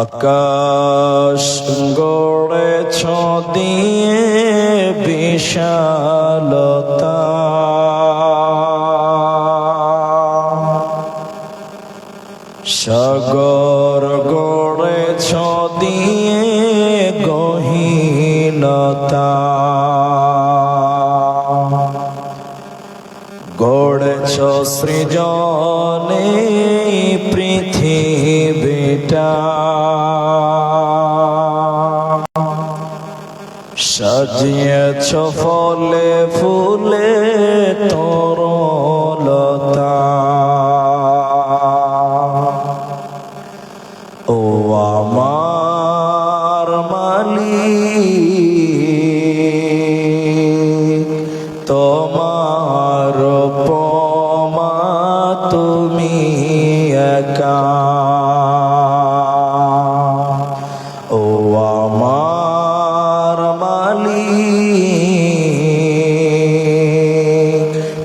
আকাশ গড়েছ দিয়ে বিশালতা, সাগর গড়েছ দিয়ে গহীনতা, গড়েছ সৃজনে পৃথিবীটা, সাজিয়েছ ফলে ফুলে তরলতা। ও আমার মালিক, তোমার উপমা তুমি একা। ও আমার মালিক,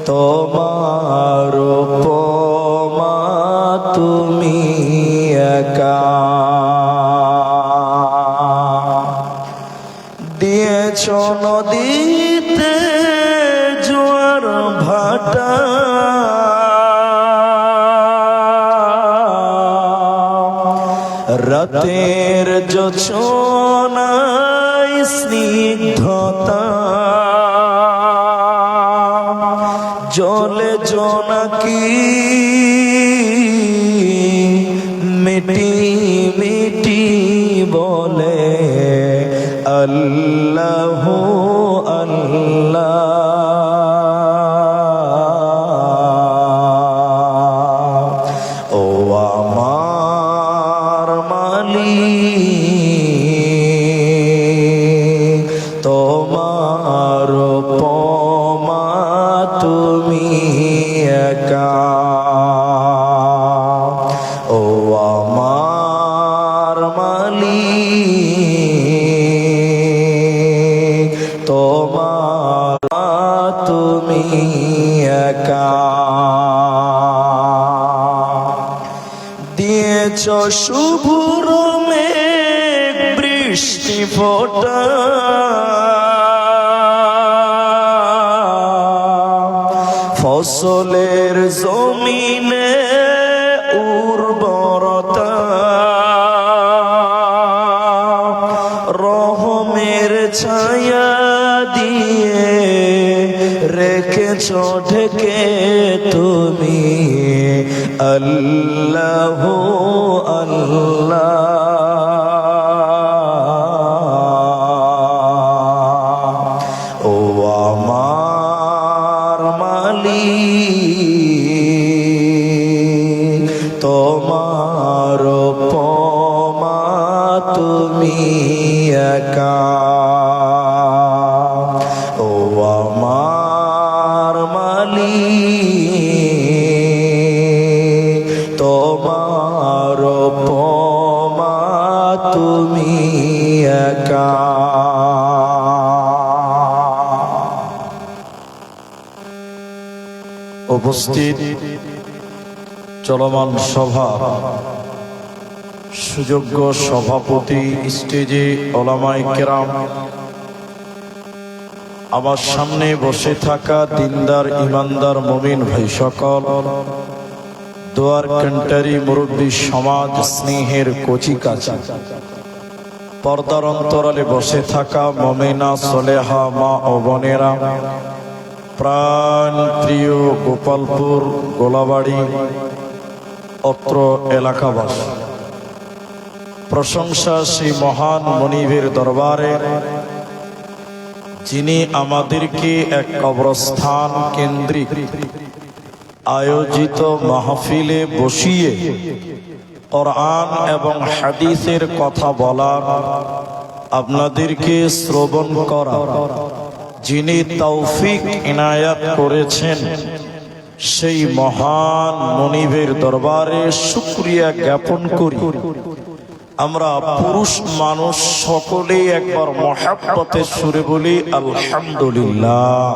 তোমার উপমা তুমি একা। দিয়েছ নদীতে জোয়ার ভাটা, রাতের জোছনায় স্নিগ্ধতা, জলে জোনাকি মিটি মিটি বলে আল্লাহ আল্লাহ। ও আমার মালিক, তোমার উপমা তুমি একা। ও আমার মালিক, তোমার তুমি একা। দিয়েছ শুভ্র মেঘ বৃষ্টি ফোঁটা, ফসলের জমিনে উর্বরতা, রহমের ছায়া দিয়ে রেখেছ ঢেকে তুমি আল্লাহ আল্লাহ। ও আমার মালিক, তোমার উপমা তুমি একা। ও আমার মালিক, তোমার উপমা তুমি একা। উপস্থিত চলমান সভা সুযোগ্য সভাপতি, স্টেজে ওলামায়ে কেরাম, আমার সামনে বসে থাকা দিনদার ইমানদার মুমিন ভাই সকল, দোয়ার কান্টারি মুরব্বী সমাজ, স্নেহের কচিকাচা, পর্দার অন্তরালে বসে থাকা মুমিনা সলেহা মা ও বোনেরা, প্রাণ প্রিয় গোপালপুর গোলাবাড়ি অত্র এলাকাবাসী, প্রশংসা সেই মহান মনিবের দরবারে যিনি আমাদেরকে এক কবরস্থান কেন্দ্রিক আয়োজিত মাহফিলে বসিয়ে কোরআন এবং হাদিসের কথা বলার, আপনাদেরকে শ্রবণ করা যিনি তৌফিক ইনায়াত করেছেন, সেই মহান মনিবের দরবারে শুকরিয়া জ্ঞাপন করি। আমরা পুরুষ মানুষ সকলেই একবার মহাব্বতের সুরে বলি আলহামদুলিল্লাহ।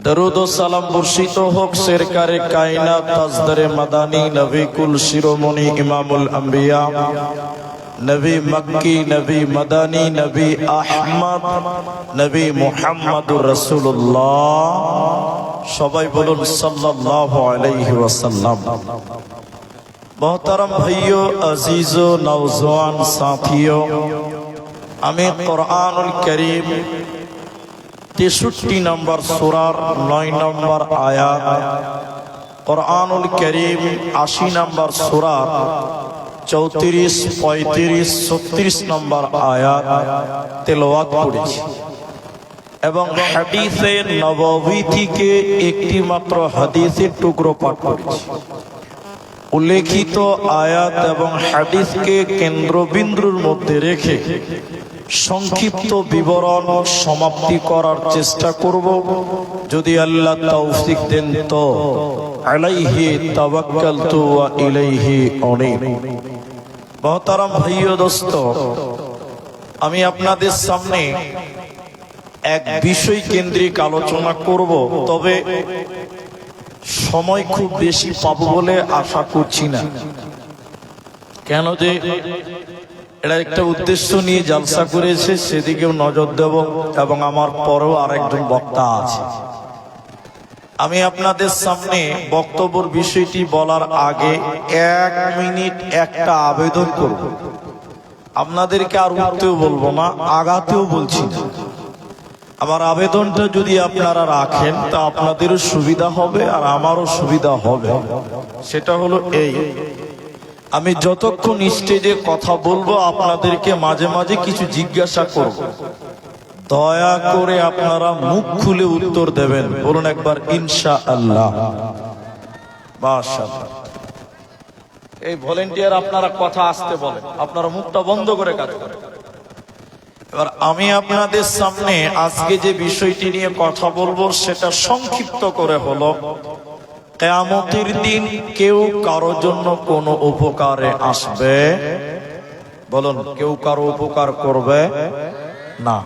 দরুদ ও সালাম বর্ষিত হোক সরকারে কায়নাত তাজদারে মাদানী নবী কুল শিরোমণি ইমামুল আম্বিয়া নবী মক্কি নবী মাদানী নবী আহমদ নবী মুহাম্মদুর রাসূলুল্লাহ। সবাই বলুন সাল্লাল্লাহু আলাইহি ওয়াসাল্লাম। मोहतरम भाइयों, अजीजो नौजवान साथियों, আমি কুরআনুল কারীম 63 নম্বর সূরার 9 নম্বর আয়াত, কুরআনুল কারীম 80 নম্বর সূরার 34, 35, 36 নম্বর আয়াত তেলাওয়াত করেছি এবং হাদিসে নববী থেকে একটি মাত্র হাদিসের টুকরো পাঠ করেছি। উল্লেখিত আয়াত এবং হাদিসকে কেন্দ্রবিন্দুর মধ্যে রেখে সংক্ষিপ্ত বিবরণ সমাপ্তি করার চেষ্টা করব, যদি আল্লাহ তৌফিক দেন তো। আলাইহি তাওয়াক্কালতু ওয়া ইলাইহি উনীব। মুহতারাম ভাইও দোস্ত, আমি আপনাদের সামনে এক বিষয় কেন্দ্রিক আলোচনা করব, তবে সময় খুব বেশি পাবো বলে আশা করছি না। কেন যে এটা একটা উদ্দেশ্য নিয়ে জলসা করেছে, সেদিকেও নজর দেব এবং আমার পরেও আরেকজন বক্তা আছে। আমি আপনাদের সামনে বক্তব্যের বিষয়টি বলার আগে 1 মিনিট একটা আবেদন করব। আপনাদেরকে আর উঠতেও বলবো না, আগাতেও বলছি না। আমার আবেদনটা যদি আপনারা রাখেন তা আপনাদেরও সুবিধা হবে আর আমারও সুবিধা হবে। সেটা হলো এই, আমি যতক্ষণ স্টেজে কথা বলবো আপনাদেরকে মাঝে মাঝে কিছু জিজ্ঞাসা করব, দয়া করে আপনারা মুখ খুলে উত্তর দেবেন। বলুন একবার ইনশাআল্লাহ। মাশাআল্লাহ। এই ভলেন্টিয়ার আপনারা কথা আসতে বলেন, আপনারা মুখটা বন্ধ করে কাজ করেন। এবার আমি আপনাদের সামনে আজকে যে বিষয়টি নিয়ে কথা বলবো সেটা সংক্ষিপ্ত করে হলো, কিয়ামতের দিন কেউ কারোর জন্য কোনো উপকারে আসবে? বলুন, কেউ কারো উপকার করবে না।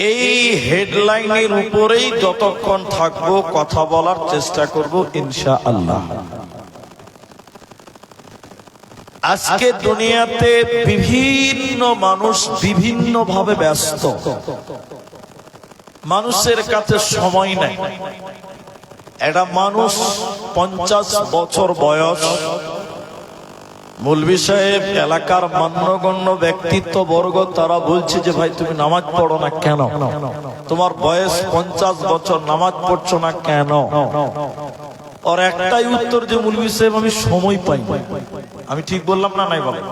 এই হেডলাইনের উপরেই যতক্ষণ থাকবো কথা বলার চেষ্টা করব ইনশাআল্লাহ। আজকে দুনিয়াতে বিভিন্ন মানুষ বিভিন্ন ভাবে ব্যস্ত, মানুষের কাছে সময় নাই। একটা মানুষ 50 বছর বয়স, মৌলভী সাহেব, এলাকার মান্যগণ্য ব্যক্তিত্ব বর্গ, তারা বলছে যে ভাই তুমি নামাজ পড়ো না কেন? তোমার বয়স 50 বছর, নামাজ পড়ছো না কেন? ওর একটাই উত্তর যে মৌলভী সাহেব আমি সময় পাই। আমি ঠিক বললাম না নাই বলেন?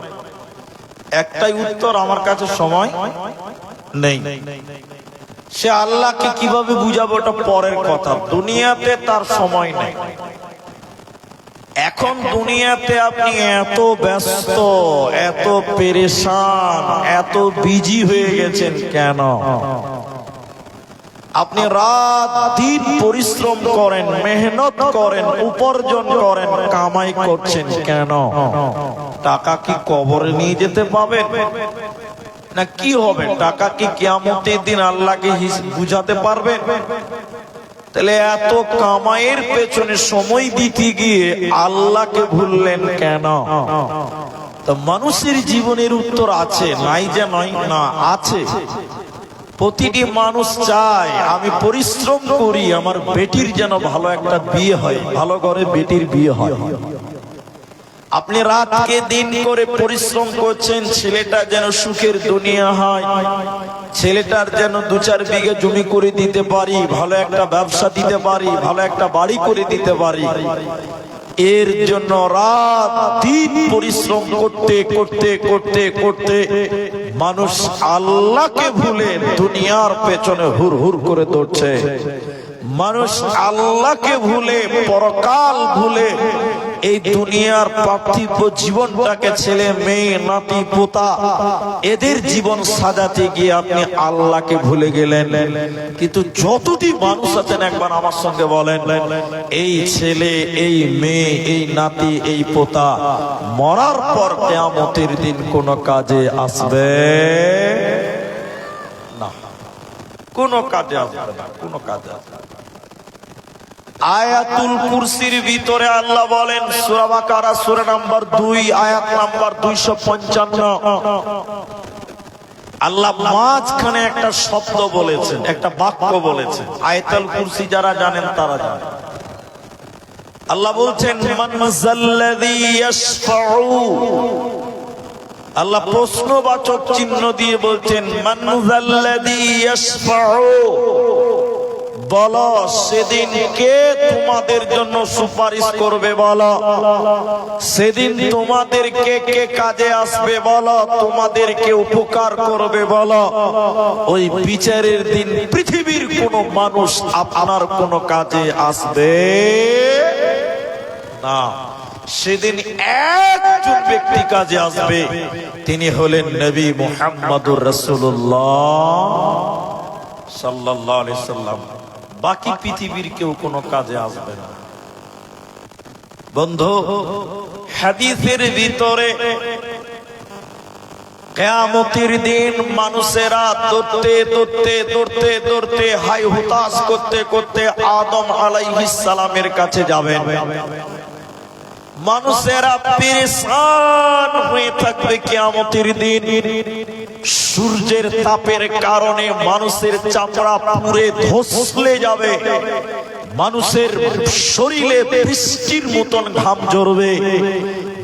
একটাই উত্তর, আমার কাছে সময় নেই। সে আল্লাহকে কিভাবে বুঝাবো ওটা পরের কথা। দুনিয়াতে তার সময় নেই। এখন দুনিয়াতে আপনি এত ব্যস্ত, এত পেরেশান, এত বিজি হয়ে গেছেন কেন? আপনি রাত দিন পরিশ্রম করেন, মেহনত করেন, উপার্জন করেন, কামাই করছেন কেন? টাকা কি কবরে নিয়ে যেতে পাবেন না কি হবে? টাকা কি কিয়ামতের দিন আল্লাহকে বুঝাতে পারবেন? তাহলে এত কামাইয়ের পেছনে সময় দিতে গিয়ে আল্লাহকে ভুললেন কেন? তো মানুষের জীবনের উত্তর আছে, নাই যে নয়, না আছে। প্রতিটি মানুষ চায় আমি পরিশ্রম করি, আমার বেটির যেন ভালো একটা বিয়ে হয়, ভালো ঘরে বেটির বিয়ে হয়। আপনি রাতকে দিন করে পরিশ্রম করছেন, ছেলেটা যেন সুখের দুনিয়া হয়, ছেলেটার যেন 2-4 বিঘা জমি করে দিতে পারি, ভালো একটা ব্যবসা দিতে পারি, ভালো একটা বাড়ি করে দিতে পারি। এর জন্য রাত দিন পরিশ্রম করতে করতে করতে করতে মানুষ আল্লাহকে ভুলে দুনিয়ার পেছনে হুর হুর করে দৌড়ছে। মানুষ আল্লাহকে ভুলে, পরকাল ভুলে এই দুনিয়ার পার্থিব জীবনটাকে ছেলে মেয়ে নাতি পোতা এদের জীবন সাজাতে গিয়ে আপনি আল্লাহকে ভুলে গেলেন। কিন্তু যতটি মানুষ আছেন একবার আমার সঙ্গে বলেন, এই ছেলে, এই মেয়ে, এই নাতি, এই পোতা মরার পর কিয়ামতের দিন কোন কাজে আসবে না। কোনো কাজে আসবে না, কোনো কাজে আসবে না। আয়াতুল কুরসির ভিতরে আল্লাহ বলেন, সূরা বাকারা সূরা নাম্বার 2 আয়াত নাম্বার 255, আল্লাহ মাঝখানে একটা শব্দ বলেছেন, একটা বাক্য বলেছেন। আয়াতুল কুরসি যারা জানেন তারা জানেন। আল্লাহ বলছেন মান যাল্লাযী ইয়াশফাউ, আল্লাহ প্রশ্নবাচক চিহ্ন দিয়ে বলছেন মান যাল্লাযী ইয়াশফাউ, বলো সেদিন কে তোমাদের জন্য সুপারিশ করবে, বলো সেদিন তোমাদের কে কে কাজে আসবে, বলো তোমাদেরকে উপকার করবে, বলো। ওই বিচারের দিন পৃথিবীর কোন মানুষ আপনার কোন কাজে আসবে না। সেদিন একজন ব্যক্তি কাজে আসবে, তিনি হলেন নবী মুহাম্মদুর রাসূলুল্লাহ সাল্লাল্লাহু আলাইহি সাল্লাম। বাকি পৃথিবীর কেউ কোনো কাজে আসবে না। বন্ধু, হাদিসের ভিতরে কিয়ামতের দিন মানুষেরা দৌড়তে দৌড়তে দৌড়তে দৌড়তে হাই হুতাশ করতে করতে আদম আলাইহিস সালামের কাছে যাবেন। মানুষেরা পেরেশান হয়ে থাকবে কিয়ামতের দিন। সূর্যের তাপের কারণে মানুষের চামড়া পুড়ে ধসলে যাবে, মানুষের শরীরে বৃষ্টির মতন ঘাম ঝরবে,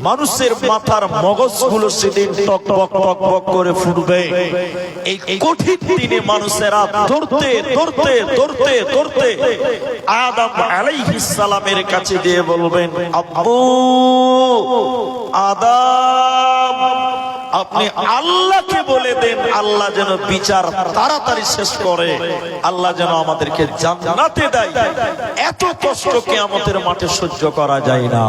মানুষের মাথার মগজগুলো সেদিন টকবক টকবক করে ফুটবে। এই কঠিন দিনে মানুষেরা দৌড়তে দৌড়তে দৌড়তে দৌড়তে আদম আলাইহিস সালামের কাছে গিয়ে বলবেন, আব্বু আদম, আপনি আল্লাহকে বলে দেন আল্লাহ যেন বিচার তাড়াতাড়ি শেষ করে, আল্লাহ যেন আমাদেরকে জান্নাতে দেয়। এত কষ্ট কিয়ামতের মাঠে সহ্য করা যায় না।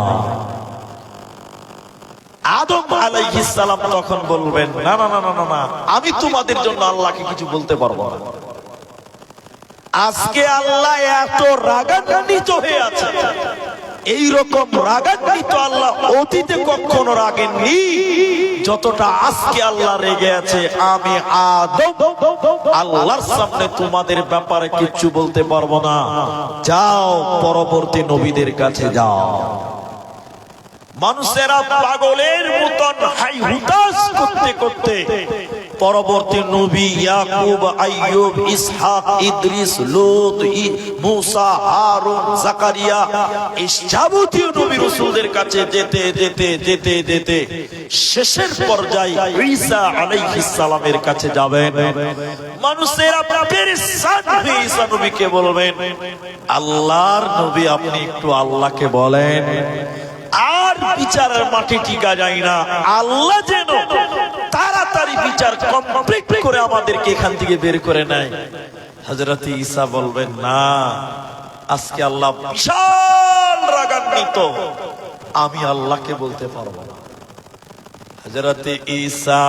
আদম আলাইহিস সালাম তখন বলবেন, না না না না না, আমি তোমাদের জন্য আল্লাহকে কিছু বলতে পারবো না। আজকে আল্লাহ এত রাগান্বিত হয়ে আছে, এইরকম রাগান্বিত আল্লাহ অতীতে কখনো রাগেননি যতটা আজকে আল্লাহ রেগে আছে। আমি আদম আল্লাহর সামনে তোমাদের ব্যাপারে কিছু বলতে পারবো না, যাও পরবর্তী নবীদের কাছে যাও। মানুষেরা পাগলের মতন হাই হুতাশ করতে করতে পরবর্তী নবী ইয়াকুব, আইয়ুব, ইসহাক, ইদ্রিস, লূত, মুসা, হারুন, জাকারিয়া, এই যাবতীয় নবী রাসূলদের কাছে যেতে যেতে যেতে যেতে শেষের পর্যায়ে ঈসা আলাইহিস সালামের কাছে যাবেন। মানুষেরা পেরেশান হয়ে ঈসা নবীকে বলবেন, আল্লাহর নবী আপনি একটু আল্লাহকে বলেন, আর বিচারের মাঠে টিকা যায় না, আল্লাহ যেন তাড়াতাড়ি বিচার কমপ্লিট করে আমাদেরকে এখান থেকে বের করে নেয়। হযরত ঈসা বলবেন, না, আজকে আল্লাহ বিশাল রাগান্বিত, আমি আল্লাহকে বলতে পারবো না। হযরত ঈসা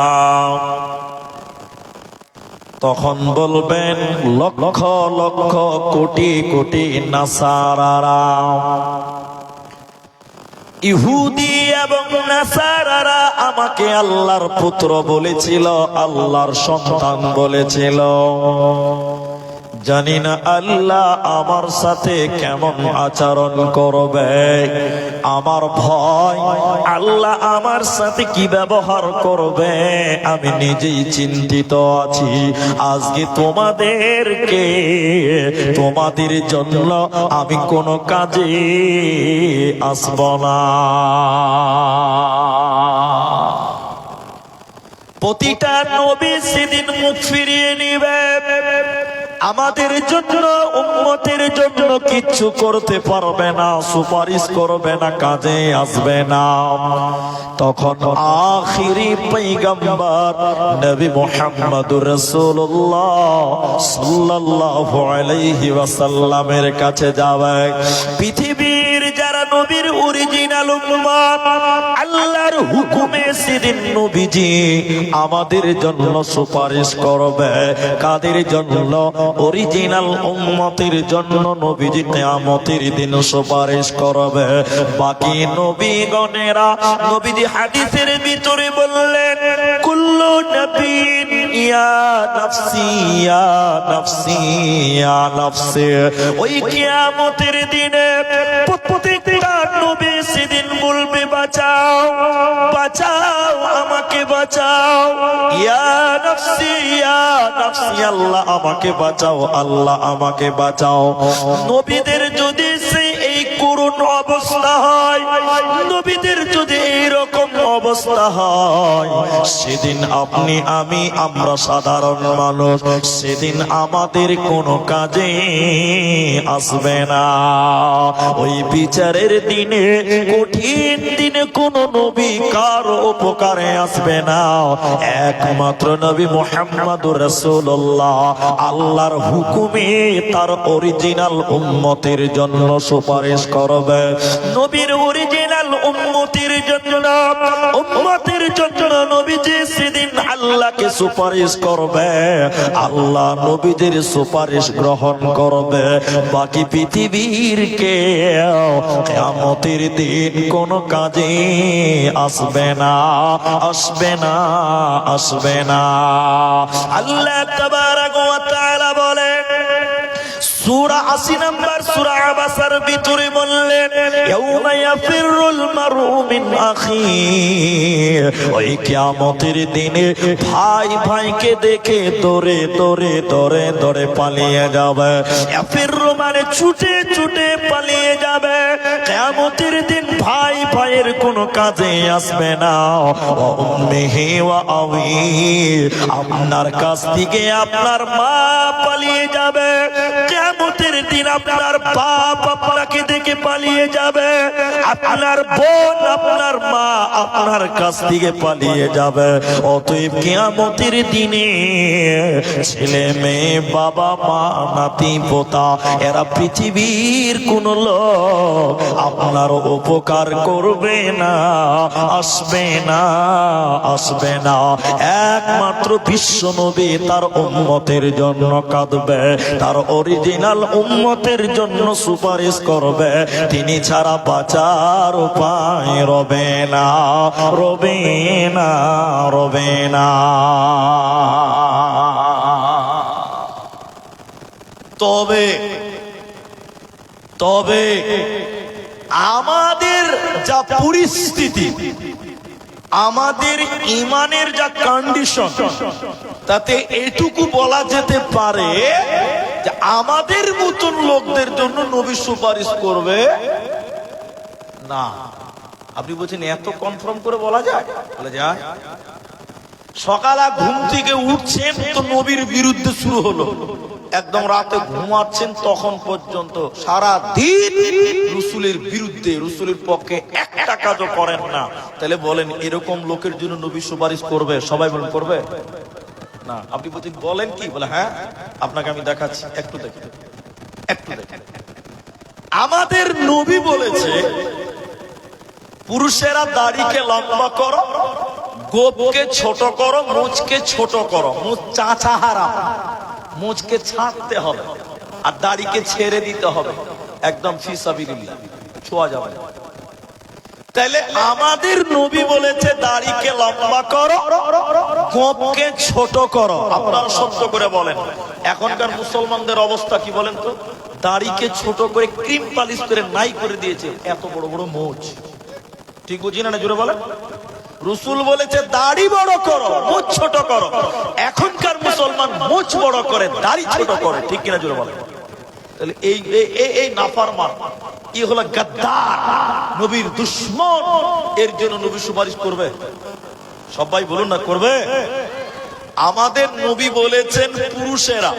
তখন বলবেন, লক্ষ লক্ষ কোটি কোটি নাসারারা, ইহুদি এবং নাসারারা আমাকে আল্লাহর পুত্র বলেছিল, আল্লাহর সন্তান বলেছিল। জানি না আল্লাহ আমার সাথে কেমন আচরণ করবে, আমার ভয় আল্লাহ আমার সাথে কি ব্যবহার করবে, আমি নিজেই চিন্তিত আছি। আজকে তোমাদেরকে, তোমাদের জন্য আমি কোনো কাজে আসব না। প্রতিটা নবী সেদিন মুখ ফিরিয়ে নিবে, আমাদের জন্য উম্মতের জন্য কিচ্ছু করতে পারবে না, সুপারিশ করবে না, কাজে আসবে না। তখন আখিরি পয়গম্বর নবী মুহাম্মদুর রাসূলুল্লাহ সাল্লাল্লাহু আলাইহি ওয়াসাল্লামের কাছে যাবে। পৃথিবীর যারা নবীর অরিজিনাল উম্মত, আল্লাহর হুকুমে সেদিন নবীজি আমাদের জন্য সুপারিশ করবে। কাদের জন্য? অরিজিনাল উম্মতের জন্য নবীজি কিয়ামতের দিন সুপারিশ করবে। বাকি নবীগণেরা, নবীজি হাদিসের ভিতরে বললেন, কুল্লু নবিয়্যিন ইয়া নাফসি ইয়া নাফসি ইয়া নাফসি। ওই কিয়ামতের দিনে প্রত্যেকটা নবী সেদিন বলবে বাঁচাও বাঁচাও আমাকে বাঁচাও, ইয়া নাফসি ইয়া নাফসি, আল্লাহ আমাকে বাঁচাও আল্লাহ আমাকে বাঁচাও। নবীদের যদি এই করুণ অবস্থা হয়, নবীদের যদি এইরকম অবস্থা হয়, সেদিন আপনি আমি আমরা সাধারণ মানুষ, সেদিন আমাদের কোনো কাজে আসবে না। ওই বিচারের দিনে, কঠিন দিনে কোন নবী কার উপকারে আসবে না। একমাত্র নবী মুহাম্মদুর রাসূলুল্লাহ আল্লাহর হুকুমে তার অরিজিনাল উম্মতের জন্য সুপারিশ করবে। নবীর অরিজিনাল উম্মতের জন্য, উম্মতের জন্য নবীজি সেদিন আল্লাহকে সুপারিশ করবে, আল্লাহ নবীদের সুপারিশ গ্রহণ করবে। বাকি পৃথিবীর কেউ কিয়ামতের দিন কোন কাজে আসবে না আসবে না আসবে না। আল্লাহ তাবারাক ওয়া তাআলা বলেন সূরা 80 নম্বর সূরা আবাসার ভিতরে বললেন ইয়াউমা ইয়াফিরুল মারউ মিন আখি। ওই কিয়ামতের দিনে ভাই ভাইকে দেখে দৌড়ে দৌড়ে দৌড়ে দৌড়ে পালিয়ে যাবে। ইয়াফিরু মানে ছুটে ছুটে পালিয়ে যাবে। কিয়ামতের দিন ভাই ভাইয়ের কোনো কাজে আসবে না। ওয়া উম্মিহি ওয়া আবি, আপনার কাছ থেকে আপনার মা পালিয়ে যাবে। কিয়ামতের দিন আপনার বাপ আপনাকে দেখে পালিয়ে যাবে, আপনার বোন আপনার মা আপনার কাছ থেকে পালিয়ে যাবে। অতএব কিয়ামতের দিনে ছেলে মেয়ে বাবা মা নাতি পোতা এরা পৃথিবীর কোন লোক আপনার উপকার করবে না আসবে না আসবে না। একমাত্র বিশ্ব নবী তার উম্মতের জন্য কাঁদবে, তার অরিজিনাল উম্মতের জন্য সুপারিশ করবে। তিনি ছাড়া বাঁচার উপায় রবে না রবে না রবে না। তবে তবে আমাদের যা পরিস্থিতি, আমাদের ইমানের যা কন্ডিশন, তাতে এটুকু বলা যেতে পারে যে আমাদের মতন লোকদের জন্য নবী সুপারিশ করবে না। আপনি বলছেন এত কনফার্ম করে বলা যায়? বলা যায়। সকালে ঘুম থেকে উঠছেন তো নবীর বিরুদ্ধে শুরু হলো, একদম রাতে ঘুমাচ্ছেন তখন পর্যন্ত সারা দিন রাসূলের বিরুদ্ধে, রাসূলের পক্ষে একটা কাজও করেন না। তাহলে বলেন এরকম লোকের জন্য নবী সুপারিশ করবে? সবাই বলেন করবে না। আপনি বলেন কি? বলে হ্যাঁ, আপনাকে আমি দেখাচ্ছি, একটু দেখেন একটু দেখেন। আমাদের নবী বলেছে পুরুষেরা দাড়িকে লম্বা করো, গোপকে ছোট করো, মুছকে ছোট করো। মুছ চাচা হারাম, মুছকে ছাড়তে হবে আর দাড়িকে ছেড়ে দিতে হবে, একদম ফিসাবিলিল্লাহ, ছোঁয়া যাবে না। তাহলে আমাদের নবী বলেছে দাড়িকে লম্বা করো, গোপকে ছোট করো। আপনারা সত্য করে বলেন এখনকার মুসলমানদের অবস্থা কি বলেন তো? দাড়িকে ছোট করে ক্রিম পালিশ করে নাই করে দিয়েছে, এত বড় বড় মোচ। ঠিক বুঝি না? জোরে বলেন। রাসূল বলেছে দাড়ি বড় করো, মুছ ছোট করো। এখনকার মুসলমান মুছ বড় করে, দাড়ি ছোট করে। ঠিক কিনা? জোরে বলেন। তাহলে এই নাফরমান, ই হলো গাদ্দার, নবীর দুশমন। এর জন্য নবী সুপারিশ করবে? সবাই বলুন না করবে। আমাদের নবী বলেছেন পুরুষেরা,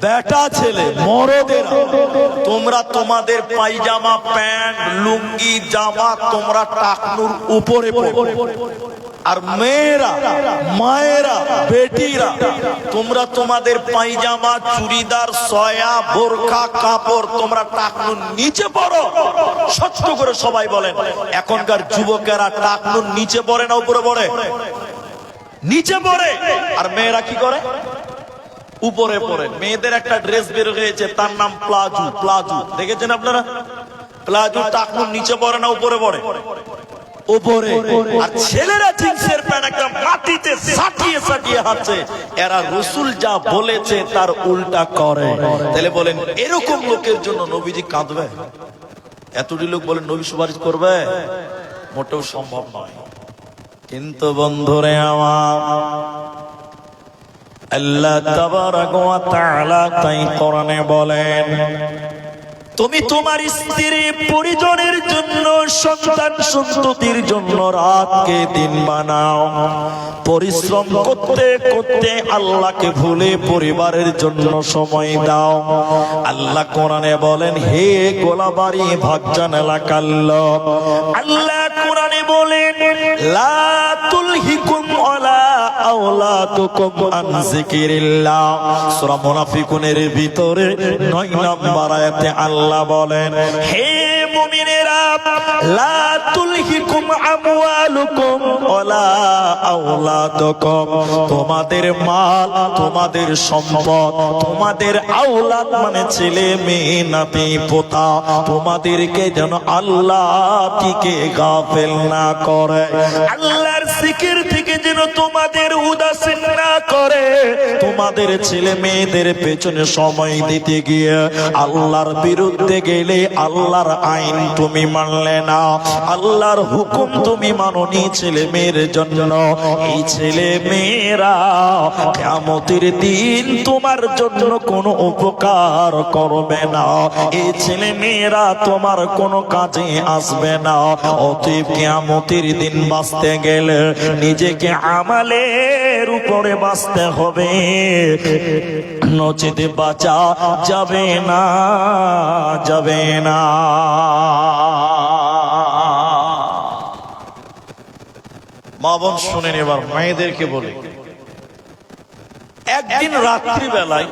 বেটা ছেলে মরদেরা, তোমরা তোমাদের পায়জামা প্যান্ট লুঙ্গি জামা তোমরা টাকনুর উপরে পরো। আর মেয়েরা মায়েরা বেটিরা তোমরা তোমাদের পায়জামা চুড়িদার সয়া বোরকা কাপড় তোমরা টাকনুর নিচে পরো। সত্য করে সবাই বলেন এখনকার যুবকেরা টাকনুর নিচে পড়ে না উপরে পড়ে? নিচে পড়ে। আর মেয়েরা কি করে? উপরে পড়ে। মেয়েদের একটা ড্রেস বের হয়েছে, তার নাম প্লাজো। প্লাজো দেখেছেন আপনারা? প্লাজো টাকনুর নিচে পড়ে না উপরে পড়ে? উপরে, আর ছেলেরা জিন্সের প্যান্ট একদম মাটিতে সাটিয়ে সাটিয়ে হাঁটছে। এরা রাসূল যা বলেছে তার উল্টা করে। তাহলে বলেন এরকম লোকের জন্য নবীজি কাঁদবে? এতটি লোক বলেন নবী সুপারিশ করবে? মোটেও সম্ভব নয়। কিন্তু বন্ধুরে আমার, আল্লাহ তাবারাক ওয়া তাআলা তাই কোরআনে বলেন, তুমি তোমার স্ত্রী পরিজনের জন্য, সন্তান সন্ততির জন্য রাতকে দিন বানাও। পরিশ্রম করতে করতে আল্লাহকে ভুলে পরিবারের জন্য সময় দাও। আল্লাহ কোরআনে বলেন, হে গোলাবাড়ি ভাগজান এলাকার লোক, আল্লাহ কোরআনে বলেন, লা তুলহিকুম ওয়ালা আওলাদুকুম আন যিকিরিল্লাহ। সূরা মুনাফিকুনের ভিতরে 9 নম্বর আয়াতে আল্লাহ বলেন, হে মুমিনেরা, লা তুলহিকুম আমওয়ালুকুম ওয়ালা আওলাদুকুম, তোমাদের মাল, তোমাদের সম্পদ, তোমাদের আওলাদ মানে ছেলে মেয়ে নাতি পোতা, তোমাদেরকে যেন আল্লাহ থেকে গাফেল না করে, আল্লাহর জিকির থেকে যেন তোমাদের উদাসীন না করে। তোমাদের ছেলে মেয়েদের পেছনে সময় দিতে গিয়ে আল্লাহর বিরুদ্ধে গেলে আল্লাহর আইন তুমি মানলে না, আল্লাহর হুকুম তুমি মানোনি ছেলে মেয়ের জন্য। এই ছেলে মেয়েরা কিয়ামতের দিন তোমার জন্য কোনো উপকার করবে না, এই ছেলে মেয়েরা তোমার কোনো কাজে আসবে না। অতএব কিয়ামতের দিন বাঁচতে গেলে নিজেকে আমালের উপরে বাঁচতে হবে, নচেতে বাঁচা যাবে না, যাবে না। মা বোন শুনেন, এবার মায়েদেরকে বলি, একদিন রাত্রি বেলায়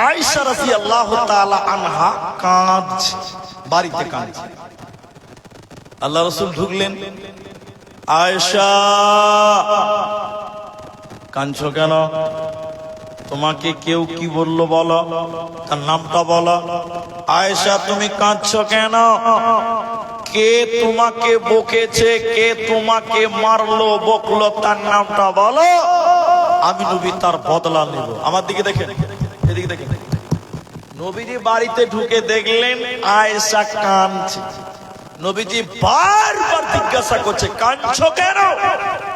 আয়েশা রাদিয়াল্লাহু তাআলা আনহা কাঁদছে, বাড়িতে কাঁদছে। আল্লাহ রাসূল ঢুকলেন, আয়েশা কাঁদছো কেন? তোমাকে কেউ কি বললো বলো, তার নামটা বলো। আয়েশা তুমি কাঁদছো কেন? কে তোমাকে বকেছে, কে তোমাকে মারলো বকলো, তার নামটা বলো, আমি নবী তার বদলা নেব। আমার দিকে দেখেন, এদিকে দেখেন। নবীজি বাড়িতে ঢুকে দেখলেন আয়েশা কাঁদছে। নবীজি বারবার জিজ্ঞাসা করছে, কাঁদছো কেন?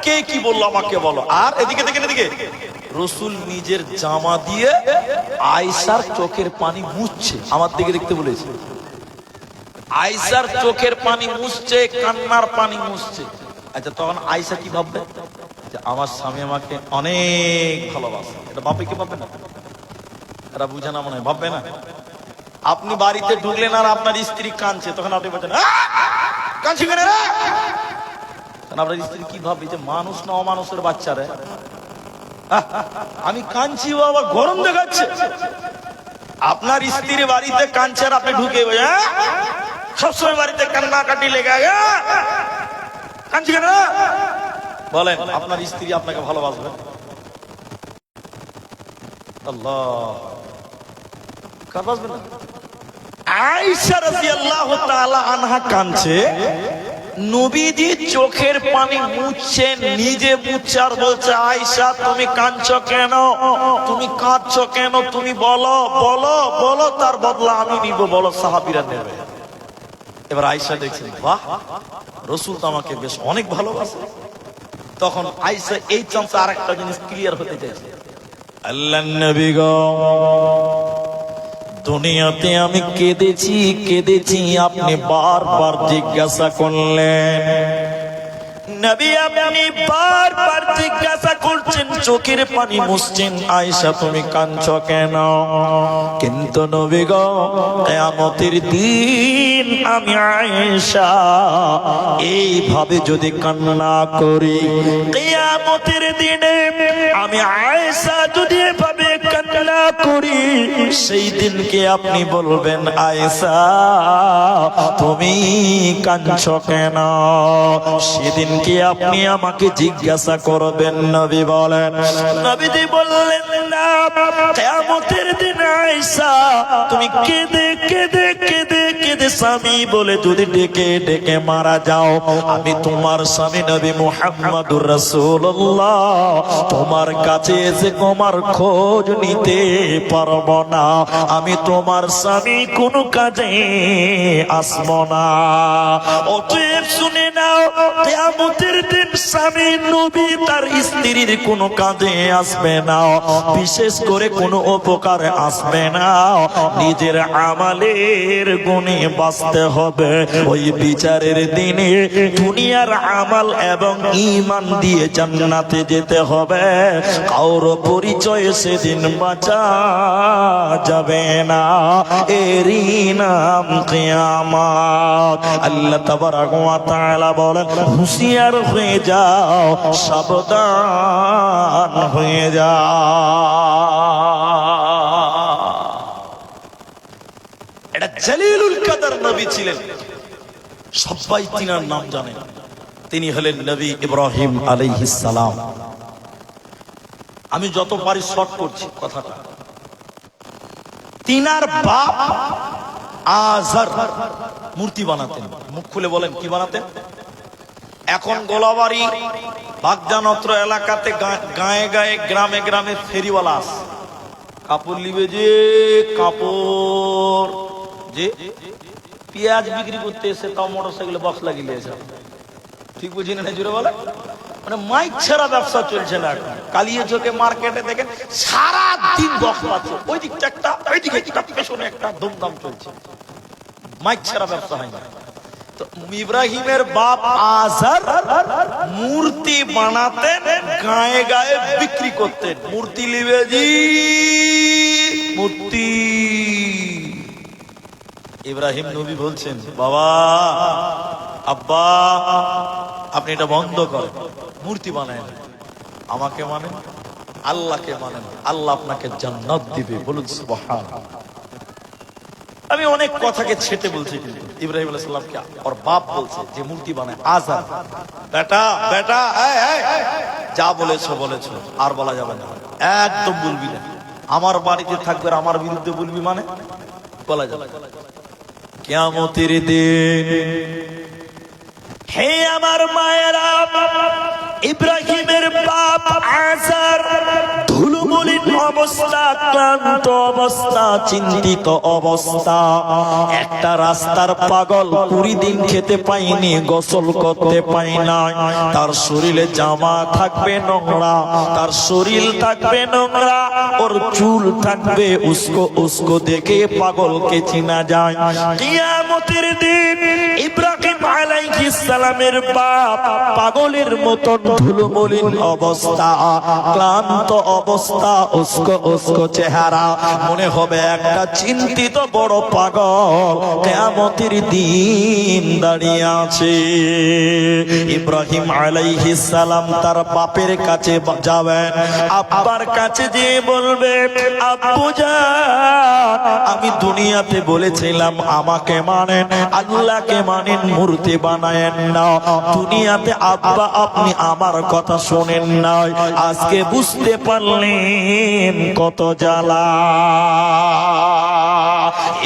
কে কি বললো আমাকে বলো। আর এদিকে দেখেন, এদিকে রাসূল নিজের জামা দিয়ে আয়েশার চোখের পানি মুছছে। আমার দিকে দেখতে বলেছে, আয়েশার চোখের পানি মুছছে, কান্নার পানি মুছছে। আচ্ছা, তখন আয়েশা কি ভাববে? যে আমার স্বামী আমাকে অনেক ভালোবাসে। এটা ভাববে কি ভাববে না? এটা বুঝে না মনে হয়, ভাববে না? আপনি বাড়িতে ঢুকলেন আর আপনার স্ত্রী কাঁদছে, তখন আপনি বলছেন কাঁদছি কেন রে? আপনার স্ত্রী কি ভাববে? যে মানুষ না অমানুষের বাচ্চা রে, আমি কাঁদছি, ও আবার গরম দেখাচ্ছে। আপনার স্ত্রী বাড়িতে কাঁদছে আর আপনি ঢুকে সবসময় বাড়িতে কান্নাকাটি লেগে কাঁদছি কেন বলেন? আপনার স্ত্রী আপনাকে ভালোবাসবে? আল্লাহ কার বাসবে না? আয়েশা রাদিয়াল্লাহু তাআলা আনহা কাঁদছে, নবীজি চোখের পানি মুছছেন, নিজে মুছছে আর বলছে, আয়েশা তুমি কাঁদছো কেন? তুমি কাঁদছো কেন? তুমি বলো, বলো, বলো, তার বদলা আমি নিব, বলো, সাহাবীরা নেবে। এবার আয়েশা দেখছেন, বাহ, রাসূল তো আমাকে বেশ অনেক ভালোবাসে। তখন আয়েশা এই চান্সে আরেকটা জিনিস ক্লিয়ার হতে চাইছে, আল্লাহর নবী গো, দুনিয়াতে আমি কেঁদেছি কেঁদেছি, আপনি বারবার জিজ্ঞাসা করলেন। নবী আপনি বারবার জিজ্ঞাসা করছেন, চোখের পানি মুছছেন, আয়েশা তুমি কাঁদছো কেন? কিন্তু নবী গো, কিয়ামতের দিন আমি আয়েশা এইভাবে যদি কান্না করি, কিয়ামতের দিনে আমি আয়েশা যদি এভাবে কান্না করি, সেই দিনকে আপনি বলবেন, আয়েশা তুমি কাঁদছো কেন? সেদিনকে আপনি আমাকে জিজ্ঞাসা করবেন। নবী বলেন, নবীজি বললেন, না, কিয়ামতের দিন আয়েশা তুমি কেঁদে কেঁদে কেঁদে কেঁদে যে স্বামী বলে যদি ডেকে ডেকে মারা যাও, আমি তোমার স্বামী নবী মুহাম্মদুর রাসূলুল্লাহ তোমার কাছে এসে তোমার খোঁজ নিতে পারবো না। আমি তোমার স্বামী কোনো কাজে আসবো না। অতএব শুনে নাও, কিয়ামতের দিন স্বামী নবী তার স্ত্রীর কোনো কাজে আসবে না, বিশেষ করে কোনো উপকারে আসবে না। নিজের আমালের গুণে বাঁচতে হবে। ওই বিচারের দিনে দুনিয়ার আমাল এবং ঈমান দিয়ে জান্নাতে যেতে হবে। কারো পরিচয় সেদিন বাঁচা যাবে না, এরই নাম কিয়ামত। আল্লাহ তাবারক ওয়া তাআলা বলেন, হুঁশিয়ার হয়ে যাও, সাবধান হয়ে যাও। এটা জলিলুল কদর নবী ছিলেন, সবাই তিনার নাম জানেন। তিনি হলেন নবী ইব্রাহিম আলাইহিস সালাম। আমি যত পারি শর্ট করছি কথাটা। তিনার বাপ আজার মূর্তি বানাতেন। মুখ খুলে বলেন কি বানাতেন? এখন গোলাবাড়ি বাগজানত্র এলাকাতে গায়ে গায়ে গ্রামে গ্রামে ফেরিওয়ালা আছে, কাপড় লিবে যে কাপড় যে পেঁয়াজ বিক্রি করতে এসে তাও মোটরসাইকেলে বক্স লাগিয়ে নিয়েছে। ঠিক বুঝি না জুড়ে বলে, মানে মাইক ছাড়া ব্যবসা চলছে না এখন। কালিয়ে চোখে মার্কেটে দেখেন সারা দিন বক্স পাচ্ছে, ওই দিকটা একটা ওই দিকে একটা পেছনে একটা ধুমধাম চলছে, মাইক ছাড়া ব্যবসা হয় না। তো ইব্রাহিমের বাপ আজার মূর্তি বানাতেন, গায়ে গায়ে বিক্রি করতেন। মূর্তি লিবে জি মূর্তি। ইব্রাহিম নবী বলছেন, বাবা আব্বা আপনি এটা বন্ধ করেন, মূর্তি বানায় না, আমাকে মানেন, আল্লাহকে মানেন, আল্লাহ আপনাকে জান্নাত দিবে। বলুন সুবহানাল্লাহ। আমি অনেক কথাকে ছেটে বলছি, কিন্তু ইব্রাহিম আলাইহিস সালামকে ওর বাপ বলছে যে মূর্তি বানায়। আজার বেটা বেটা যা বলেছো বলেছো, আর বলা যাবে না, একদম বলবি না। আমার বাড়িতে থাকবে আর আমার বিরুদ্ধে বলবি মানে বলা যাবে। কিয়ামতের দিন হে আমার মায়েরা, ইব্রাহিমের বাপ আজার ধুলোমলিন অবস্থা, ক্লান্ত অবস্থা, চিন্তিত অবস্থা। একটা রাস্তার পাগল 20 দিন খেতে পায়নি, গোসল করতে পায় না। তার শরীরে জামা থাকবে নোংরা, তার শরীর থাকবে নোংরা, ওর চুল থাকবে উস্কো উস্কো, দেখে পাগলকে চেনা যায়। কিয়ামতের দিন ইব্রাহিম আলাইহিস সালামের বাপ পাগলের মতন ধুলোমলিন অবস্থা, ক্লান্ত অবস্থা, উস্কো উস্কো চেহারা, মনে হবে একটা চিন্তিত বড় পাগল কিয়ামতের দিন দাঁড়িয়ে আছে। ইব্রাহিম আলাইহিস সালাম তার বাপের কাছে যাবেন, আব্বার কাছে যেয়ে বলবে, আব্বু জান আমি দুনিয়াতে বলেছিলাম আমাকে মানেন, আল্লাহকে মানেন, মূর্তি বানায়েন না। দুনিয়াতে আব্বা আপনি আমার কথা শোনেন নাই, আজকে বুঝতে পারলেন কত জ্বালা।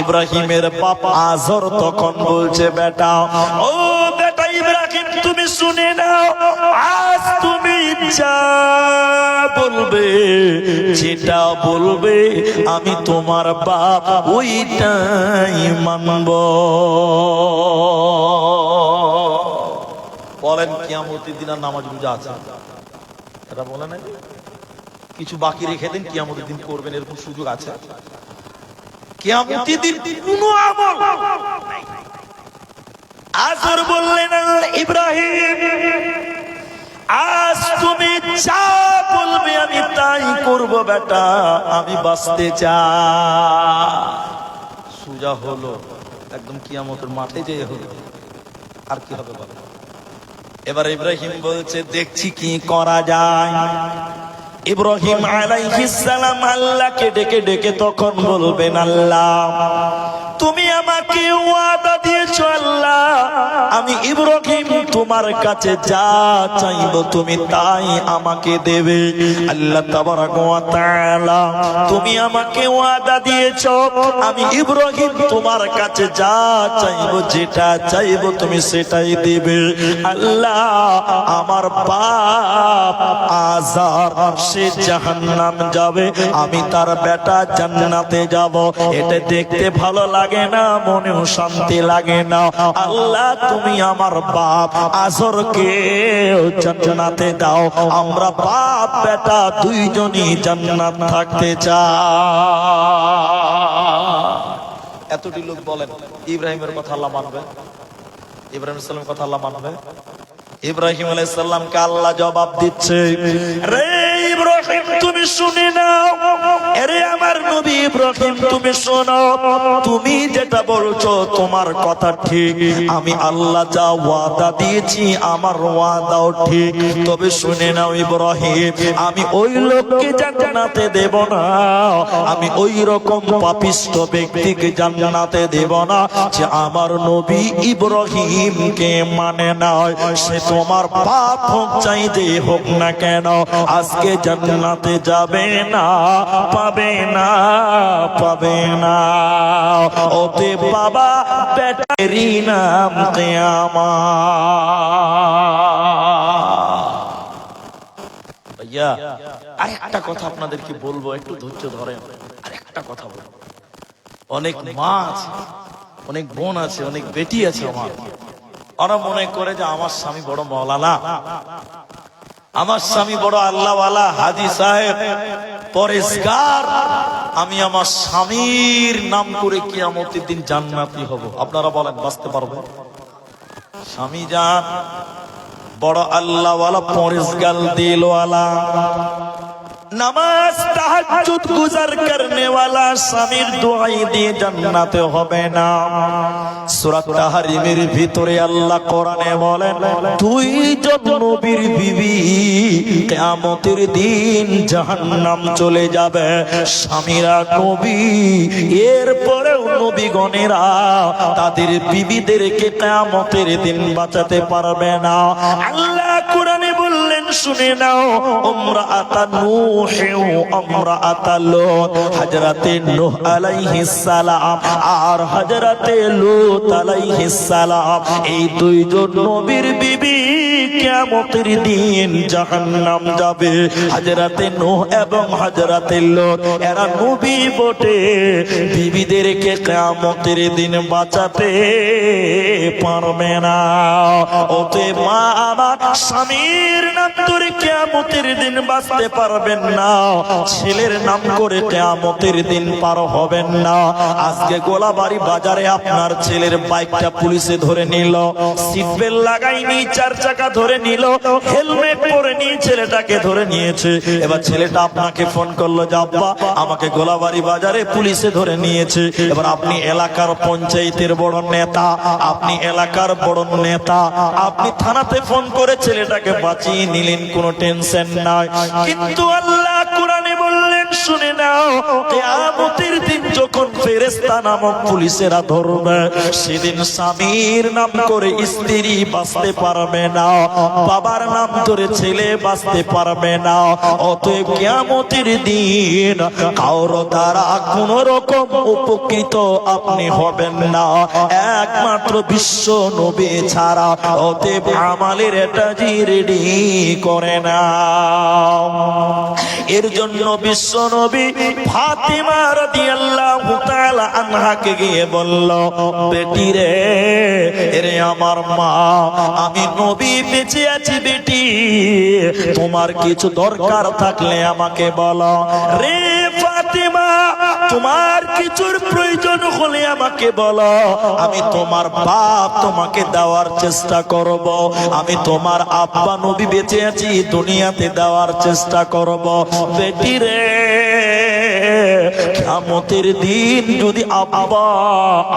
ইব্রাহিমের বাপ আজর তখন বলছে, বেটা ও বেটা ইব্রাহিম তুমি শুনে নাও, আজ তুমি যা বলবে, যেটা বলবে আমি তোমার বাপ ওইটাই মানব। বলেন কিয়ামতের দিন আর নামাজ রোজা আছে এটা বলে না, কিছু বাকি রেখে দিন, কিয়ামতের দিন করবেন, এরকম সুযোগ আছে? কিয়ামতের দিন কোনো আমল নাই। আজর বললেন, ইব্রাহিম আজ তুমি যা বলবে আমি তাই করব বেটা, আমি বাঁচতে চাই। সুজা হলো একদম কিয়ামতের মাঠে যেয়ে হলো, আর কি হবে বলো? এবার ইব্রাহিম বলছে দেখছি কি করা যায়। ইব্রাহিম আলাইহিস সালাম আল্লাহকে ডেকে ডেকে তখন বলবেন, আল্লাহ তুমি আমাকে ওয়াদা দিয়েছো আল্লাহ, আমি ইব্রাহিম তোমার কাছে যা চাইবো তুমি তাই আমাকে দেবে। আল্লাহ তাবারাক ওয়া তাআলা তুমি আমাকে ওয়াদা দিয়েছো আমি ইব্রাহিম তোমার কাছে যা চাইবো, যেটা চাইবো তুমি সেটাই দেবে। আল্লাহ আমার বাপ আজার সে জাহান্নাম যাবে, আমি তার বেটা জান্নাতে যাব। এটা দেখতে ভালো লাগে না, মনেও শান্তি লাগে না। আল্লাহ তুমি আমার বাপ আজরকে জান্নাতে দাও, আমরা বাপ বেটা দুইজনই জান্নাত থাকতে চাই। এতটি লোক বলেন ইব্রাহিমের কথা আল্লাহ মানবে? ইব্রাহিম সাল্লামের কথা আল্লাহ মানবে? ইব্রাহিম আলাইহিস সালামকে আল্লাহ জবাব দিচ্ছে, রে ইব্রাহিম তুমি শুনে নাও, আরে আমার নবী ইব্রাহিম তুমি শোনো, তুমি যেটা বলছো তোমার কথা ঠিক, আমি আল্লাহ যা ওয়াদা দিয়েছি আমার ওয়াদাও ঠিক। তবে শুনে নাও ইব্রাহিম, আমি ওই লোককে জান্নাতে দেব না, আমি ওই রকম পাপিষ্ঠ ব্যক্তিকে জান্নাতে দেব না যে আমার নবী ইব্রাহিমকে মানে না। সে তোমার পাপ হোক চাইতে হোক না কেন, আজকে জান্নাতে যাবে না, পাবে না, পাবে না। ওতে বাবা বেটারি নাম কিয়ামত। ভাইয়া আরেকটা কথা আপনাদেরকে বলবো, একটু ধৈর্য ধরেন। আরেকটা কথা বলবো, অনেক মা আছে, অনেক বোন আছে, অনেক বেটি আছে আমার, ওরা মনে করে যে আমার স্বামী বড় মওলানা, আমার স্বামী বড় আল্লাহওয়ালা, হাজী সাহেব, পরেশগার, আমি আমার স্বামীর নাম করে কিয়ামতের দিন জান্নাতি হব। আপনারা বলেন বাঁচতে পারবে? স্বামী জান বড় আল্লাহওয়ালা, পরেশগার, দিলওয়ালা, নামাজ তাহাজ্জুদ গুজার করনে वाला স্বামীর দোয়াই দিয়ে জান্নাতে হবে না। সূরা তাহরিমের ভিতরে আল্লাহ কোরআনে বলেন, তুই যত নবীর বিবি কিয়ামতের দিন জাহান্নাম চলে যাবে, স্বামীরা নবী, এরপরেও নবীগণেরা তাদের বিবিদেরকে কিয়ামতের দিন বাঁচাতে পারবে না। আল্লাহ কোরআনে বললেন শুনে নাও, উমরাআতান নূহ হযরতে নূহ আলাইহিস সালাম আর হযরতে লূত আলাইহিস সালাম, এই দুইজন নবীর বিবি কিয়ামতের দিন জাহান্নাম যাবে। হযরতে নূহ এবং হযরতে লূত এরা নবী বটে, বিবিদেরকে কিয়ামতের দিন বাঁচাতে পারবে না। ওতে মা আমার স্বামীর নাম ধরে কিয়ামতের দিন বাঁচতে পারবেন না, ছেলের নাম করে কিয়ামতের দিন পার হবেন না। আজকে গোলাবাড়ি বাজারে আপনার ছেলের বাইকটা পুলিশে ধরে নিল, সিট বেল্ট লাগাইনি, চার চাকা ধরে নিল, হেলমেট পরে নিয়ে ছেলেটাকে ধরে নিয়েছে। এবার ছেলেটা আপনাকে ফোন করলো, আব্বা আমাকে গোলাবাড়ি বাজারে পুলিশে ধরে নিয়েছে। এবার আপনি এলাকার পঞ্চায়েতের বড় নেতা, আপনি এলাকার বড় নেতা, আপনি থানাতে ফোন করে ছেলেটাকে বাঁচিয়ে নিলেন, কোনো টেনশন নাই। কিন্তু আল্লাহ কোরআনে বললেন শুনে নাও, কিয়ামতের দিন যখন ফেরেশতা নামক পুলিশেরা ধরবে, সেদিন স্বামীর নাম করে স্ত্রী বাঁচতে পারবে না, বাবার নাম ধরে ছেলে বাঁচতে পারবে না। অতএব কিয়ামতের দিন কারো দ্বারা কোন রকম উপকৃত আপনি হবেন না, একমাত্র বিশ্ব নবী ছাড়া। অতএব আমালের এটা জি রেডি করে না। এর জন্য বিশ্ব নবী ফাতিমা রাদিয়াল্লাহু তাআলা আনহাকে গিয়ে বলল, বেটি রে, এরে আমার মা, আমি নবী বেঁচে আছি বেটি, তোমার কিছু দরকার থাকলে আমাকে বলো। রে ফাতিমা, তোমার কিছুর প্রয়োজন হলে আমাকে বলো, আমি তোমার বাপ তোমাকে দেওয়ার চেষ্টা করব, আমি তোমার আব্বা নবী বেঁচে আছি দুনিয়াতে দেওয়ার চেষ্টা করব। বেটি রে, কিয়ামতের দিন যদি আব্বা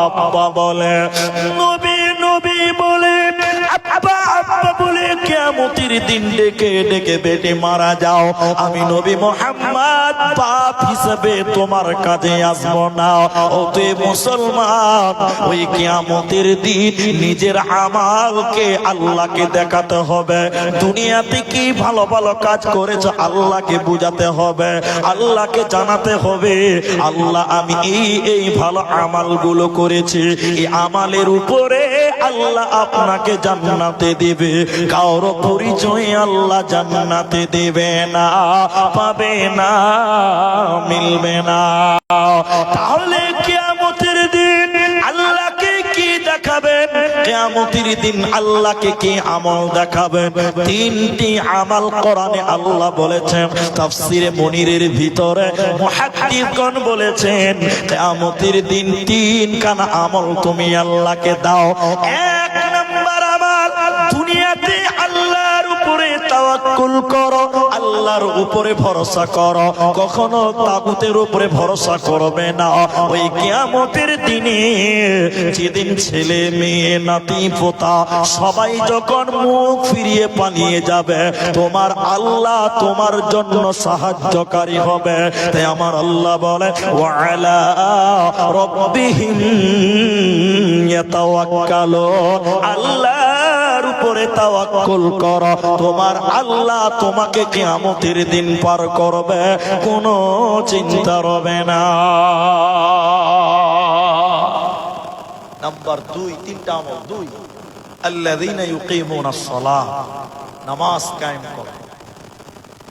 আব্বা বলে, নবী নবী বলে আব্বা আব্বা বলে কিয়ামতের দিন ডেকে ডেকে বেটে মারা যাও, আমি নবী মুহাম্মদ বাপ হিসেবে তোমার কাছে আসবো না। ও তুই মুসলমান, ওই কিয়ামতের দিন নিজের আমালকে আল্লাহকে দেখাতে হবে। দুনিয়াতে কি ভালো ভালো কাজ করেছো আল্লাহকে বুঝাতে হবে, আল্লাহকে জানাতে হবে আল্লাহ আমি এই ভালো আমালগুলো করেছি, এই আমালের উপরে আল্লাহ আপনাকে জান্নাতে দেবে। কারো পরিচয় আল্লাহ জান্নাতে দেবে না, পাবে না, মিলবে না। তাহলে কিয়ামতের দিন আল্লাহকে কি দেখাবেন? কিয়ামতের দিন আল্লাহকে কি আমল দেখাবেন? তিনটি আমল কোরআনে আল্লাহ বলেছেন। তাফসীরে মুনিরের ভিতরে মুহাদ্দিসগণ বলেছেন কিয়ামতের দিন তিনখানা আমল তুমি আল্লাহকে দাও। এক নাম্বার আমল, দুনিয়াতে আল্লাহর উপরে তাওয়াক্কুল করো, আল্লাহর উপরে ভরসা করো, কখনো তাগুতের উপরে ভরসা করবে না। ওই কিয়ামতের দিনে যেদিন ছেলে মেয়ে নাতি পোতা সবাই যখন মুখ ফিরিয়ে পালিয়ে যাবে, তোমার আল্লাহ তোমার জন্য সাহায্যকারী হবে। তাই আমার আল্লাহ বলে ওয়ালা রাব্বিহিম ইয়াতাওয়াক্কালুন, আল্লাহর উপরে তাওয়াক্কুল করো, তোমার আল্লাহ তোমাকে কিয়ামতের দিন পার করবে, কোনো চিন্তা হবে না। নাম্বার 2, তিনটা আমল। 2, আল্লাযীনা ইউকিমুনাস সালাহ, নামাজ কায়েম করো।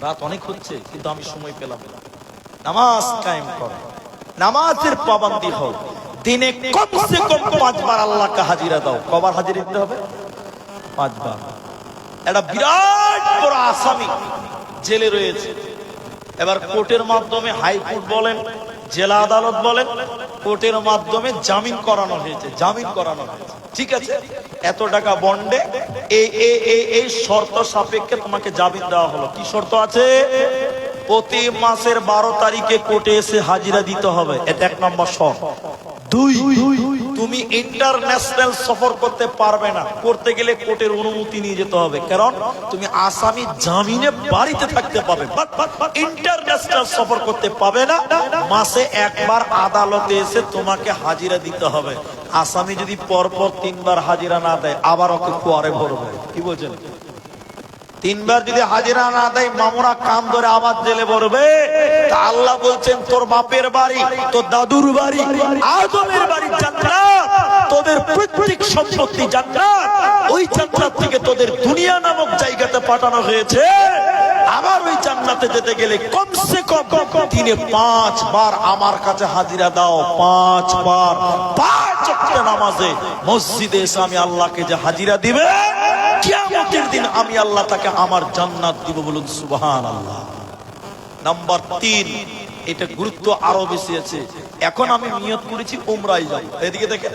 রাত অনেক হচ্ছে কিন্তু আমি সময় পেলাম না। নামাজ কায়েম করো, নামাজের পাবন্দী হও, দিনে কমসে কম 5 বার আল্লাহকে হাজিরা দাও। কবার হাজিরা দিতে হবে? 5 বার। একটা বিরাট বড় আসামি জেলে রয়েছে, এবার কোর্টের মাধ্যমে হাইকোর্ট বলেন, জেলা আদালত বলেন, কোর্টের মাধ্যমে জামিন করানো হয়েছে, জামিন করানো হয়েছে। ঠিক আছে, এত টাকা বন্ডে এই শর্ত সাপেক্ষে তোমাকে জামিন দেওয়া হলো। কি শর্ত আছে? প্রতি মাসের 12 তারিখে কোর্টে এসে হাজিরা দিতে হবে, এটা 1 নম্বর শর্ত। 2, তুমি ইন্টারন্যাশনাল সফর করতে পারবে না, করতে গেলে কোর্টের অনুমতি নিয়ে যেতে হবে, কারণ তুমি আসামি জামিনে বাড়িতে থাকতে পাবে, ইন্টারন্যাশনাল সফর করতে পাবে না। মাসে একবার আদালতে এসে তোমাকে হাজিরা দিতে হবে। আসামি যদি পরপর 3 বার হাজিরা না দেয়, আবার ওকে কুয়ারে ভরবে। কি বলছেন? 3 বার যদি হাজিরা না দেয়, মামুরা কান ধরে আবার জেলে ভরবে। তা আল্লাহ বলছেন তোর বাপের বাড়ি, তোর দাদুর বাড়ি, আদমের বাড়ি জান্নাত, তোদের প্রত্যেক সম্পত্তি জান্নাত, ওই জান্নাত থেকে তোদের দুনিয়া নামক জায়গাতে পাঠানো হয়েছে। আবার ওই জান্নাতে যেতে গেলে কমসে কম দিনে 5 বার আমার কাছে হাজিরা দাও। 5 বার 5 ওয়াক্ত নামাজে মসজিদে এসে আমি আল্লাহকে যে হাজিরা দিবে, কিয়ামতের দিন আমি আল্লাহ তাকে আমার জান্নাত দিব। বলুন সুবহানাল্লাহ। নাম্বার 3, এটা গুরুত্ব আরো বেশি আছে। এখন আমি নিয়ত করেছি উমরায় যাব, এদিকে দেখেন,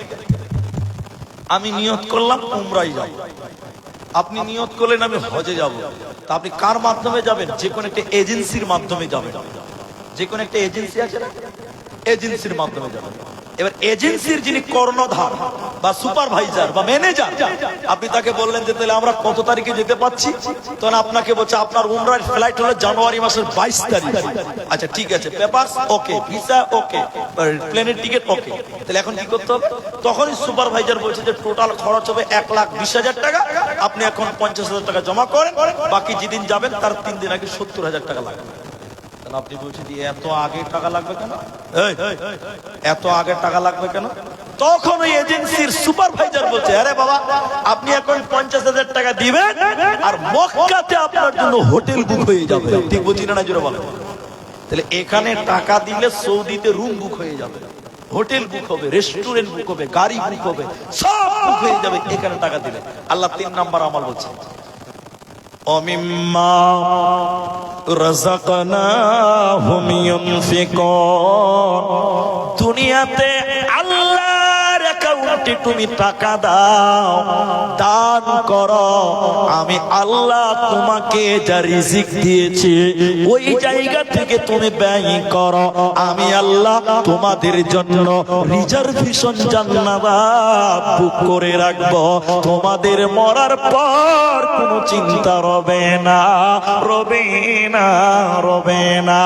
আমি নিয়ত করলাম উমরায় যাব। আপনি নিয়ত করলেন আমি হজে যাব, তা আপনি কার মাধ্যমে যাবেন? যে কোনো একটা এজেন্সির মাধ্যমে যাবেন। যে কোনো একটা এজেন্সি আছে না, এজেন্সির মাধ্যমে যাবেন। এবার এজেন্সির যিনি কর্ণধার বা সুপারভাইজার বা ম্যানেজার, আপনি তাকে বললেন যে তাহলে আমরা কত তারিখে যেতে পাচ্ছি, তখন আপনাকে বলছে আপনার উমরার ফ্লাইট হলো জানুয়ারি মাসের 22 তারিখ। আচ্ছা ঠিক আছে, পেপারস ওকে, ভিসা ওকে, প্লেনের টিকিট ওকে। তাহলে এখন কি করতে হবে? তখনই সুপারভাইজার বলছে যে টোটাল খরচ হবে 1,20,000 টাকা, আপনি এখন 50,000 টাকা জমা করেন, বাকি যেদিন যাবেন তার 3 দিন আগে 70,000 টাকা লাগবে। আপনি বলছেন এত আগে টাকা লাগবে কেন? এত আগে টাকা লাগবে কেন? তখন ওই এজেন্সির সুপারভাইজার বলছে আরে বাবা, আপনি এখন 50,000 টাকা দিবেন, আর মক্কাতে আপনার জন্য হোটেল বুক হয়ে যাবে। ঠিক বলছি না? জোরে বলেন। তাহলে এখানে টাকা দিলে সৌদিতে রুম বুক হয়ে যাবে, হোটেল বুক হবে, রেস্টুরেন্ট বুক হবে, গাড়ি বুক হবে, সব বুক হয়ে যাবে এখানে টাকা দিলে। আল্লাহ 3 নাম্বার আমল বলছে وَمِمَّا رَزَقْنَاهُمْ يُنْفِقُونَ। দুনিয়াতে আল্লাহর অ্যাকাউন্ট কোটি তুমি টাকা দাও, দান করো, আমি আল্লাহ তোমাকে যা রিজিক দিয়েছি ওই জায়গা থেকে তুমি ব্যয় করো, আমি আল্লাহ তোমাদের জন্য রিজার্ভেশন জান্নাত বুক করে রাখবো, তোমাদের মরার পর কোনো চিন্তা রবে না, রবে না, রবে না।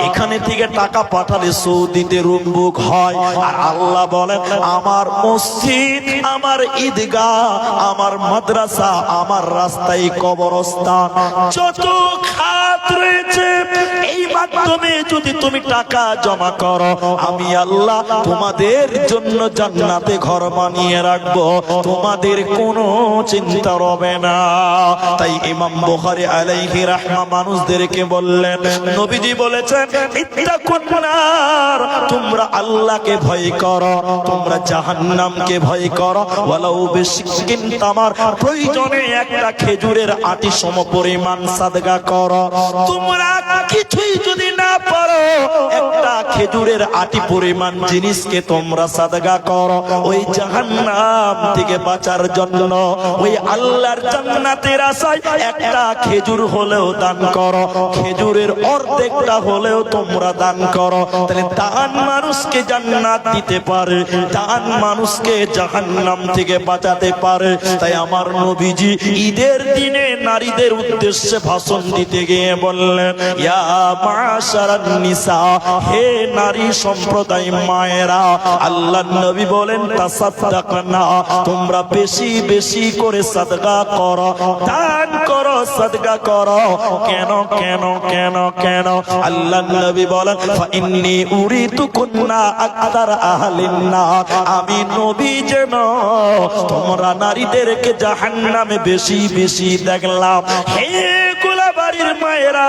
এখানে থেকে টাকা পাঠালে সৌদিতে রুম বুক হয়, আর আল্লাহ বলেন আমার মসজিদ, আমার ঈদগাহ, আমার মাদ্রাসা, আমার রাস্তায় কবরস্থান যত খাত রয়েছে এই মাধ্যমে যদি তুমি টাকা জমা করো, আমি আল্লাহ তোমাদের জন্য জান্নাতে ঘর বানিয়ে রাখবো, তোমাদের কোনো চিন্তা রবে না। তাই ইমাম বুখারী আলাইহি রাহমা মানুষদেরকে বললেন, নবীজি বলেছেন ইত্তাকুন নার, তোমরা আল্লাহকে ভয় করো, তোমরা জাহান্নামকে ভয় করো, ওয়ালাউ বিশিকিন তামার, প্রয়োজনে একটা খেজুরের আটি সম পরিমাণ সাদকা করো, তোমরা কিছুই যদি না পারো একটা খেজুরের আটি পরিমাণ জিনিসকে তোমরা সাদকা করো, ওই জাহান্নাম থেকে বাঁচার জন্য, ওই আল্লাহর জান্নাতের আশায় একটা খেজুর হলেও দান করো, খেজুরের অর্ধেকটা হলেও তোমরা দান করো। তাহলে দান মানুষকে জান্নাত দিতে পারে, দান মানুষকে জাহান্নাম থেকে বাঁচাতে পারে। তাই আমার নবীজি ঈদের দিনে নারীদের উদ্দেশ্যে ভাষণ দিতে গিয়ে বললেন, ইয়া মাশারান নিসা, হে নারী সম্প্রদায় মায়েরা, আল্লাহর নবী বলেন তাসাদদাকনা, তোমরা বেশি বেশি করে সাদকা করো, দান করো, সাদকা করো। কেন কেন কেন কেন? আল্লাহর নবী বলেন ফাইন্নী উরিতুকুন্না আকতার আহলিন নার, আমি নবী যেন তোমরা নারীদেরকে জাহান্নামে বেশি বেশি দেখলাম। হে কুলাবাড়ির মায়েরা,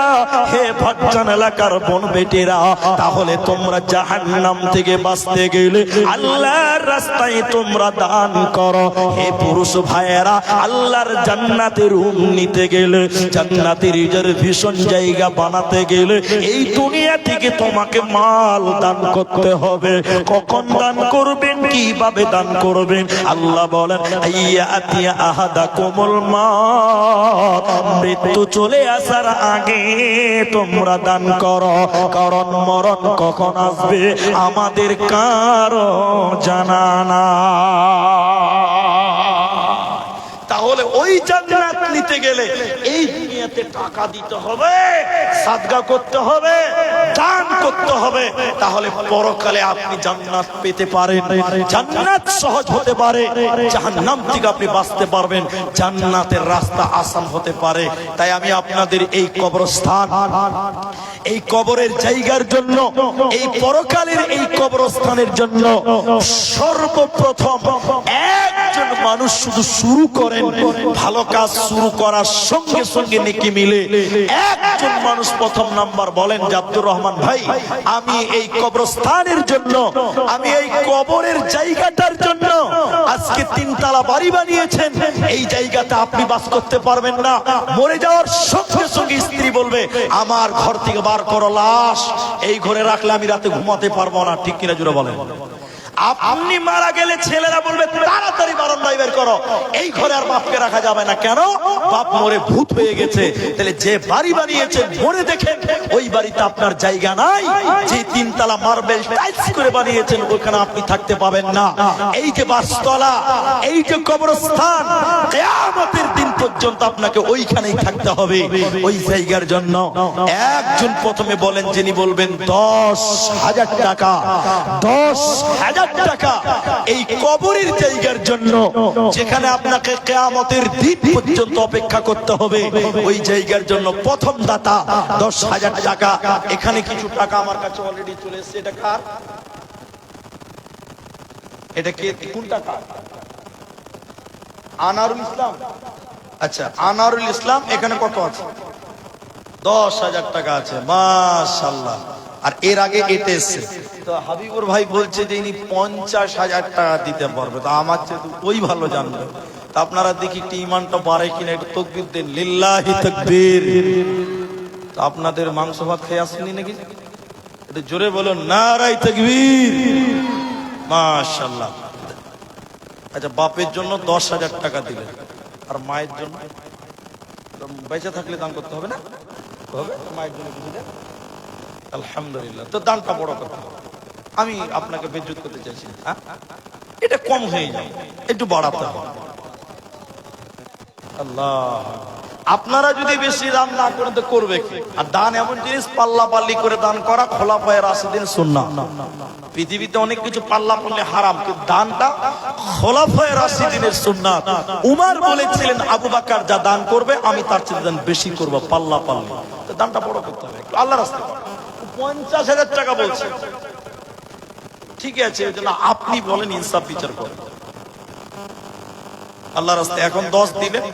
হে ভজ্জন এলাকার বোন বেটিরা, তাহলে তোমরা জাহান্নাম থেকে বাঁচতে গেলে আল্লাহর রাস্তায় তোমরা দান করো। হে পুরুষ ভাইয়েরা, আল্লাহর জান্নাতে রুম নিতে গেলে, জান্নাতে রিজার্ভেশন জায়গা বানাতে গেলে এই দুনিয়া থেকে তোমাকে মাল দান করতে হবে। কখন দান করবেন, কিভাবে দান করবেন? আল্লাহ বলেন আইয়াতিয়া আহাদাকুমুল মাউত, মৃত্যু চলে আসার আগে তোমরা দান করো, কারণ মরণ কখন আসবে আমাদের কারো জানা না। তাহলে ওই জান্নাত নিতে গেলে এই দুনিয়াতে টাকা দিতে হবে, সাদকা করতে হবে, দান করতে হবে, তাহলে পরকালে আপনি জান্নাত পেতে পারেন, জান্নাত সহজ হতে পারে, জাহান্নাম থেকে আপনি বাঁচতে পারবেন, জান্নাতের রাস্তা আসান হতে পারে। তাই আমি আপনাদের এই কবরস্থান, এই কবরের জায়গার জন্য, এই পরকালের এই কবরস্থানের জন্য সর্বপ্রথম একজন মানুষ শুধু শুরু করেন, ভালো কাজ শুরু করার সঙ্গে সঙ্গে নেকি মিলে একজন মানুষ প্রথম নাম্বার বলেন যে আব্দুর রহমান ভাই, আমি এই কবরস্থানের জন্য, আমি এই কবরের জায়গাটার জন্য আজকে 3 তলা বাড়ি বানিয়েছেন, এই জায়গাতে আপনি বাস করতে পারবেন না, মরে যাওয়ার সঙ্গে সঙ্গে স্ত্রী বলবে আমার ঘর থেকে বার করো লাশ, এই ঘরে রাখলে আমি রাতে ঘুমাতে পারবো না। ঠিক কিনা জুড়ে বলেন? আপনি মারা গেলে ছেলেরা বলবে তাড়াতাড়ি বারান্দায় বের করো, এই ঘরে আর বাপকে রাখা যাবে না। কেন? বাপ মরে ভূত হয়ে গেছে। তাহলে যে বাড়ি বানিয়েছেন মরে দেখেন ওই বাড়িতে আপনার জায়গা নাই, যে 3 তলা মার্বেল টাইলস করে বানিয়েছেন ওখানে আপনি থাকতে পাবেন না। এই যে বাসতলা, এই যে কবরস্থান, কিয়ামতের দিন পর্যন্ত আপনাকে ওইখানেই থাকতে হবে। ওই জায়গার জন্য একজন প্রথমে বলেন, যিনি বলবেন 10,000 টাকা, 10,000 টাকা এই কবরের জায়গার জন্য, যেখানে আপনাকে কিয়ামতের দিন পর্যন্ত অপেক্ষা করতে হবে, ওই জায়গার জন্য প্রথম দাতা 10,000 টাকা। এখানে কিছু টাকা আমার কাছে অলরেডি চলে এসেছে। এটা কার? এটা কে? কোন টাকা? আনারুল ইসলাম। আচ্ছা, আনারুল ইসলাম। এখানে কত আছে? 10,000 টাকা আছে। মাশাআল্লাহ। আর এর আগে এটা এসছে তো হাবিবুর ভাই বলছে যে ইনি 50,000 টাকা দিতে পারবে। তো আমার চেয়ে ওই ভালো জানবে। তা আপনারা দেখি একটু ইমানটা বাড়ে কিনা, একটু তাকবীর দেন, লিল্লাহি তাকবীর। তো আপনাদের মাংস ভাত খেয়ে আসেননি নাকি? এটা জোরে বলুন, নারায়ে তাকবীর। মাশাআল্লাহ। আচ্ছা, বাপের জন্য 10,000 টাকা দিলেন, আর মায়ের জন্য বেঁচে থাকলে দান করতে হবে না? হবে, মায়ের জন্য কিছু দেন। আলহামদুলিল্লাহ, তো দানটা বড় কথা। আমি আপনাকে বেজ্জত করতে চাইছি, এটা কম হয়ে যায়, একটু বাড়াতে হবে। আল্লাহ, আপনারা যদি বেশি দান না করেন তো করবে কি? আর দান এমন জিনিস, পাল্লা পাল্লি করে দান করা খোলাফায়ে রাশিদিন সুন্নাহ। পৃথিবীতে অনেক কিছু পাল্লা পাল্লি হারাম, কিন্তু দানটা খোলাফায়ে রাশিদিনের সুন্নাত। উমর বলেছিলেন, আবু বকর যা দান করবে আমি তার চেয়ে দান বেশি করব, পাল্লা পাল্লি। তো দানটা বড় করতে হবে, একটু আল্লাহর রাস্তায়। 50,000 টাকা বলছে, ঠিক আছে, ওই জন্য আপনি বলেন, ইনসাফ বিচার করেন আল্লাহর রাস্তায়। এখন 10 দিবেন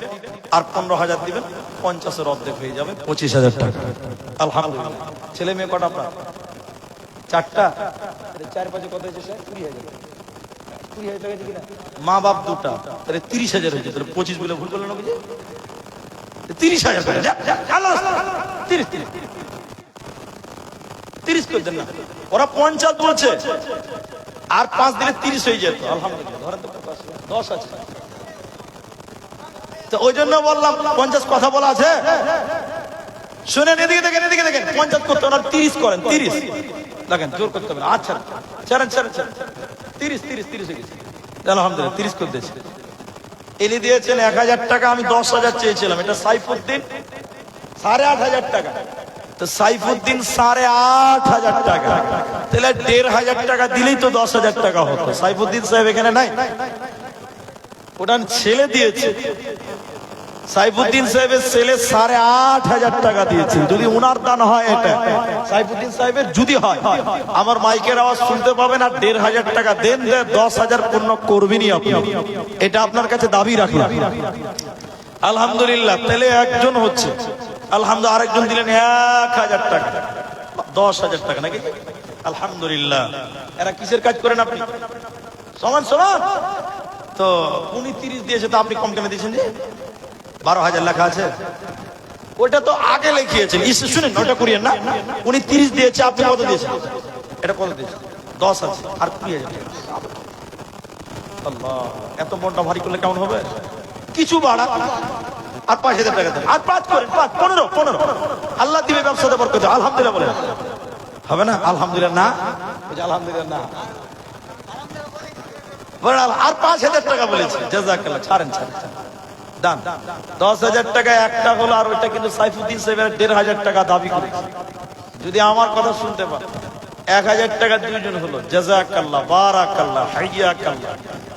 আর 15,000 দিবেন, 50-এর অর্ধেক হয়ে যাবে, 25,000 টাকা। আলহামদুলিল্লাহ। ছেলে মেয়ে কটা আপনার? 4টা। 4-5 কত হয়েছে স্যার? 20,000। 20,000 টাকা কিনা? মা বাপ 2টা, তাহলে 30,000 হয়েছে। তাহলে 25 বলে ভুল করলেন না? 30,000 টাকা। 30 করে দেন না, ওরা 50 বলছে, আর 5 দিলে 30 হয়ে যেত। আলহামদুলিল্লাহ, ধরেন তো 10 আছে। তো ওই জন্য বললাম 50 কথা বলা আছে, শুনেন, এদিকে দেখেন, এদিকে দেখেন। 50 করতে ওনার 30 করেন, 30 দেখেন, জোর করতে হবে না। আচ্ছা, ছাড়েন ছাড়েন ছাড়েন, 30 হয়ে গেছে। আলহামদুলিল্লাহ, 30 করে দিয়েছে। এলি দিয়েছেন 1,000 টাকা, আমি 10,000 চেয়েছিলাম। এটা সাইফুদ্দিন 8,500 টাকা। তো সাইফুদ্দিন 8,500 টাকা, তাহলে 1,500 টাকা দিলেই তো 10,000 টাকা হতো। সাইফুদ্দিন সাহেব এখানে নাই, ওটা ছেলে দিয়েছে। সাইফুদ্দিন সাহেবের ছেলে 8,500 টাকা দিয়েছে। যদি উনার দান হয়, এটা সাইফুদ্দিন সাহেবের যদি হয়, আমার মাইকের আওয়াজ শুনতে পাবেন, আর 1,500 টাকা দেন, 10,000 পূর্ণ করবেনই আপনি। এটা আপনার কাছে দাবি রাখলাম। আলহামদুলিল্লাহ, তাহলে একজন হচ্ছে। আলহামদুলিল্লাহ, আরেকজন দিলেন 1,000 টাকা, 10,000 টাকা নাকি? আলহামদুলিল্লাহ। এরা কিসের কাজ করেন আপনি? সমান সমান তো। উনি 30 দিয়েছে, তো আপনি কম কেন দিয়েছেন? যে 12,000 লেখা আছে, ওটা তো আগে লিখিয়েছেন। শুনেন, ওটা করিয়েন না। উনি 30 দিয়েছে, আপনি কত দিয়েছেন? এটা কত দিয়েছেন? 10 আছে, আর 20,000। আল্লাহ, এত মনটা ভারী করলে কেমন হবে? কিছু বাড়া, আর 5,000 টাকা দেন, আর 5 করেন, 15। আল্লাহ দিবে, ব্যবসাতে বরকত। আলহামদুলিল্লাহ বলেন, হবে না? আলহামদুলিল্লাহ না, আলহামদুলিল্লাহ না, আর 5,000 টাকা বলেছে। জাযাকাল্লাহ, ছাড়েন দান। 10,000 টাকা একটা হলো, আর ওইটা কিন্তু সাইফুদ্দিন সাহেবের 1,500 টাকা দাবি করেছে। যদি আমার কথা শুনতে পান, 1,000 টাকা 2 জন হলো। জাযাকাল্লাহ, বারাকাল্লাহ, হাইয়াকাল্লাহ,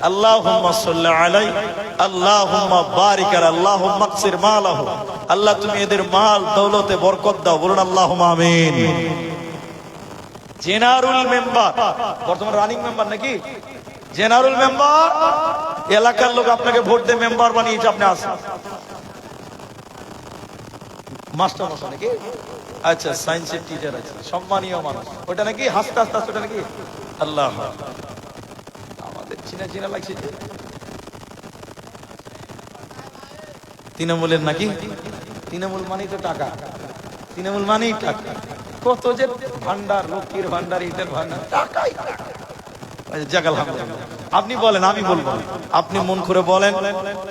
আল্লাহুম্মা সাল্লি আলাইহি, আল্লাহুম্মা বারিক আলাইহি, আল্লাহুম্মা আকসির মালাহু। আল্লাহ, তুমি এদের মাল দৌলতে বরকত দাও। বলুন আল্লাহুম্মা আমিন। জেনারেল মেম্বার, বর্তমান রানিং মেম্বার নাকি? জেনারেল মেম্বার, এলাকার লোক আপনাকে ভোট দিয়ে মেম্বার বানিয়েছে, আপনি আসেন। মাস্টার মশাই নাকি? আচ্ছা, সায়েন্সের টিচার আছে, সম্মানীয় মানুষ। ওটা নাকি হাসতে হাসতে হাসতে, ওটা নাকি? আল্লাহ, আমাদের চিনা লাগছে। তৃণমূলের নাকি? তৃণমূল মানেই তো টাকা, তৃণমূল মানেই টাকা। কত যে ভান্ডার, লক্ষ্মীর ভান্ডার, ঈদের ভান্ডার, টাকাই টাকা। আপনি বলেন, আমি বলবো। আপনি মন করে বলেন,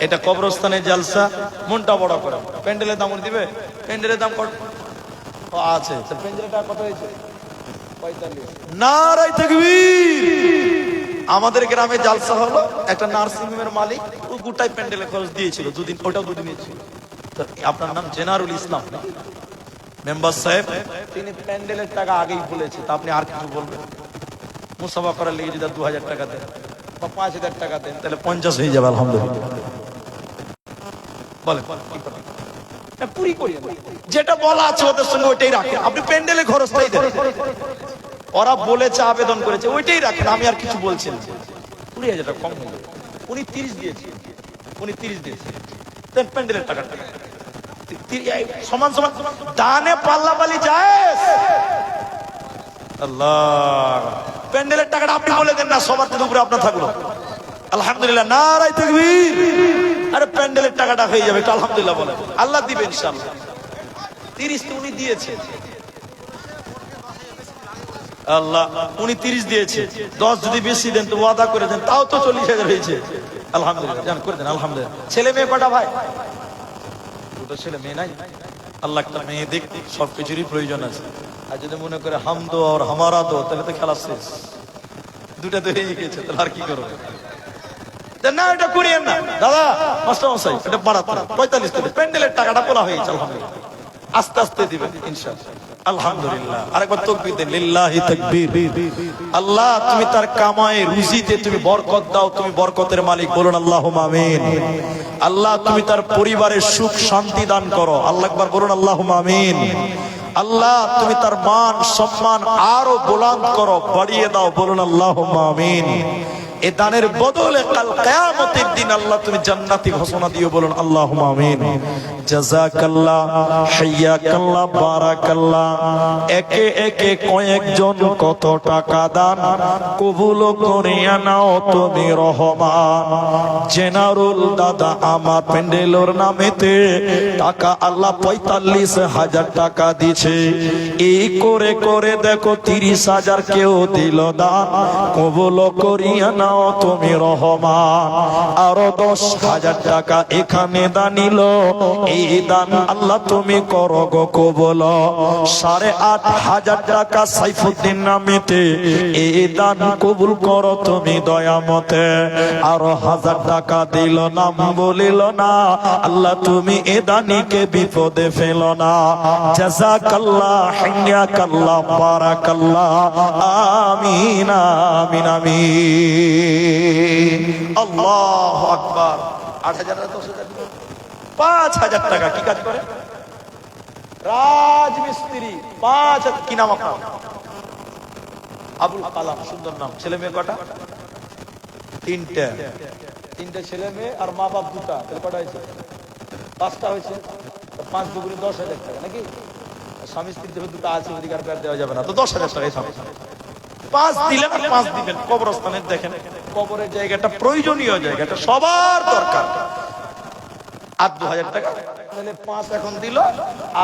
এটা কবরস্থানের জালসা, মনটা বড় করে। প্যান্ডেলের দাম দিবে? প্যান্ডেলের দাম কত আছে? প্যান্ডেলটা কত হয়েছে? 45। নারায়ে তাকবীর। আমাদের গ্রামে জালসা হলো, একটা নার্সিং হোমের মালিক ও গোটাই প্যান্ডেলে খরচ দিয়েছিল 2 দিন, ওটাও 2 দিনের ছিল। তো আপনার নাম জেনারুল ইসলাম মেম্বার সাহেব, তিনি প্যান্ডেলের টাকা আগেই বলেছে। তা আপনি আর কিছু বলবেন? মুসাফা করার লেগে যদি 2,000 টাকা দেন বা 5,000 টাকা দেন, তাহলে 50 হয়ে যাবে। আলহামদুলিল্লাহ, বলেন পুরি করি। যেটা বলা আছে ওদের সঙ্গে ওইটাই রাখেন। আপনি প্যান্ডেলে খরচটাই দেন, ওরা বলেছে, আবেদন করেছে, ওইটাই রাখেন। আমি আর কিছু বলছি না। 20,000 টাকা কম হয়ে যাবে। উনি 30 দিয়েছে, দেন প্যান্ডেলের টাকাটা সমান সমান। দানে পাল্লা পালি যায়। আল্লাহ, প্যান্ডেলের টাকাটা আপনি বলে দেন না, সবার উপরে আপনার থাকলো। আলহামদুলিল্লাহ, নারায়ে তাকবীর। আরে প্যান্ডেলের টাকাটা হয়ে যাবে, একটু আলহামদুলিল্লাহ বলেন। আল্লাহ দিবে ইনশাআল্লাহ। 30 তো উনি দিয়েছে। আল্লাহ, উনি 30 দিয়েছে। 10 যদি বেশি দেন, তো ওয়াদা করে দেন, তাও তো 40,000 হয়েছে। আলহামদুলিল্লাহ, জান করে দেন আলহামদুলিল্লাহ। ছেলে মেয়ে কটা ভাই? দুটো ছেলে মেয়ে নাই? আল্লাহ একটা মেয়ে দেখ, সবকিছুরই প্রয়োজন আছে। আর যদি মনে করে হাম দো আর হামারা দো, তাহলে তো খেলা শেষ। দুটা তো হয়ে গেছে, তাহলে আর কি করবে? না এটা করিয়েন না দাদা, মাস্টার মশাই এটা বাড়াতে 45 টাকা প্যান্ডেলের টাকাটা বলা হয়েছে। আলহামদুলিল্লাহ, আস্তে আস্তে দিবেন ইনশাআল্লাহ। আলহামদুলিল্লাহ, আরেকবার তাকবীর দেন, লিল্লাহি তাকবীর। আল্লাহ তুমি তার কামায়ে রুজিতে তুমি বরকত দাও, তুমি বরকতের মালিক, বলুন আল্লাহুম্মা আমিন। আল্লাহ তুমি তার পরিবারের সুখ শান্তি দান করো, আল্লাহ একবার বলুন আল্লাহুম্মা আমিন। আল্লাহ তুমি তার মান সম্মান আরো বুলন্দ করো, বাড়িয়ে দাও, বলুন আল্লাহুম্মা আমিন। এই দানের বদলে কাল কিয়ামতের দিন আল্লাহ তুমি জান্নাতি ঘোষণা দিও, বলুন আল্লাহুম্মা আমিন। জাযাকাল্লাহ, হাইয়াকাল্লাহ, বারাকাল্লাহ। একে একে কয়েকজন কত টাকা দান কবুল করিয়া নাও তুমি রহমান। জেনারুল দাদা আমার প্যান্ডেলের নামেতে টাকা আল্লাহ 45,000 টাকা দিছে। এই করে করে দেখো 30,000 কেউ দিল দান, কবুল করিয়া নাও তুমি রহমান। আরো 10,000 টাকা এখানে দানিল, এই দান আল্লাহ তুমি করো গো কবুল। 8,500 টাকা সাইফুদ্দিন নামেতে, এই দান কবুল করো তুমি দয়ামতে। আরো 1000 টাকা দিল, নাম বলিল না, আল্লাহ তুমি এ দানিকে বিপদে ফেলো না। জাযাকাল্লাহ, হাইয়াকাল্লাহ, বারাকাল্লাহ, আমিন আমিন আমিন। আল্লাহু আকবার। 8,000 আর 10,000 5,000 টাকা কি কাজ করে? রাজমিস্ত্রি। 5,000। কি নাম আপনার? আবুল কালাম, সুন্দর নাম। ছেলে মেয়ে কটা? 3টে ছেলে মেয়ে আর মা বাপ 2টা, তাহলে কটা হয়েছে? 5টা হয়েছে। 5 দুগুণে 10,000 টাকা নাকি? স্বামী স্ত্রী যেহেতু 2টা আছে, অধিকার পেয়ার দেওয়া যাবে না, তো 10,000 টাকা। 5 দিলেন আর 5 দিবেন। কবরস্থানে দেখেন, কবরের জায়গাটা প্রয়োজনীয় জায়গাটা সবার দরকার। আর 2,000 টাকা, তাহলে 5 এখন দিল,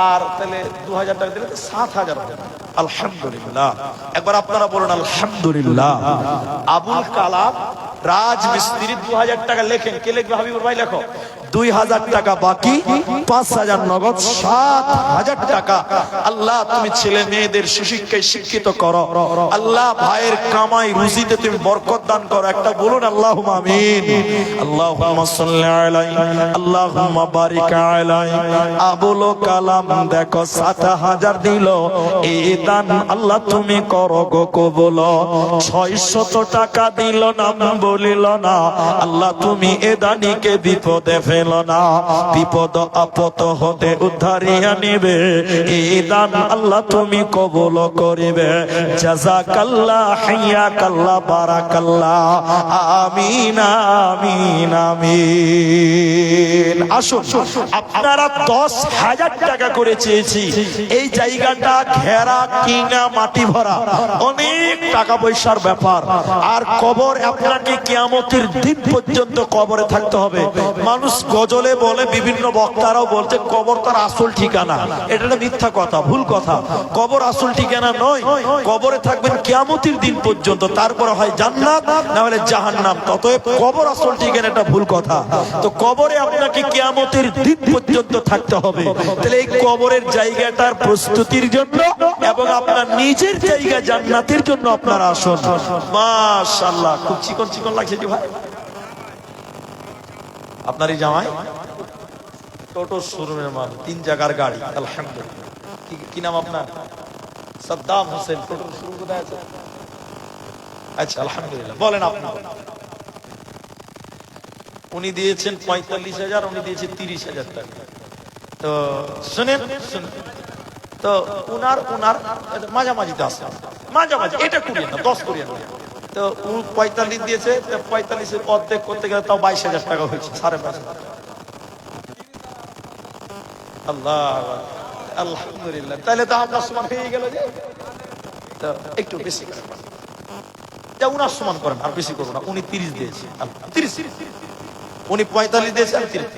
আর তাহলে 2,000 টাকা দিলে 7,000 হবে। আলহামদুলিল্লাহ, একবার আপনারা বলুন আলহামদুলিল্লাহ। আবুল কালাম রাজমিস্ত্রি 2,000 টাকা লেখেন। কে লিখবে? হাবিবুর ভাই লেখো। 2,000 টাকা বাকি, 5,000 নগদ, 7,000 টাকা। আল্লাহ তুমি ছেলে মেয়েদের সুশিক্ষায় শিক্ষিত করো। আল্লাহ ভাইয়ের কামাই রুজিতে তুমি বরকত দান করো। একটা বলুন আল্লাহুম্মা আমিন। আল্লাহুম্মা সাল্লি আলাইহি, আল্লাহুম্মা বারিক আলাইহি। আবুল কালাম দেখো 7,000 দিল, এই দান আল্লাহ তুমি করো গো কবুল। 600 টাকা দিল, নাম বলিল না, আল্লাহ তুমি এ দানিকে বিপদে ফেলো না। বিপদ আপদ হতে উদ্ধারিয়া নিবে, এই দান আল্লাহ তুমি কবুল করিবে। জাযাকাল্লাহ, হাইয়াকাল্লাহ, বারাকাল্লাহ, আমিন আমিন আমিন। আসুন, আপনারা 10,000 টাকা করে চেয়েছি। এই জায়গাটা ঘেরা, কিনা, মাটি ভরা, অনেক টাকা পয়সার ব্যাপার। আর কবর আপনাকে কিয়ামতের দিন পর্যন্ত কবরে থাকতে হবে। মানুষ গজলে বলে, বিভিন্ন বক্তারাও বলছে কবর তার আসল ঠিকানা। এটা মিথ্যা কথা, ভুল কথা। কবর আসল ঠিকানা নয়। কবরে থাকবেন কিয়ামতের দিন পর্যন্ত, তারপরে হয় জান্নাত না হলে জাহান্নাম। অতএব কবর আসল ঠিকানা, এটা ভুল কথা। তো কবরে আপনাকে কিয়ামতের দিন পর্যন্ত থাকতে হবে। তাহলে এই কবরের জায়গাটার প্রস্তুতির জন্য এবং আপনার নিজের জায়গা জান্নাতের জন্য আপনারা আসুন। মাশাআল্লাহ, খুব চিকন চিকন লাগছে কি ভাই? আপনার এই জামাই টোটো শোরুমের মাল, 3 জায়গার গাড়ি। আলহামদুলিল্লাহ। কি নাম আপনার? সাদ্দাম হোসেন। টোটো শোরুম কোথায় আছে? আচ্ছা, আলহামদুলিল্লাহ। বলেন আপনি। উনি দিয়েছেন 45,000, উনি দিয়েছেন 30,000 টাকা। তো শুনেন, তো উনার মাঝামাঝিতে আছে, মাঝামাঝি। এটা করিয়ে না, 10 করিয়ে না। তো 45 দিয়েছে, 45-এর অর্ধেক করতে গেলে তাও 22,000 টাকা হয়েছে, 5,500। আল্লাহ, আলহামদুলিল্লাহ। তাহলে তো আপনার সমান হয়ে গেল। যে তো একটু বেশি করেন, যা উনার সমান করেন, আর বেশি করবো না। উনি 30 দিয়েছে, 30। উনি 45 দিয়েছে, আমি 30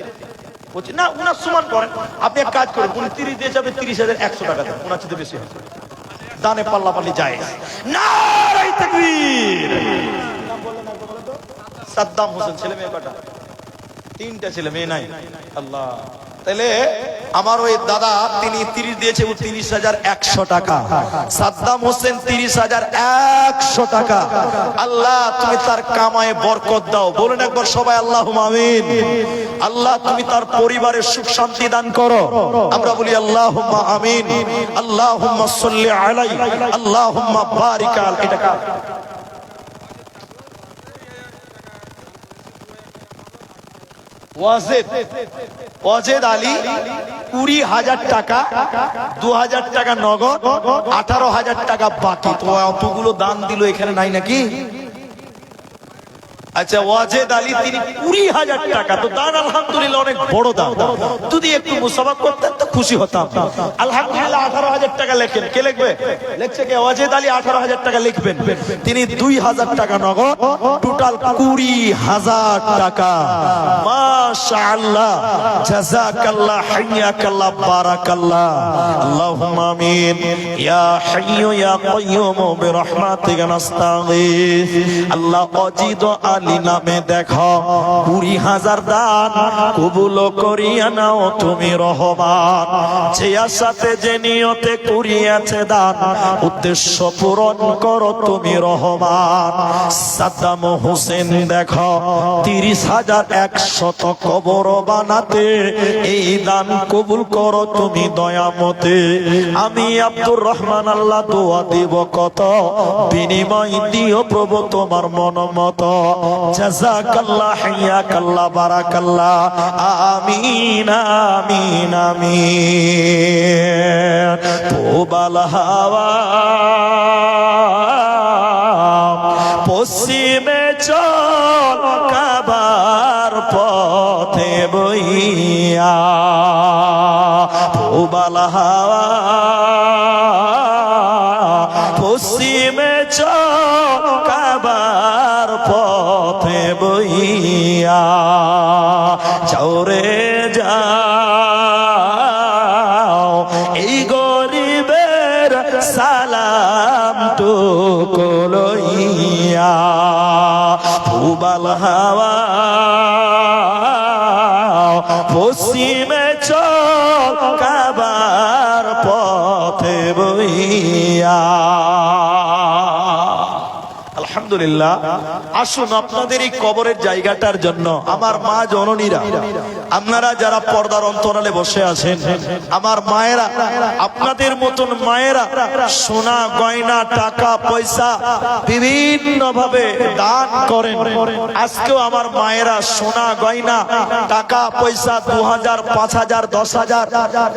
বলছি না, উনার সমান করেন। আপনি এক কাজ করেন, উনি 30 দিয়েছে, আপনি 30,100 টাকা দেন। উনার চেয়ে বেশি হবে, দানে পাল্লা পাল্লি যায়। নারায়ে তাকবীর। সাদ্দাম হোসেন ছেলে মেয়ে কটা? 3টা ছেলে মেয়ে নাই। আল্লাহ, তাহলে আমার ওই দাদা তিনি 30 দিয়েছে 30,100 টাকা। সাদ্দাম হোসেন 30,100 টাকা। আল্লাহ তুমি তার কামায়ে বরকত দাও। বলুন একবার সবাই আল্লাহুম্মা আমিন। আল্লাহ তুমি তার পরিবারের সুখ শান্তি দান করো। আমরা বলি আল্লাহুম্মা আমিন। আল্লাহুম্মা সাল্লি আলাইহি, আল্লাহুম্মা বারিক আলাইহি। এটা কার? ওয়াজেদ আলী 20,000 টাকা, 2,000 টাকা নগদ, 18,000 টাকা বাকি। তো অতগুলো দান দিল, এখানে নাই নাকি? আচ্ছা, ওয়াজেদ আলী তিনি 20,000 টাকা। তো দান আলহামদুলিল্লাহ অনেক বড় দান। যদি একটু মুসাফা করতেন তো খুশি হতাম। আলহামদুলিল্লাহ 18,000 টাকা লেখেন। কে লিখবে? লিখছে কে? ওয়াজেদ আলী 18,000 টাকা লিখবেন। তিনি 2,000 টাকা নগদ, টোটাল 20,000 টাকা। মাশাআল্লাহ, জাযাকাল্লাহ, হাইয়াকাল্লাহ, বারাকাল্লাহ। আল্লাহুম্মা আমিন। ইয়া হাইয়্যু ইয়া কাইয়্যুম বিরহমাতিকা নাস্তাগীথ। আল্লাহ অজিদ আলী নামে দেখো 20,000 দান কবুল করিয়া নাও তুমি রহমান। যে আশাতে যে নিয়তে করিয়াছে দান, উদ্দেশ্য পূরণ করো তুমি রহমান। সাদ্দাম হোসেন দেখো 30,100 কবর বানাতে, এই দান কবুল করো তুমি দয়ামতে। আমি আব্দুর রহমান আল্লাহ দোয়া দিব কত, বিনিময় দিও প্রভু তোমার মন মতো। জাযাকাল্লাহ, হাইয়াকাল্লাহ, বারাকাল্লাহ। আমিন আমিন আমিন। প্রবাল হাওয়া পশ্চিমে চল, কাবার পথে বইয়া। প্রবাল হাওয়া পশ্চিমে চল, কাবার পথে বইয়া। চৌরে যাও, এই গরিবের সালাম টুকু লইয়া। প্রবাল হাওয়া পশ্চিমে চল, কাবার পথে বইয়া। আলহামদুলিল্লাহ। আসুন আপনাদের এই কবরের জায়গাটার জন্য আমার মা জননীরা, আপনারা যারা পর্দার অন্তরালে বসে আছেন, আমার মায়েরা, আপনাদের মতন মায়েরা সোনা গয়না টাকা পয়সা বিভিন্ন ভাবে দান করেন। আজকেও আমার মায়েরা সোনা গয়না টাকা পয়সা 2,000 5,000 10,000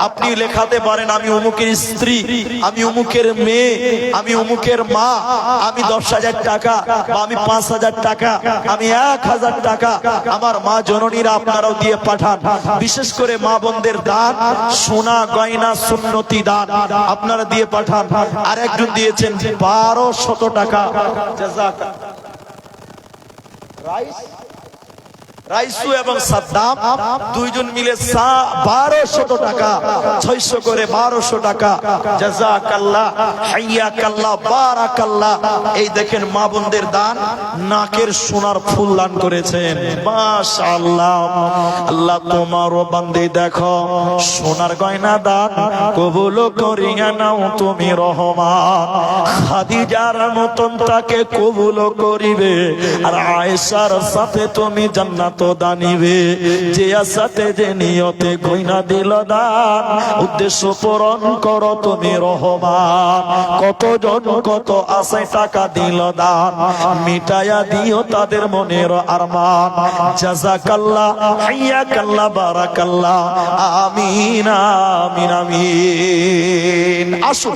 আপনি লেখাতে পারেন। আমি অমুকের স্ত্রী, আমি অমুকের মেয়ে, আমি অমুকের মা, আমি 10,000 টাকা, আমি 5,000 টাকা, আমি 1,000 টাকা। আমার মা জননীরা আপনারাও দিয়ে পাঠান। বিশেষ করে মা বোনদের দান, সোনা গয়না সুন্নতি দান আপনারা দিয়ে পাঠান। আর একজন দিয়েছেন 1,200 টাকা। রাইসু এবং সাদ্দাম দুইজন মিলে 1,200 টাকা, 600 করে 1,200 টাকা। জাযাকাল্লাহ, হাইয়াকাল্লাহ, বারাকাল্লাহ। এই দেখেন মা বোনদের দান, নাকের সোনার ফুল দান করেছেন। মাশাআল্লাহ। আল্লাহ তোমার বান্দে দেখো সোনার গয়না দান কবুল করিয়া নাও তুমি রহমান। খাদিজার মতন তাকে কবুল করিবে, আর আয়েশার সাথে তুমি জান্নাত দানিবে। যে আশাতে যে নিয়তে গয়না দিল দান, উদ্দেশ্য পূরণ করো তুমি রহমান। কতজন কত আশায় টাকা দিল দান, মিটায়া দিও তাদের মনের আরমান। জাযাকাল্লাহ, হাইয়াকাল্লাহ, বারাকাল্লাহ। আমিন আমিন আমিন। আসুন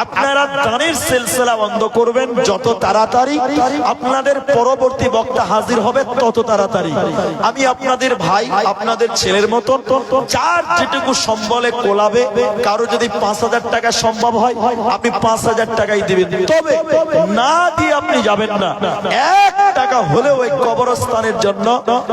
আপনারা দানের সিলসিলা বন্ধ করবেন। যত তাড়াতাড়ি আপনাদের পরবর্তী বক্তা হাজির হবে তত তাড়াতাড়ি। আমি আপনাদের ভাই, আপনাদের ছেলের মতন, যার যেটুকু সম্বলে কোলাবে। কারো যদি 5,000 টাকা সম্ভব হয় আপনি 5,000 টাকাই দিবেন, তবে না দিয়ে আপনি যাবেন না। 1 টাকা হলেও ওই কবরস্থানের জন্য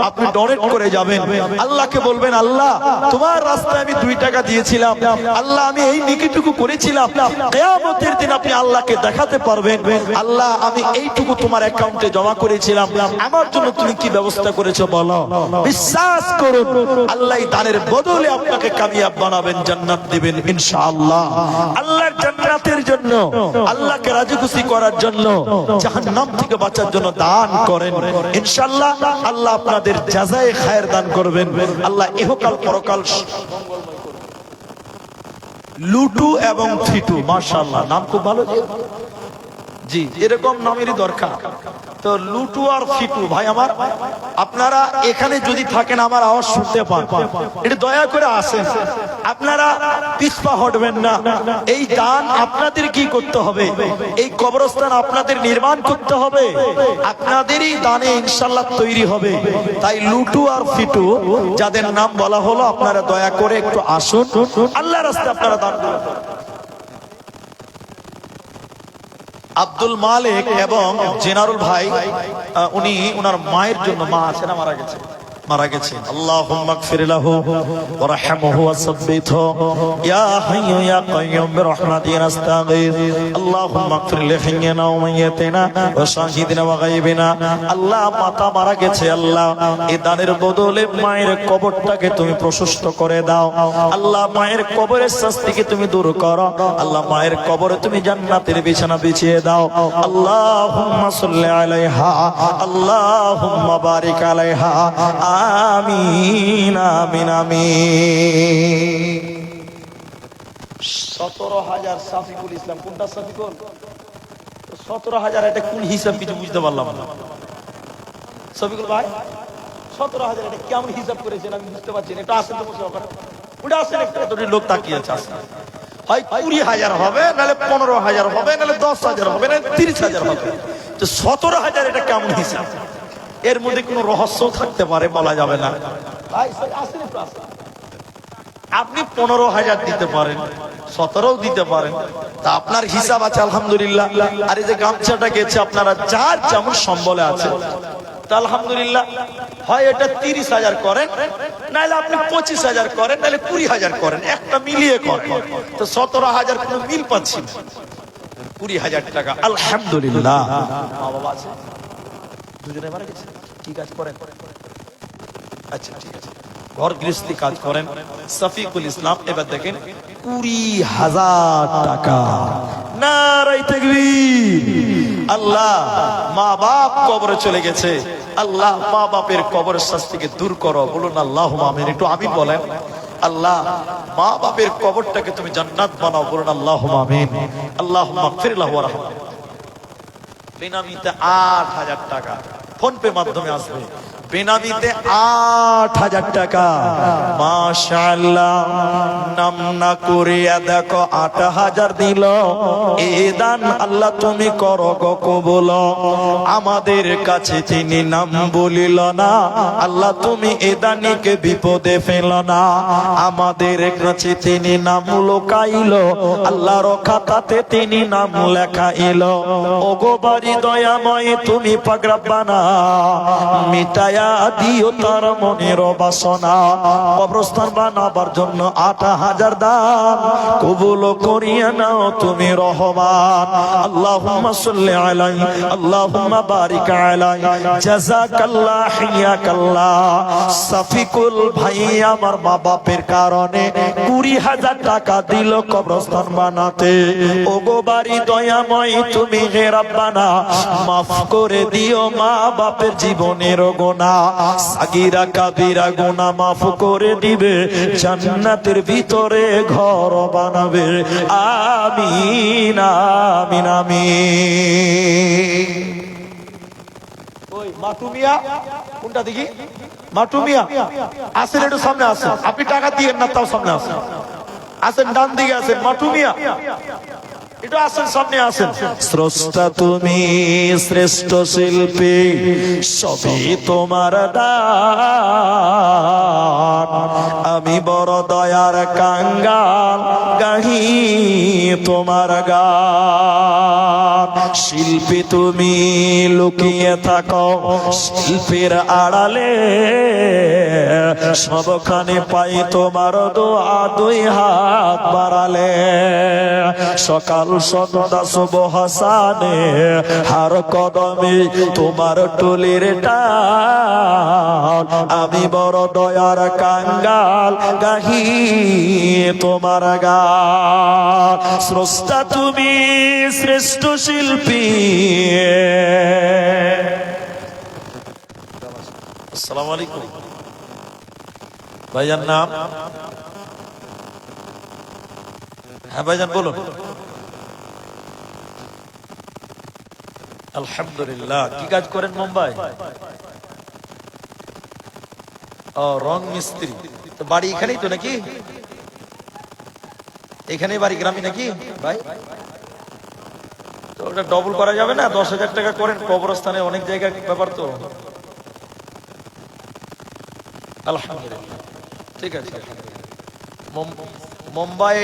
আপনি ডোনেট করে যাবেন। আল্লাহকে বলবেন, আল্লাহ তোমার রাস্তায় আমি 2 টাকা দিয়েছিলাম, আল্লাহ আমি এই নেকিটুকু করেছিলাম, কিয়ামতের দিন আপনি আল্লাহকে দেখাতে পারবেন, আল্লাহ আমি এইটুকু তোমার অ্যাকাউন্টে জমা করেছিলাম, আমার জন্য তুমি কি ব্যবস্থা করেছো বলো। বিশ্বাস করুন, আল্লাহ দানের বদলে আপনাকে কামিয়াব বানাবেন, জান্নাত দিবেন ইনশাআল্লাহ। আল্লাহর জান্নাতের জন্য, আল্লাহকে রাজি খুশি করার জন্য, জাহান্নাম থেকে বাঁচার জন্য দান করেন, ইনশাআল্লাহ আল্লাহ আপনাদের জাযায়ে খায়ের দান করবেন। আল্লাহ ইহকাল পরকাল মঙ্গলময় করবেন। লুটু এবং ফিটু, মাশাআল্লাহ নাম খুব ভালো জি, এরকম নামেরই দরকার। তো লুটু আর ফিটু ভাই আমার, আপনারা এখানে যদি থাকেন আমার আওয়াজ শুনতে পান, এটা দয়া করে আসেন, আপনারা পিছপা হটবেন না। এই দান আপনাদের কি করতে হবে, এই কবরস্থান আপনাদের নির্মাণ করতে হবে, আপনাদেরই দানে ইনশাআল্লাহ তৈরি হবে। তাই লুটু আর ফিটু যাদের নাম বলা হলো, আপনারা দয়া করে একটু আসুন, আল্লাহর রাস্তায় আপনারা দান করুন। আব্দুল মালিক এবং জেনারুল ভাই, উনি ওনার মায়ের জন্য, মা আছে না মারা গেছে, আল্লাহুম্মা গফির লাহু ওয়া রাহমহু ওয়া সাব্বিতহু ইয়া হাইয়্যু ইয়া কাইয়্যুম বিরহমাতিকা নাস্তাগীথ আল্লাহুম্মা গফির লিহাইয়্যিনা ওয়া মাইয়্যিতিনা ওয়া শাহিদিনা ওয়া গায়বিনা। আল্লাহ মাতা মারা গেছে, আল্লাহ এই দানের বদলে মায়ের কবরটাকে তুমি প্রশস্ত করে দাও, আল্লাহ মায়ের কবরের শাস্তিকে তুমি দূর করো, আল্লাহ মায়ের কবরে তুমি জান্নাতের বিছানা বিছিয়ে দাও। আল্লাহুম্মা সাল্লি আলাইহা আল্লাহুম্মা বারিক আলাইহা, আমিন আমিন আমিন। 17,000 সাফিকুল ইসলাম, কোনটা সাফিকুল? 17,000 এটা কোন হিসাব কিছু বুঝতে পারলাম না। সাফিকুল ভাই 17,000 এটা কেমন হিসাব করেছেন আমি বুঝতে পারছি না। এটা আসেন তো মুসলমান, ওটা আসেন, একটা এতটি লোক তাকিয়ে আছে, আসেন। হয় 20,000 হবে, নাহলে 15,000 হবে, নাহলে 10,000 হবে, নাহলে 30,000 হবে। তো 17,000 এটা কেমন হিসাব? এর মধ্যে কোনো রহস্য থাকতে পারে, বলা যাবে না। আপনি 15,000 দিতে পারেন, 17ও দিতে পারেন, তা আপনার হিসাব আছে আলহামদুলিল্লাহ। আর এই যে গামছাটা গেছে, আপনারা যার যেমন সম্বলে আছে তা আলহামদুলিল্লাহ। হয় এটা 30,000 করেন, নাহলে আপনি 25,000 করেন, নাহলে 20,000 করেন, একটা মিলিয়ে করেন। তো 17,000 কোনো মিল পাচ্ছি না, 20,000 টাকা আলহামদুলিল্লাহ। মা বাবা আছে, দুজনে মারা গেছে, কি কাজ করেন? আচ্ছা ঠিক আছে, ঘর গৃহস্থী কাজ করেন। সাফিকুল ইসলাম, এবার দেখেন 20,000 টাকা। নারায়ে তাকবীর। আল্লাহ মা বাপ কবরে চলে গেছে, আল্লাহ মা বাপের কবরের শাস্তিকে দূর করো, বলুন আল্লাহুম্মা আমিন। একটু আমিন বলেন। আল্লাহ মা বাপের কবরটাকে তুমি জান্নাত বানাও, বলুন আল্লাহুম্মা আমিন। আল্লাহুম্মা গফির লাহু ওয়া রাহমহু। বেনামিতে 8,000 টাকা ফোন পে মাধ্যমে আসবে, বেনামিতে 8,000 টাকা। মাশাআল্লাহ, নাম না করিয়া দেখো 8,000 দিল। এই দান আল্লাহ তুমি করো গো কবুল। আমাদের কাছে তিনি নাম বলিল না, আল্লাহ তুমি এ দানিকে বিপদে ফেল না। আমাদের কাছে তিনি নাম লোকাইল, আল্লাহর খাতাতে তিনি নাম লেখাইল। ওগো বাড়ি দয়াময় তুমি পাক রব্বানা, মিটায়া দিও তার মনের বাসনা। কবরস্থান বানাবার জন্য 8,000 দান কবুল করিয়া নাও তুমি রহমান। আল্লাহুম্মা সাল্লি আলাইহি আল্লাহুম্মা বারিক আলাইহি জাযাকাল্লাহ হিয়াকাল্লাহ। সাফিকুল ভাই আমার মা বাপের কারণে 20,000 টাকা দিল কবরস্থান বানাতে। ওগো বাড়ি দয়াময় তুমি হে রব্বানা, মাফ করে দিও মা বাপের জীবনের গুনাহ, সাগীরা কাবীরা গুনাহ মাফ করে দিবে, জান্নাতের ভিতরে ঘর বানাবে। আমিন আমিন আমিন। ওই মাটু মিয়া কোনটা দেখি? মাটু মিয়া আসেন, একটু সামনে আসেন। আপনি টাকা দিয়েন না, তাও সামনে আসেন। আসেন, ডান দিকে আসেন। মাটু মিয়া এটা আসেন, সামনে আসেন। স্রষ্টা তুমি, শ্রেষ্ঠ শিল্পী, সবই তোমার দান। আমি বড় দয়ার কাঙ্গাল, গাহি তোমার গান। শিল্পী তুমি লুকিয়ে থাকো শিল্পীর আড়ালে, সবখানে পাই তোমার দোয়া, দুই হাত বাড়ালে। সকাল সন্ধ্যা সুবহ হাসানে, হার কদমে তোমার টুলির টান। আমি বড় দয়ার কাঙ্গাল, গাহি তোমার গান। স্রষ্টা তুমি, শ্রেষ্ঠ শিল্পী। আসসালামু আলাইকুম। ভাইজান নাম? হ্যাঁ ভাইজান বলুন। আলহামদুলিল্লাহ। কি কাজ করেন মুম্বাই? ও, রং মিস্ত্রি। তো বাড়ি এখানেই তো নাকি? এখানেই বাড়ি, গ্রামে নাকি ভাই? তো ওটা ডবল করা যাবে না? 10,000 টাকা করেন, কবরস্থানে অনেক জায়গায় ব্যাপার তো। আলহামদুলিল্লাহ, ঠিক আছে। মুম্বাই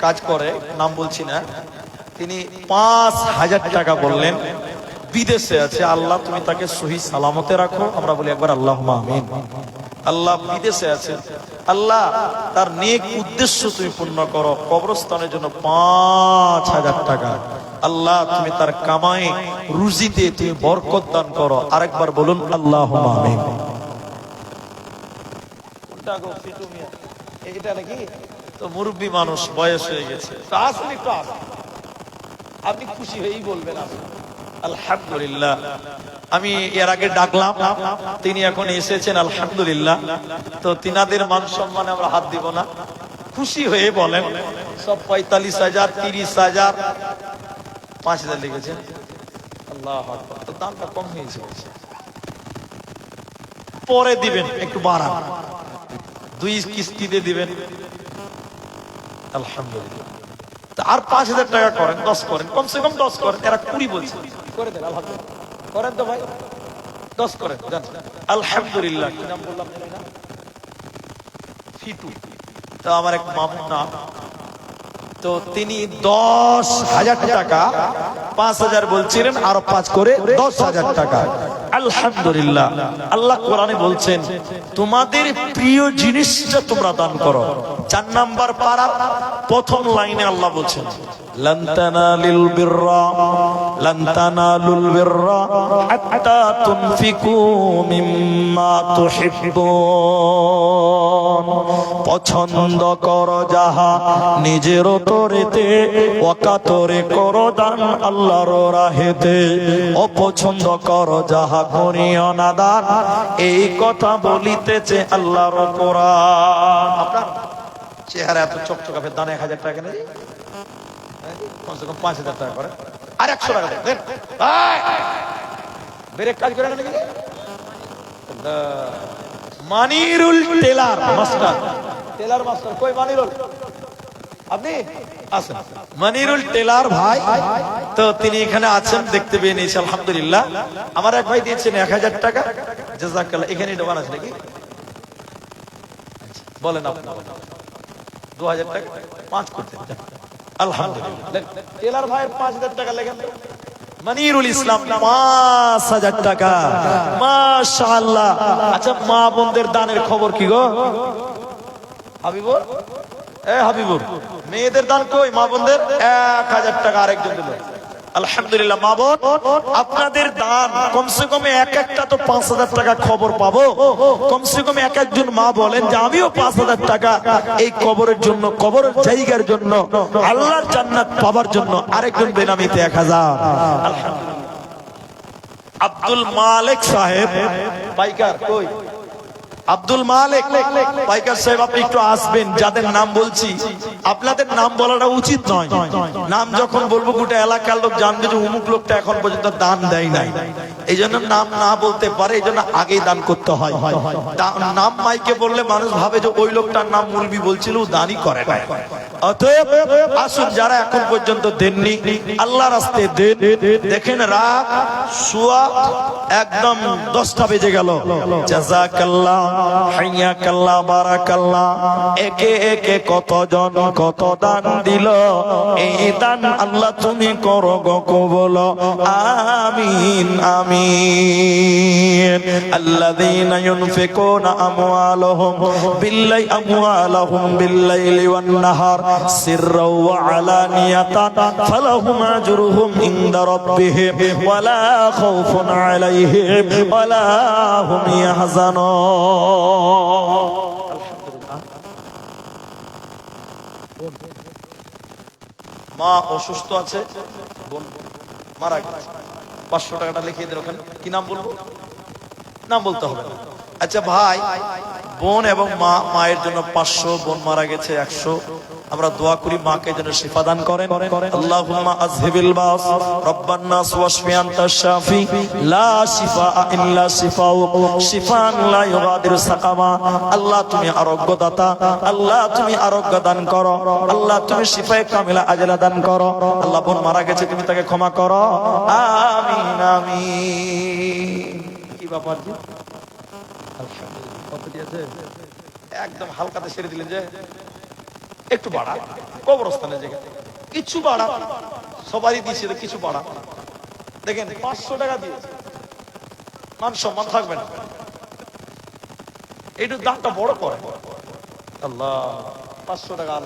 কাজ করে, নাম বলছি না। তিনি 5,000 টাকা বললেন, বিদেশে আছে। আল্লাহ তুমি তাকে সহি সালামতে রাখো। আমরা বলি একবার আল্লাহুম্মা আমিন। আল্লাহ বিদেশে আছে, আল্লাহ তার নেক উদ্দেশ্য তুমি পূর্ণ করো। কবরস্থানের জন্য 5,000 টাকা। আল্লাহ তুমি তার কামাই রুজিতে তুমি বরকত দান করো। আরেকবার বলুন আল্লাহুম্মা আমিন। এটা নাকি তো মুরব্বী মানুষ, বয়স হয়ে গেছে, তো আসুন একটু আসুন, আপনি খুশি হয়েই বলবেন আলহামদুলিল্লাহ। আমি এর আগে ডাকলাম, তিনি এখন এসেছেন, আলহামদুলিল্লাহ। তো তিনাদের মান সম্মানে আমরা হাত দিব না, খুশি হয়ে বলেন। সব 45,000, 30,000, 5,000 লিখেছেন। আল্লাহ আকবার। তো দামটা কম হয়েছে, পরে দিবেন, একটু বাড়ান, 2 কিস্তিতে দিবেন। আলহামদুলিল্লাহ। আর 5,000 টাকা করেন, 10 করেন, কমসে কম 10 করেন। এরা 20 বলছে, করে দেন। আলহামদুলিল্লাহ, করেন তো ভাই, 10 করেন। আলহামদুলিল্লাহ। কি নাম বললাম? ফিটু। তো আমার এক মামুন নাম, তো তিনি 10,000 টাকা, 5,000 বলছিলেন, আরো 5 করে 10,000 টাকা। আলহামদুলিল্লাহ। আল্লাহ কোরআনে বলছেন তোমাদের প্রিয় জিনিসটা তোমরা দান করো। 4 নাম্বার পারা, প্রথম লাইনে আল্লাহ বলছেন লান তানালুল বিররা হাত্তা তুনফিকু মিম্মা তুহিব্বুন। পছন্দ করো যাহা নিজের তরেতে, ওয়াকাতরে করো দান আল্লাহর রাহেতে। অপছন্দ করো যাহা করিও না দান, এই কথা বলিতেছে আল্লাহর কোরআন। আপনার চেহারা এত চকচকা, দান 1,000 টাকা নেই, কমসে কম 5,000 টাকা করে, আর 100 টাকা দেন। ব্রেক কাজ করে নাকি? Manirul teller master, teller master কই? মানিরুল, আপনি আছেন? মানিরুল টেলার ভাই, তো তিনি এখানে আছেন, দেখতে পেয়ে নিয়েছি, আলহামদুলিল্লাহ। আমার এক ভাই দিয়েছেন 1,000 টাকা, জাযাকাল্লাহ। এখানে দোকান আছে নাকি? বলেন আপনি। 2,000 টাকা 5 করতে, আলহামদুলিল্লাহ। টেলার ভাইয়ের 5,000 টাকা লেগেন। মনিরুল ইসলাম 5,000 টাকা, মাশাআল্লাহ। আচ্ছা, মা বোনদের দানের খবর কি গো? হাবিবুর, হাবিবুর, মেয়েদের দান কই? মা বোনদের 1,000 টাকা আরেকজন দিল। আলহামদুলিল্লাহ। মা বোন, আপনাদের দান কমসে কম একটা তো 5,000 টাকা খবর পাবো। কমসে কম একজন মা বলেন যে আমিও 5,000 টাকা এই কবরের জন্য, কবরের জায়গার জন্য, আল্লাহর জান্নাত পাবার জন্য আরেকজন বেনামিতে 1,000। আলহামদুলিল্লাহ। আব্দুল মালিক সাহেব পাইকার কই? আব্দুল মালিক পাইকার সাহেব, আপনি একটু আসবেন। যাদের নাম বলছি আপনাদের নাম বলাটা উচিত নয়। নাম যখন বলবো গোটা এলাকার লোক জানবে যে অমুক লোকটা এখন পর্যন্ত দান দেয় নাই। এই জন্য নাম না বলতে পারে, এই জন্য আগেই দান করতে হয়। নাম মাইকে বললে মানুষ ভাবে যে ওই লোকটার নাম মুলবি বলছিল, দানই করে না। অতএব আসুন, যারা এখন পর্যন্ত দেননি আল্লাহ রাস্তায় দেন। দেখেন রাত সোয়া একদম 10টা বেজে গেল। জাযাকাল্লাহ, হাইয়াকাল্লাহ, বারাকাল্লাহ। একে একে কতজন কত দান দিল, এই দান আল্লাহ তুমি করো গো কবুল। আমিন আমিন। আল্লাযীনা ইউনফিকুনা আমওয়ালাহুম বিল্লাইলি ওয়ান নাহার সিররাও ওয়া আলানিয়াতান ফালাহুম আজরুহুম ইনদা রাব্বিহিম ওয়ালা খাউফুন আলাইহিম ওয়ালা হুম ইয়াহজানুন। মা অসুস্থ আছে, বোন মারা গেছে, 500 টাকাটা লিখিয়ে দেন ওখানে। কি নাম বলবো? নাম বলতে হবে না। আচ্ছা ভাই, বোন এবং মা, মায়ের জন্য 500, বোন মারা গেছে 100। আমরা দোয়া করি মাকে যেন শিফা দান করেন। আল্লাহুম্মা আযহিবিল বাস রব্বান নাস ওয়াশফি আনতাশ শাফি লা শিফাআ ইল্লা শিফাউক শিফান লা ইউগাদিরু সাকামা। আল্লাহ তুমি আরোগ্য দাতা, আল্লাহ তুমি আরোগ্য দান করো, আল্লাহ তুমি শিফায়ে কামিলা আজলা দান করো। আল্লাহ বোন মারা গেছে, তুমি তাকে ক্ষমা করো। আমিন আমিন। কি ব্যাপার জি? আলহামদুলিল্লাহ। কত দিয়েছে? একদম হালকাতে ছেড়ে দিলেন যে একটু বাড়া, কবরস্থানে জায়গা কিছু বাড়া, সবারই দিয়েছে কিছু বাড়া। দেখেন 500 টাকা দিয়েছে, মান সম্মান থাকবে না। একটু দামটা বড় করে। আল্লাহ, 500 টাকা আর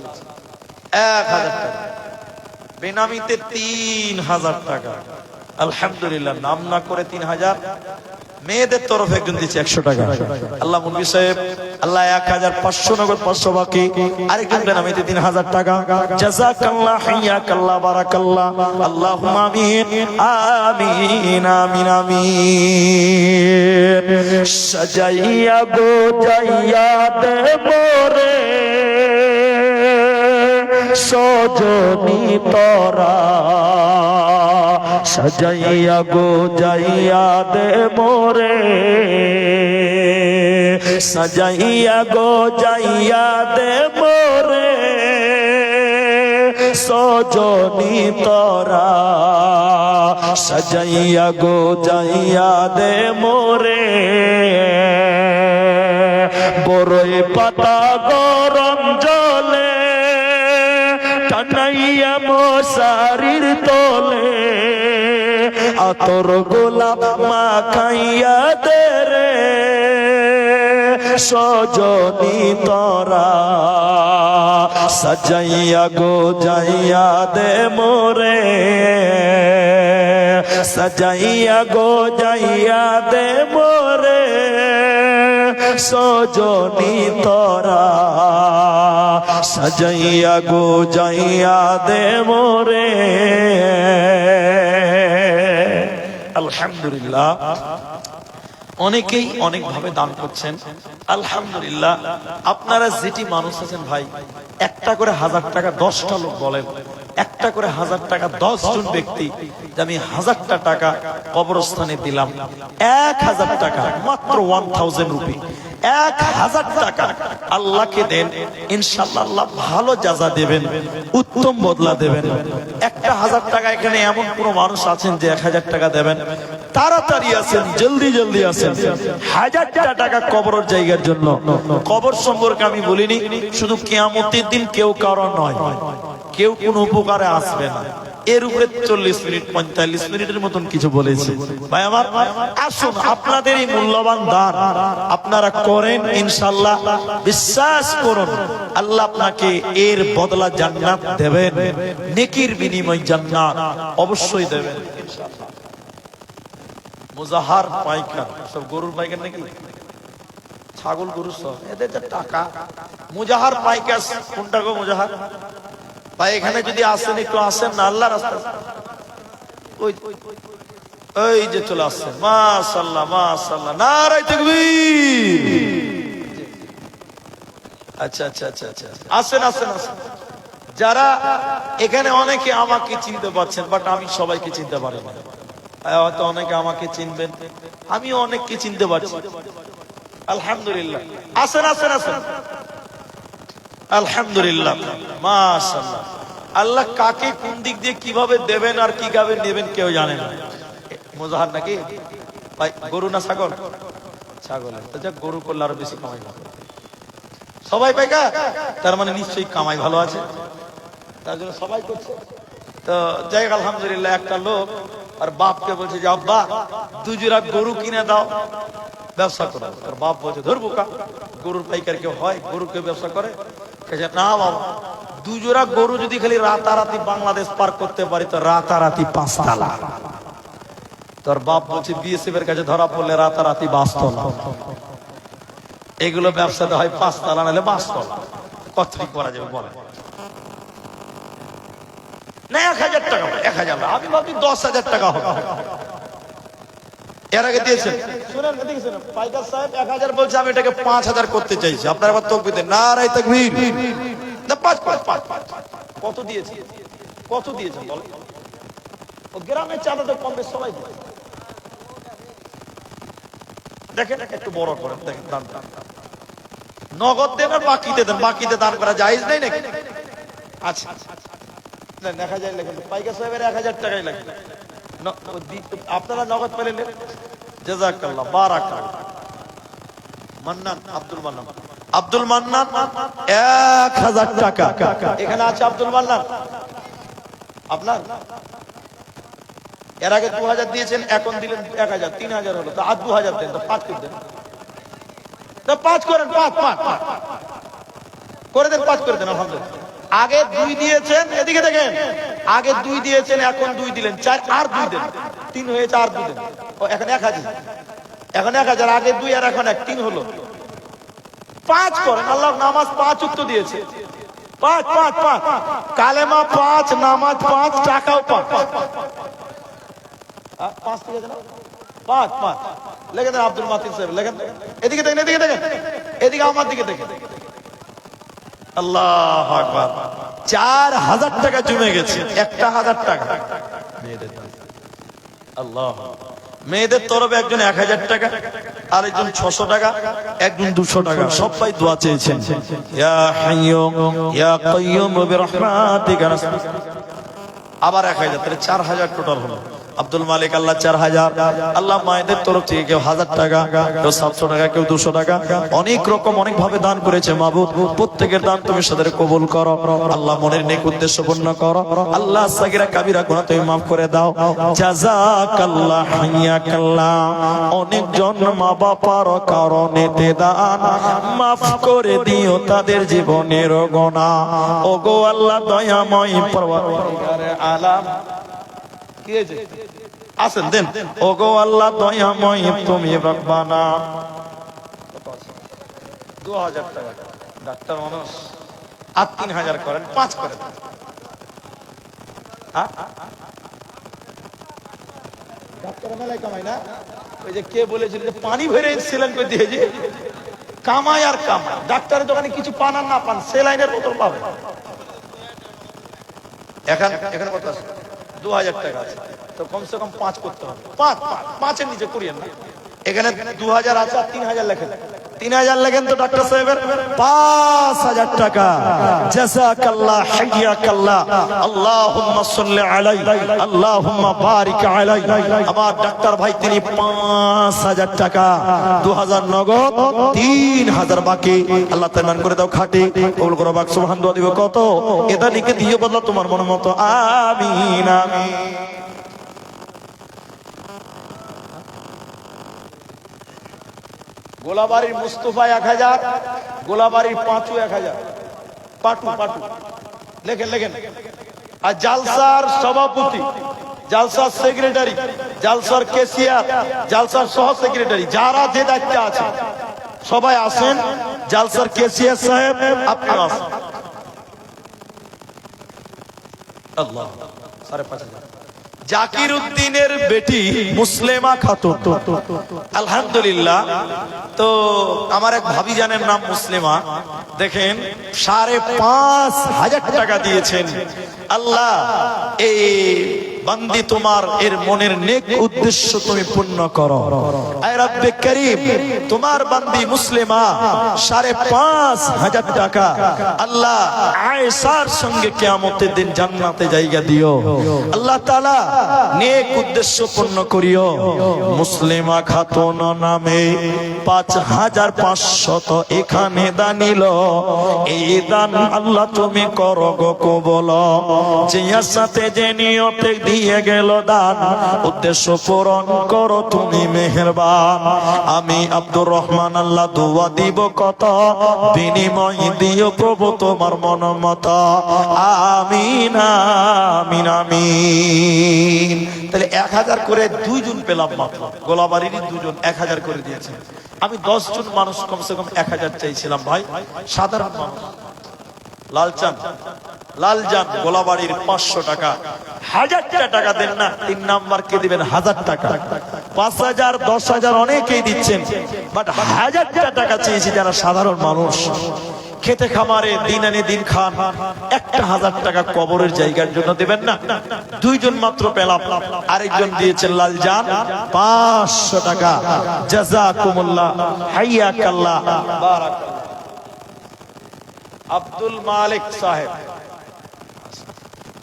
1000 টাকা, বেনামিতে 3000 টাকা। আলহামদুলিল্লাহ, নাম না করে 3000। মেয়েদের তরফে একজন দিচ্ছে 100 টাকা। আল্লাহ মুলবি সাহেব, আল্লাহ 1500 নগদ 500 বাকি। আরেকজন বেনামিতে 3000 টাকা। জাযাকাল্লাহ, হাইয়াকাল্লাহ, বারাকাল্লাহ। আল্লাহুম্মা আমিন আমিন আমিন আমিন। সাজাইয়া গো যাইয়া দে মোরে সজনী তোরা, সাজাইয়া গো যাইয়া দে মোরে, সাজাইয়া গো যাইয়া দে মোরে সজনী তোরা, সাজাইয়া গো যাইয়া দে মোরে। বড়ই পাতা গরম জলে টানাইয়া মশারির তলে, আতর গোলাপ মাখাইয়া দে রে সজনী তোরা, সাজাইয়া গো যাইয়া দে মোরে, সাজাইয়া গো যাইয়া দে মোরে সজনী তোরা, সাজাইয়া গো যাইয়া দে মোরে। আলহামদুলিল্লাহ, অনেকেই অনেক ভাবে দান করছেন। আলহামদুলিল্লাহ, আপনারা যেটি মানুষ আছেন ভাই, একটা করে 1000 টাকা 10টা লোক বলেন, একটা করে 1000 টাকা 10 জন ব্যক্তি, যে আমি 1000টা টাকা কবরস্থানে দিলাম। 1000 টাকা মাত্র 1000 রুপি, 1000 টাকা আল্লাহকে দেন, ইনশাআল্লাহ আল্লাহ ভালো জাযা দেবেন, উত্তম বদলা দেবেন। একটা 1000 টাকা, এখানে এমন কোন মানুষ আছেন যে 1000 টাকা দেবেন? তাড়াতাড়ি আছেন, জলদি জলদি আছেন। 1000টা টাকা কবরের জায়গার জন্য। কবর সম্পর্কে আমি বলিনি, শুধু কিয়ামতের দিন কেউ কারো নয়, কেউ কোন উপকারে আসবে না। এর উপরে 40 মিনিট 45 মিনিটের মতন কিছু বলেছি। ভাই আমার, আসুন আপনাদের এই মূল্যবান দান আপনারা করেন, ইনশাআল্লাহ বিশ্বাস করুন আল্লাহ আপনাকে এর বদলা জান্নাত দেবেন, নেকির বিনিময় জান্নাত অবশ্যই দেবেন ইনশাআল্লাহ। মুজাহার পাইকার, সব গরুর পাইকার নাকি ছাগল গরু সব, এদের যে টাকা। মুজাহার পাইকার কোনটা গো? মুজাহার ভাই এখানে যদি আসেন, একটু আসেন না, আল্লাহ রাস্তা ওই যে চলে আসছেন। মাশাআল্লাহ মাশাআল্লাহ, নারে তাকবীর। আচ্ছা আচ্ছা আচ্ছা আচ্ছা, আসেন আসেন আসেন। যারা এখানে অনেকে আমাকে চিনতে পারছেন, বাট আমি সবাইকে চিনতে পারি না। হয়তো অনেকে আমাকে চিনবেন, আমি অনেককে চিনতে পারছি। আলহামদুলিল্লাহ। আসেন আসেন আসেন। আলহামদুলিল্লাহ, মাশাআল্লাহ। আল্লাহ কাকে কোন দিক দিয়ে কিভাবে দেবেন আর কিভাবে নেবেন কেউ জানে না। মুজাহার নাকি ভাই? গরু না ছাগল? ছাগলের তো যাক, গরু করলে আরো বেশি কামাই ভালো। সবাই পাইকা, তার মানে নিশ্চয়ই কামাই ভালো আছে, তার জন্য সবাই করছে। তো যাই হোক, আলহামদুলিল্লাহ। একটা লোক আর বাপকে বলছে যে আব্বা 2 জোড়া গরু কিনে দাও, ব্যবসা করো। আর বাপ বলছে ধরবো কা, গরুর পাইকার কেউ হয়, গরু কেউ ব্যবসা করে? না বাবা, 2 জোড়া গরু যদি খালি রাতারাতি বাংলাদেশ পার করতে পারি তো রাতারাতি 5 তালা। তোর বাপ বলছে বিএসএফ এর কাছে ধরা পড়লে রাতারাতি 5 তলা। এগুলো ব্যবসাতে হয় 5 তালা, নাহলে 5 তলা। কত কি করা যাবে বলে? না 1000 টাকা, 1000 না, আমি ভাবছি 10,000 টাকা হবে। এর আগে দিয়েছেন, শুনেন দেখেছেন পাইকার সাহেব 1000 বলছে, আমি এটাকে 5000 করতে চাইছি। আপনারা আবার তাকবীর দেন, নারায়ে তাকবীর। না 5 কত দিয়েছে? কত দিয়েছেন বল? ও গ্রামের চাঁদা তো কম বেশ সবাই দেয়। দেখেন একটু বড় করেন, দেখেন দান নগদ দেন আর বাকিতে দেন। বাকিতে দান করা জায়েজ নাই নাকি? আচ্ছা দেন 1000 লেখেন, পাইকার সাহেবের 1000 টাকাই লাগে। আপনারা নগদ পেলেন, জাযাকাল্লাহ, বারাকাল্লাহ। মান্নান, আব্দুল মান্নান, আব্দুল মান্নান 1000 টাকা এখানে আছে। আব্দুল মান্নান আপনার এর আগে 2000 দিয়েছেন, এখন দিলেন 1000, 3000 হলো, তো আর 2000 দেন, তো 5 করে দেন। না 5 করেন, 5 করে দেন, 5 করে দেন। আলহামদুলিল্লাহ। আগে 2 দিয়েছেন, এদিকে দেখেন, আগে 2 দিয়েছেন, এখন 2 দিলেন, 4 আর 2 দেন, 3 হয়েছে, আর 2 দেন। ও এখন 1000, এখন 1000, আগে 2 আর এখন 1, 3 হলো। 5 করেন। আল্লাহ নামাজ 5 উক্ত দিয়েছে। 5 কালেমা 5, নামাজ 5, টাকাও 5। 5 দিয়েছেন, 5 লেখেন দেন। আব্দুল মাতিন সাহেব লেখেন। এদিকে দেখেন, এদিকে দেখেন, এদিকে আমার দিকে দেখেন। আল্লাহু আকবার। 4000 টাকা জমে গেছে। 1000 টাকা মেয়েদের। আল্লাহ, মেয়েদের তরফে একজন 1000 টাকা, আরেকজন 600 টাকা, একজন 200 টাকা। সবাই দোয়া চেয়েছেন। ইয়া হাইয়্যু ইয়া কাইয়্যুম বিরহমাতিকা নাস্তাগীথ। আবার 1000, তাহলে 4000 টোটাল হলো। আব্দুল মালিক আল্লাহ 4000। আল্লাহ মায়েদের তরফ থেকে কেউ 1000 টাকা, কেউ 700 টাকা, কেউ 200 টাকা, অনেক রকম অনেক ভাবে দান করেছে। মাবুদ, প্রত্যেকের দান তুমি সাদরে কবুল করো। আল্লাহ মনের নেক উদ্দেশ্য পূর্ণ করো। আল্লাহ সাগীরা কাবীরা গুনাহ তুমি মাফ করে দাও। জাযাকাল্লাহ, হাইয়াকাল্লাহ। অনেকজন মা বাবার কারণেতে দান মাফ করে দিও তাদের জীবনের গুনাহ। ওগো আল্লাহ দয়াময় পরওয়ারদিগারে আলাম, কি হয়েছে? আসেন দেন। ওগো আল্লাহ দয়াময় তুমি রব্বানা। 2000 টাকা ডাক্তার মানুষ, আর 3000 করেন, 5 করেন। ডাক্তার মেলায় কামাই না? ওই যে কে বলেছিল যে পানি ভরে সেলাইন করে দিয়েছে, কামাই আর কামাই। ডাক্তারের দোকানে কিছু পান আর না পান, সেলাইনের বোতল পাবে। এখানে কত আছে? 2000 টাকা আছে, তো কমসে কম 5 করতে হবে। 5-5-5-এর নিচে করিয়েন না। এখানে 2000 আছে, আর 3000 লেখেন। 3000 লেখেন তো ডাক্তার সাহেবের 5000 টাকা। জাযাকাল্লাহ, হাইয়াকাল্লাহ। আল্লাহুম্মা সাল্লি আলাই, আল্লাহুম্মা বারিক আলাই। আমার ডাক্তার ভাই তিনি 5000 টাকা, 2000 নগদ, 3000 বাকি। আল্লাহ তাআলা করে দাও খাটি, কবুল করো। বাক সুবহান দোয়া দিব কত? এটা লিখে দিও বদলা তোমার মনের মতো। আমিন আমিন। গোলাবাড়ির মুস্তফা 1000, গোলাবাড়ির পাঁচু 1000। পাটু লেখেন। আর জালসার সভাপতি, জালসার সেক্রেটারি, জালসার কেসিয়ার, জালসার সহ সেক্রেটারি, যারা যে দায়িত্বে আছে সবাই আসেন। জালসার কেসিয়ার সাহেব আপনি আসেন। আল্লাহ, 5,500। জাকির উদ্দিনের বেটি মুসলেমা খাতুন, আলহামদুলিল্লাহ। তো আমার এক ভাবি জানেন নাম মুসলিমা, দেখেন 5,500 টাকা দিয়েছেন। আল্লাহ এই বান্দি তোমার এর মনের নেক উদ্দেশ্য তুমি পূর্ণ করো। আয় রব্বে করিম, তোমার বান্দি মুসলিমা 5,500 টাকা আল্লাহ আয়েশার সঙ্গে কিয়ামতের দিন জান্নাতে জায়গা দিও। আল্লাহ তাআলা নেক উদ্দেশ্য পূর্ণ করিও। মুসলিমা খাতুন নামে 5,500 এখানে দানিল, এই দান আল্লাহ তুমি করো গো কবুল। যে সাথে যে নিয়তে দিয়ে গেল দান, উদ্দেশ্য পূরণ করো তুমি মেহেরবান। আমি আব্দুর রহমান আল্লাহ দোয়া দিব কত, বিনিময় দিও প্রভু তোমার মন মত। আমিন আমিন আমিন। তাহলে 1000 করে 2 জন পেলাম মাত্র, গোলাবাড়ির 2 জন 1000 করে দিয়েছে। আমি 10 জন মানুষ কমসে কম 1000 চাইছিলাম ভাই। সাধারণ মানুষ লালজান গোলাবাড়ির 500 টাকা, 1000 টাকা দেন না, 3 নাম্বার কে দিবেন 1000 টাকা, 5000 10,000 অনেকেই দিচ্ছেন, বাট 1000 টাকা চেয়েছি যারা সাধারণ মানুষ, খেতে খামারে দিন আনে দিন খান, 1000 টাকা কবরের জায়গার জন্য দেবেন না। 2 জন মাত্র পেলাম, আরেকজন দিয়েছেন লালজান 500 টাকা। জাযাকুমুল্লাহ, হাইয়াকাল্লাহ, বারাকাল্লাহ। আব্দুল মালিক সাহেব,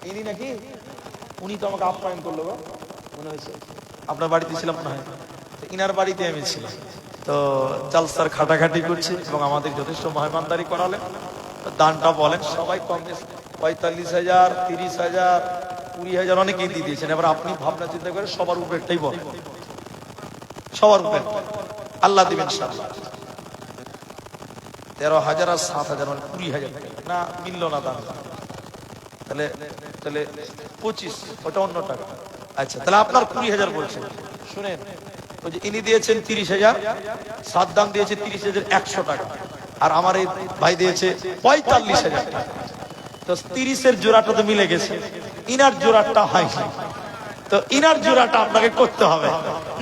ইনি নাকি, উনি তো আমাকে আপ্যায়ন করলো মনে হয়েছে, আপনার বাড়িতে ছিলাম মনে হয়, ইনার বাড়িতে আমি ছিলাম। তো জালসার খাটাখাটি করছি এবং আমাদের যথেষ্ট মেহমানদারি করালেন। দানটা বলেন, সবাই কম বেশি 45,000 30,000 20,000 অনেকেই দিয়ে দিয়েছেন। এবার আপনি ভাবনা চিন্তা করে সবার উপরেরটাই বলেন, সবার উপরে আল্লাহ দিবেন ইনশাআল্লাহ। 13,000 আর 7,000 মানে 20,000 না, মিলল না দান। তাহলে 25, ওটা অন্য টাকা। আচ্ছা, তাহলে আপনার 20,000 বলছেন। শুনেন, ওই যে ইনি দিয়েছেন 30,000, সাদ্দাম দিয়েছে 30,100 টাকা, আর আমার এই ভাই দিয়েছে 45,000 টাকা। তো 30-এর জোড়াটা তো মিলে গেছে, ইনার জোড়াটা হয়, তো ইনার জোড়াটা আপনাকে করতে হবে।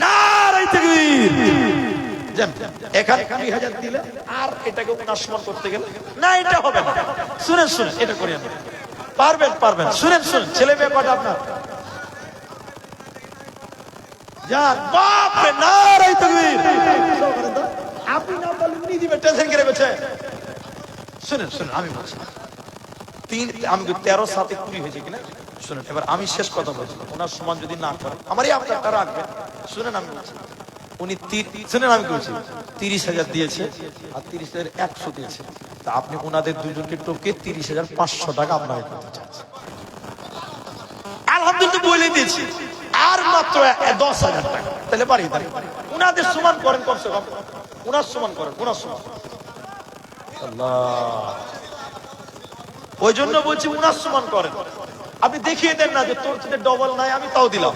নারে তাকবীর। এখানে 20,000 দিলে আর এটাকে 19 মান করতে গেলে না, এটা হবে না। শুনেন শুনেন, এটা করি আমি, পারবেন পারবেন। শুনেন শুনেন, ছেলে মেয়ে কটা আপনার? যান বাপ রে, নারে তাকবীর। আপনি না বললে উনি দিবে, টেনশন করে বেঁচে। শুনেন শুনেন, আমি বলছি আমি 13 7 20 হয়েছে কিনা শুনেন। এবার আমি শেষ কথা বলছি, ওনার সমান যদি না করে আমারই আপনারটা রাখবেন। শুনেন, আমি বলছি উনি শুনেন, আমি বলছি 30,000 দিয়েছে আর 30,100 দিয়েছে। তা আপনি ওনাদের দুজনকে টোকে 30,500 টাকা আপনাকে করতে চাচ্ছেন। আলহামদুলিল্লাহ বলে দিয়েছি, আর মাত্র 10,000 টাকা। তাহলে পারি উনাদের সমান করেন, কমসে কম উনার সমান করেন, উনার সমান। আল্লাহ, ওই জন্য বলছি উনার সমান করেন। আপনি দেখিয়ে দেন না যে তোর থেকে ডবল নাই, আমি তাও দিলাম।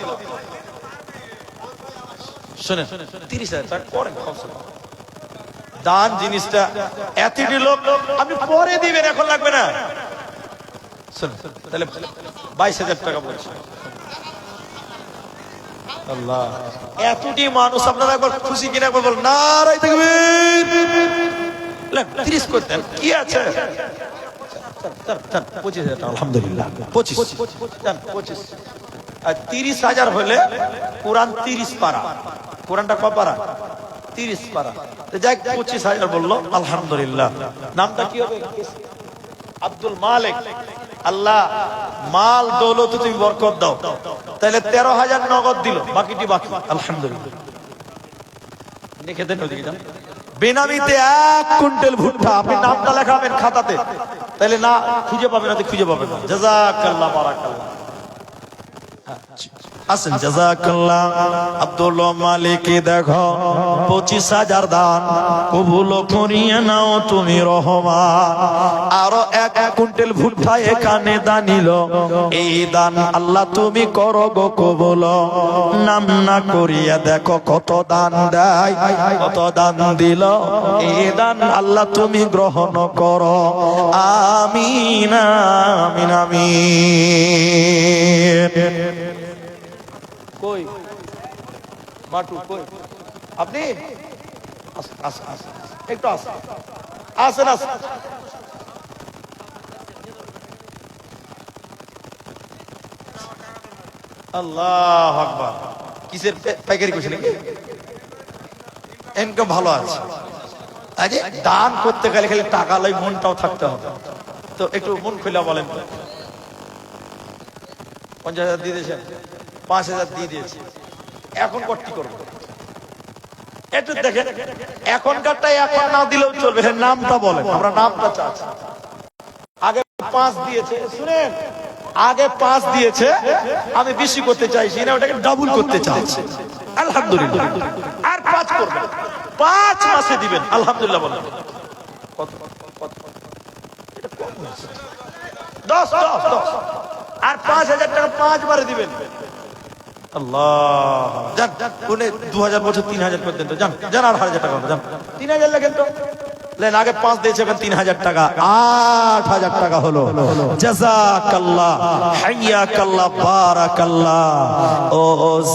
শুনেন, 30,000 টাকা করেন কমসে কম। দান জিনিসটা এতটি লোক, আপনি পরে দিবেন, এখন লাগবে না। শুনেন, তাহলে 22,000 টাকা বলছি। আল্লাহ, এতটি মানুষ আপনারা একবার খুশি কিনা একবার বলুন নারে তাকবীর। 30 করতেন কি আছে? 25,000 টাকা, আলহামদুলিল্লাহ 25 আর 30,000 হলে কোরআন 30 পারা। কোরআনটা কয় পারা? 30 পারা। যাই 25,000 বললো, আলহামদুলিল্লাহ। নামটা কি হবে? আব্দুল মালিক। আল্লাহ মাল দৌলত তুমি বরকত দাও। তাহলে 13,000 নগদ দিল, বাকিটি বাকি। আলহামদুলিল্লাহ, লিখে দেন, ওদিকে যান। বেনামিতে 1 কুইন্টাল ভুট্টা, আপনি নামটা লেখাবেন খাতাতে, তাহলে না খুঁজে পাবেন, না খুঁজে পাবেন না। জাযাকাল্লাহ, বারাকাল্লাহ। আসেন, জাযাকাল্লাহ। আব্দুল মালিক দেখো 25,000 দান কবুল করিয়ে নাও তুমি রহমান। আরো 1 কুইন্টাল ভুট্টা এখানে দানিল, এই দান আল্লাহ তুমি করো গো কবুল। নাম না করিয়া দেখো কত দান দেয়, কত দান দিল, এই দান আল্লাহ তুমি গ্রহণ করো। আমিন আমিন আমিন। কই মাটু কই? আপনি একটু আসেন, আসেন আসেন। আল্লাহু আকবার। কিসের পাইকারি করছে নাকি? ইনকাম ভালো আছে। আরে দান করতে গেলে খালি টাকা লই, মনটাও থাকতে হবে। তো একটু মন খুলে বলেন, 50,000 দিয়ে দিয়েছেন, 5,000 দিয়ে দিয়েছে, এখন কি করবো? একটু দেখেন, এখনকারটা এখন না দিলেও চলবে। নামটা বলেন, আমরা নামটা চাচ্ছি। আগে 5 দিয়েছে, শুনেন, আগে 5 দিয়েছে, আমি বেশি করতে চাইছি না, ওটাকে ডাবল করতে চাইছি। আলহামদুলিল্লাহ, আর 5 করবেন, 5 মাসে দিবেন। আলহামদুলিল্লাহ বলেন, কত কত? এটা কম হয়েছে, 10 আর 5,000 টাকা 5 বারে দিবেন। আল্লাহ, যান 2000 বছর 3,000 করে দেন তো, যান যান, আর 1,000 টাকা যান, 3,000 লাগেন তো। আগে 5 দিয়েছে, এখন 3,000 টাকা, 8,000 টাকা হলো। জাযাকাল্লাহ, হাইয়াকাল্লাহ, বারাকাল্লাহ। ও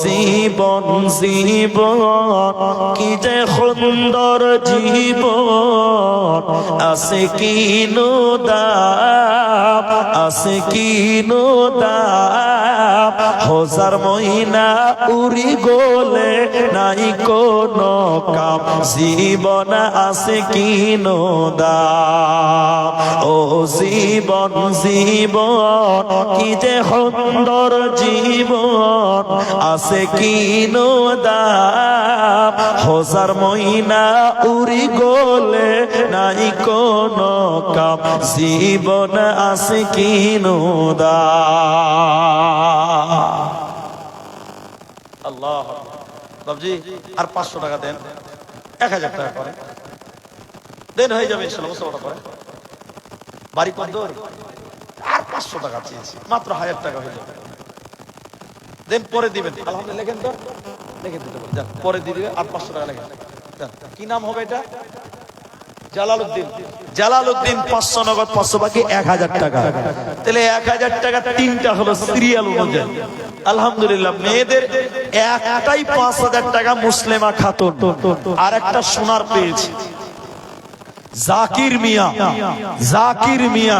জীবন জীবন কি যে সুন্দর জীবন, আছে কি দাম, আছে কি দাম, হাজার মহিনা উড়ি গলে নাই কোনো কাম, জীবন আছে কি দাম। ও জীবন জীবন কি যে সুন্দর জীবন, আছে কি দাম, হাজার মহিনা উড়ি গলে নাই কোনো কাম, জীবন আছে কি দাম। আল্লাহ বাবজি, আর 500 টাকা দেন, 1,000 টাকা করেন, দেন হয়ে যাবে ইনশাআল্লাহ। মুসলমান করে বাড়ি কত দূর, আর 500 টাকা চেয়েছি, মাত্র 1,000 টাকা হয়ে যাবে, দেন পরে দিবেন। আলহামদুলিল্লাহ, লেখেন তো, লিখে দিতে বলেন, যান পরে দিয়ে দিবে, আর 500 টাকা লেখেন। কি নাম হবে এটা? জালালউদ্দিন। জালালউদ্দিন 500 নগদ, 500 বাকি 1,000 টাকা। তাহলে 1,000 টাকা 3টা হলো সিরিয়াল অনুযায়ী। আলহামদুলিল্লাহ, মেয়েদের একটাই 5,000 টাকা মুসলিমা খাতুন, আর একটা সোনার পেয়েছি জাকির মিয়া। জাকির মিয়া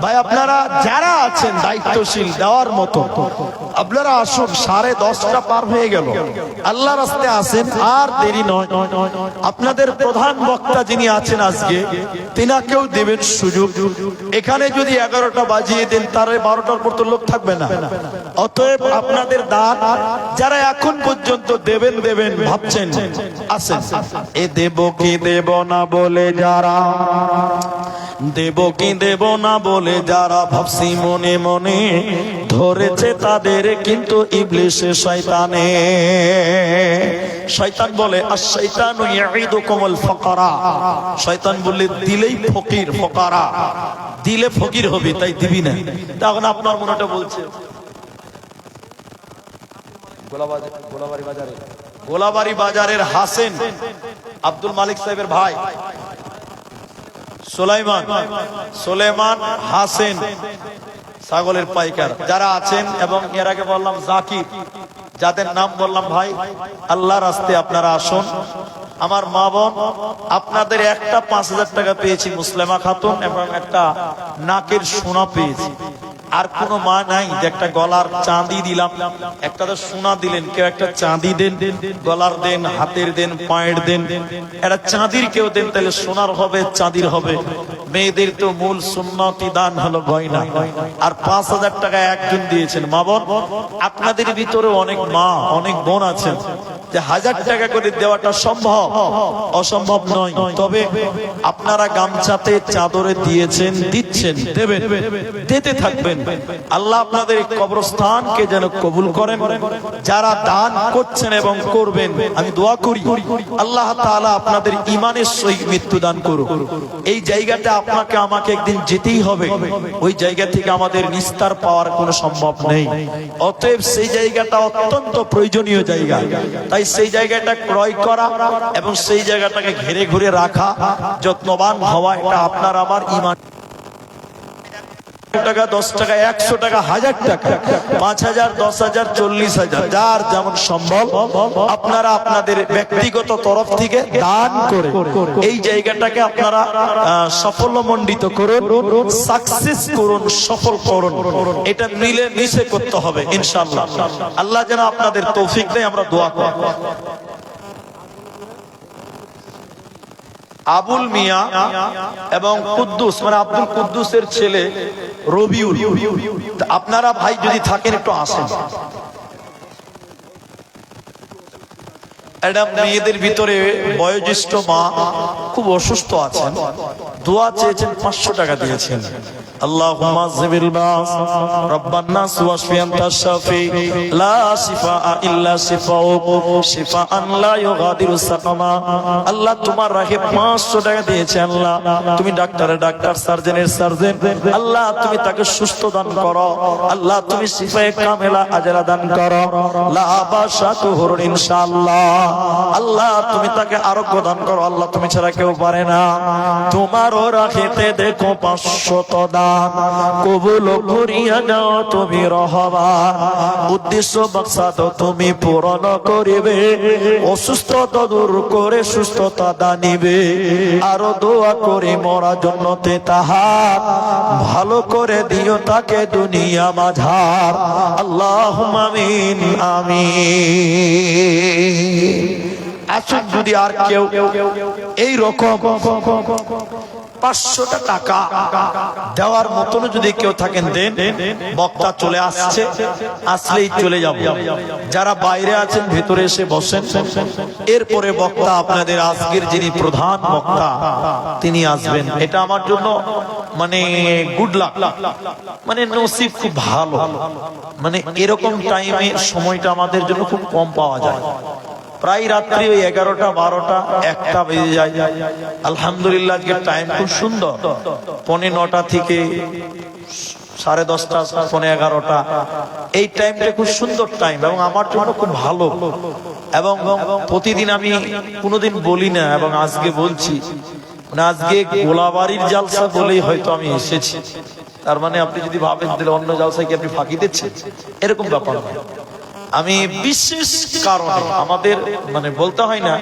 ভাই, আপনারা যারা আছেন দায়িত্বশীল দেওয়ার মতো, আপনারা আসুন। 10:30 পার হয়ে গেল, আল্লাহ রাস্তায় আসেন, আর দেরি নয়। আপনাদের প্রধান বক্তা যিনি আছেন আজকে, তিনাকেও দেবেন সুযোগ। এখানে যদি 11টা বাজিয়ে দেন, তার 12টার পর তো লোক থাকবে না। অতএব আপনাদের দান যারা এখন পর্যন্ত দেবেন ভাবছেন, আসেন। এ দেব কি দেব না বলে যারা, দেব কি দেব না বলে যারা ভাবছি মনে মনে, ধরেছে তাদের কিন্তু ইবলিসে শয়তানে। শয়তান বলে আশ-শাইতানু ইয়াইদুকুমুল ফাকরা, শয়তান বলে দিলেই ফকির, ফকরা দিলে ফকির হবে, তাই দিবি না। তখন আপনার মনটা বলছে, গোলাবাড়ি বাজারের হাসেন আব্দুল মালিক সাহেবের ভাই সুলাইমান হাসেন, ছাগলের পাইকার যারা আছেন, এবং এর আগে বললাম জাকির, যাদের নাম বললাম, ভাই আল্লাহ রাস্তায় আপনারা আসুন। আমার মা বোন, আপনাদের একটা 5,000 টাকা পেয়েছি মুসলিমা খাতুন, এবং একটা নাকের সোনা পেয়েছি। আর কোন মা নাই যে একটা গলার চাঁদি দিলাম, একটা তো সোনা দিলেন, কেউ একটা চাঁদি দেন, গলার দেন, হাতের দেন, পায়ের দেন, একটা চাঁদির কেউ দেন, তাহলে সোনার হবে, চাঁদির হবে। মেয়েদের তো মূল সুন্নতি দান হলো গয়না। আর 5,000 টাকা একজন দিয়েছেন। মা বোন, আপনাদের ভিতরে অনেক মা, অনেক বোন আছেন যে 1,000 টাকা করে দেওয়াটা সম্ভব, অসম্ভব নয়। তবে আপনারা গামছাতে, চাদরে দিয়েছেন, দিচ্ছেন, দেবেন, দিতে থাকবেন। আল্লাহ আপনাদের কবরস্থানকে যেন কবুল করেন। যারা দান করছেন এবং করবেন, আমি দোয়া করি আল্লাহ তাআলা আপনাদের ঈমানের সহিত মৃত্যু দান করুন। এই জায়গাটা আপনাকে আমাকে একদিন যেতেই হবে, ওই জায়গা থেকে আমাদের নিস্তার পাওয়ার কোনো সম্ভব নেই। অতএব সেই জায়গাটা অত্যন্ত প্রয়োজনীয় জায়গা, তাই সেই জায়গাটা ক্রয় করা এবং সেই জায়গাটাকে ঘিরে ঘুরে রাখা, যত্নবান হওয়া, এটা আপনার আমার ঈমান টাকা, 10 টাকা, 100 টাকা, 1000 টাকা, 5000, 10,000, 40,000, যার যেমন সম্ভব আপনারা আপনাদের ব্যক্তিগত তরফ থেকে দান করে এই জায়গাটাকে আপনারা সাফল্যমণ্ডিত করুন, সাকসেস করুন, সফল করুন। এটা মিলে মিশে করতে হবে ইনশাআল্লাহ। আল্লাহ যেন আপনাদের তৌফিক দেয়, আমরা দোয়া করি। আবুল মিয়া এবং কুদ্দুস, মানে আব্দুল কুদ্দুসের ছেলে রবিউল, আপনারা ভাই যদি থাকেন একটু আসেন। একটা মেয়েদের ভিতরে বয়োজ্যেষ্ঠ মা খুব অসুস্থ আছেন, দোয়া চেয়েছেন, 500 টাকা দিয়েছেন। আল্লাহুম্মা যিবিল বাস রাব্বান নাস ওয়াশফি আনতা শাফি লা শিফাআ ইল্লা শিফাউক শিফাআন লা ইউগাদিরু সাকামা। আল্লাহ তোমার রাহে 500 টাকা দিয়েছে। আল্লাহ তুমি ডাক্তারের ডাক্তার, সার্জনের সার্জন, আল্লাহ তুমি তাকে সুস্থ দান করো। আল্লাহ তুমি শিফায়ে কামেলা আজরা দান করো। লা বাসা তুহুর ইনশাআল্লাহ। আল্লাহ তুমি তাকে আরোগ্য দান করো। আল্লাহ তুমি ছাড়া কেউ পারে না। তোমারও রাখেতে দেখো 500 দান কবুল করিয়া নাও তুমি রহমান। উদ্দেশ্য মাকসাদ তুমি পূরণ করিবে, অসুস্থতা দূর করে সুস্থতা দানিবে। আরো দোয়া করে মরা জন্নতে তাহার ভালো করে দিও তাকে দুনিয়া মাঝার। আল্লাহুম্মা আমিন আমিন। আসুন, যদি আর কেউ এই রকম 500 টাকা দেওয়ার মতন যদি কেউ থাকেন দেন। বক্তা চলে আসছে, আসলেই চলে যাব। যারা বাইরে আছেন ভেতরে এসে বসেন। এরপরে বক্তা আপনাদের আজকের যিনি প্রধান বক্তা তিনি আসবেন। এটা আমার জন্য মানে গুড লাক, মানে নসিব খুব ভালো। মানে এরকম টাইমে সময়টা আমাদের জন্য খুব কম পাওয়া যায়। প্রায় রাত্রি ওই 11টা 12টা 1টা বেজে যায়। আলহামদুলিল্লাহ আজকের টাইম খুব সুন্দর। 9:45 থেকে 10:30, 11:15 এই টাইমটা খুব সুন্দর টাইম এবং আমার জন্য খুব ভালো। এবং প্রতিদিন আমি কোনোদিন বলি না, এবং আজকে বলছি। মানে আজকে গোলাবাড়ির জালসা বলেই হয়তো আমি এসেছি। তার মানে আপনি যদি ভাবেন তাহলে অন্য জালসায় কি আপনি ফাঁকি দিচ্ছেন, এরকম ব্যাপার নয়। আমি বিশেষ কারণে আমাদের মানে বলতে হয় না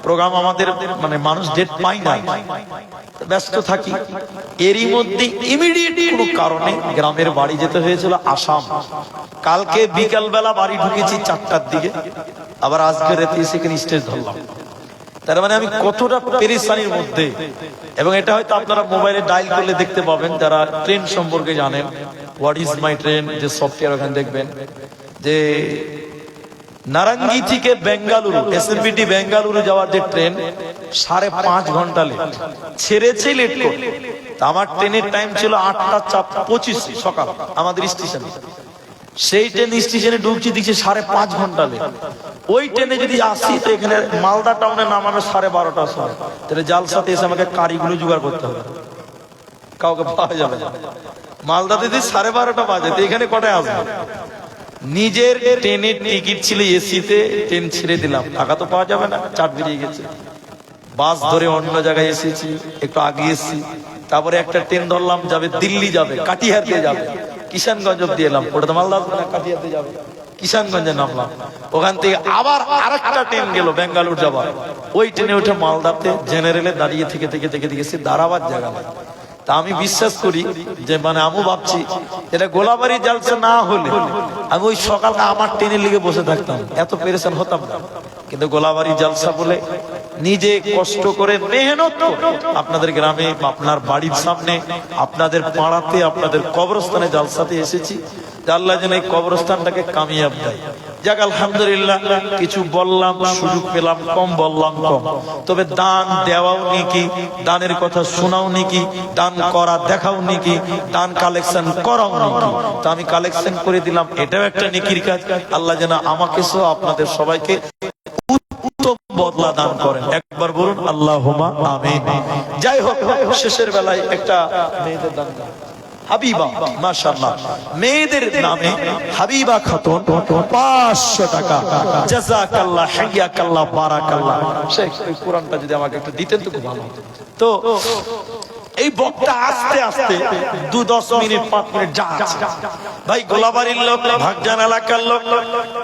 প্রোগ্রাম, আমাদের মানে মানুষ ডেট পাই না, ব্যস্ত থাকি। এরই মধ্যে ইমিডিয়েট কোনো কারণে গ্রামের বাড়ি যেতে হয়েছিল আসাম। কালকে বিকাল বেলা বাড়ি ঢুকেছি 4টার দিকে, আবার আজকে রাতে সেখানে স্টেজ ধরলাম। তার মানে আমি কতটা পেরেশানির মধ্যে। এবং এটা হয়তো আপনারা মোবাইলে ডায়াল করলে দেখতে পাবেন, যারা ট্রেন সম্পর্কে জানেন, হোয়াট ইজ মাই ট্রেন যে সফটওয়্যার, ওখানে দেখবেন যে নারাঙ্গি থেকে বেঙ্গালুরু, এসএনবিটি বেঙ্গালুরু যাওয়ার যে ট্রেন 5.5 ঘন্টা লেট, ছেড়েছে লেট করে। আমার ট্রেনের টাইম ছিল 8:25 সকাল আমাদের স্টেশনে। সেই ট্রেন স্টেশনে ঢুকছি, দেখছি 5.5 ঘন্টা লেট। ওই ট্রেনে যদি আসি তো এখানে মালদা টাউনে নামানো 12:30টার সময়, তাহলে জালসাতে এসে আমাকে কারিগুলো জোগাড় করতে হবে, কাউকে পাওয়া যাবে না। মালদাতে যদি 12:30 বাজে তো এখানে কটায় আসবে? নিজের ট্রেনের টিকিট ছিল এসিতে, ট্রেন ছেড়ে দিলাম, টাকা তো পাওয়া যাবে না, 4 বেরিয়ে গেছে। বাস ধরে অন্য জায়গায় এসেছি, একটু আগে এসেছি। তারপরে একটা ট্রেন ধরলাম, যাবে দিল্লি, যাবে কাটিহার দিয়ে যাবে, কিষানগঞ্জ অব্দি এলাম। ওটা তো মালদা আসবে না, কাটিহার দিয়ে যাবে, কিষানগঞ্জে নামলাম। ওখান থেকে আবার আরেকটা ট্রেন গেল বেঙ্গালুরু যাবার। ওই ট্রেনে উঠে মালদাতে জেনারেলে দাঁড়িয়ে থেকে থেকে থেকে থেকে দাঁড়াবার জায়গা নাই। তা আমি বিশ্বাস করি যে মানে আমি ভাবছি এটা গোলাবাড়ি জালসা না হলে আমি ওই সকালটা আমার ট্রেনের লিগে বসে থাকতাম, এত পেরেশান হতাম না। কিন্তু গোলাবাড়ি জালসা বলে নিজে কষ্ট করে মেহনত করে আপনাদের গ্রামে, আপনার বাড়ির সামনে, আপনাদের পাড়াতে, আপনাদের কবরস্থানে জালসাতে এসেছি। আল্লাহ যেন এই কবরস্থানটাকে কামিয়াব দেয়। যাক আলহামদুলিল্লাহ, কিছু বললাম, সুযোগ পেলাম, কম বললাম কম। তবে দান দেওয়াও নাকি, দানের কথা শোনাও নাকি, দান করা দেখাও নাকি, দান কালেকশন করাও নাকি। তো আমি কালেকশন করে দিলাম, এটাও একটা নেকির কাজ। আল্লাহ যেন আমাকে সহ আপনাদের সবাইকে উত্তম বদলা দান করেন। একবার বলুন আল্লাহুম্মা আমিন। যাই হোক, শেষের বেলায় একটা মেয়েদের দান, হাবিবা, মাশাআল্লাহ, মেয়েদের নামে হাবিবা খাতুন 500 টাকা। জাযাকাল্লাহ, হাইয়াকাল্লাহ, বারাকাল্লাহ। শেখ, এই কোরআনটা যদি আমাকে একটু দিতেন তো খুব ভালো হতো। তো এই বক্তা আস্তে আস্তে 2-10 মিনিট 5 মিনিট যা আছে। ভাই গোলাবাড়ির লোক, ভাগজান এলাকার লোক,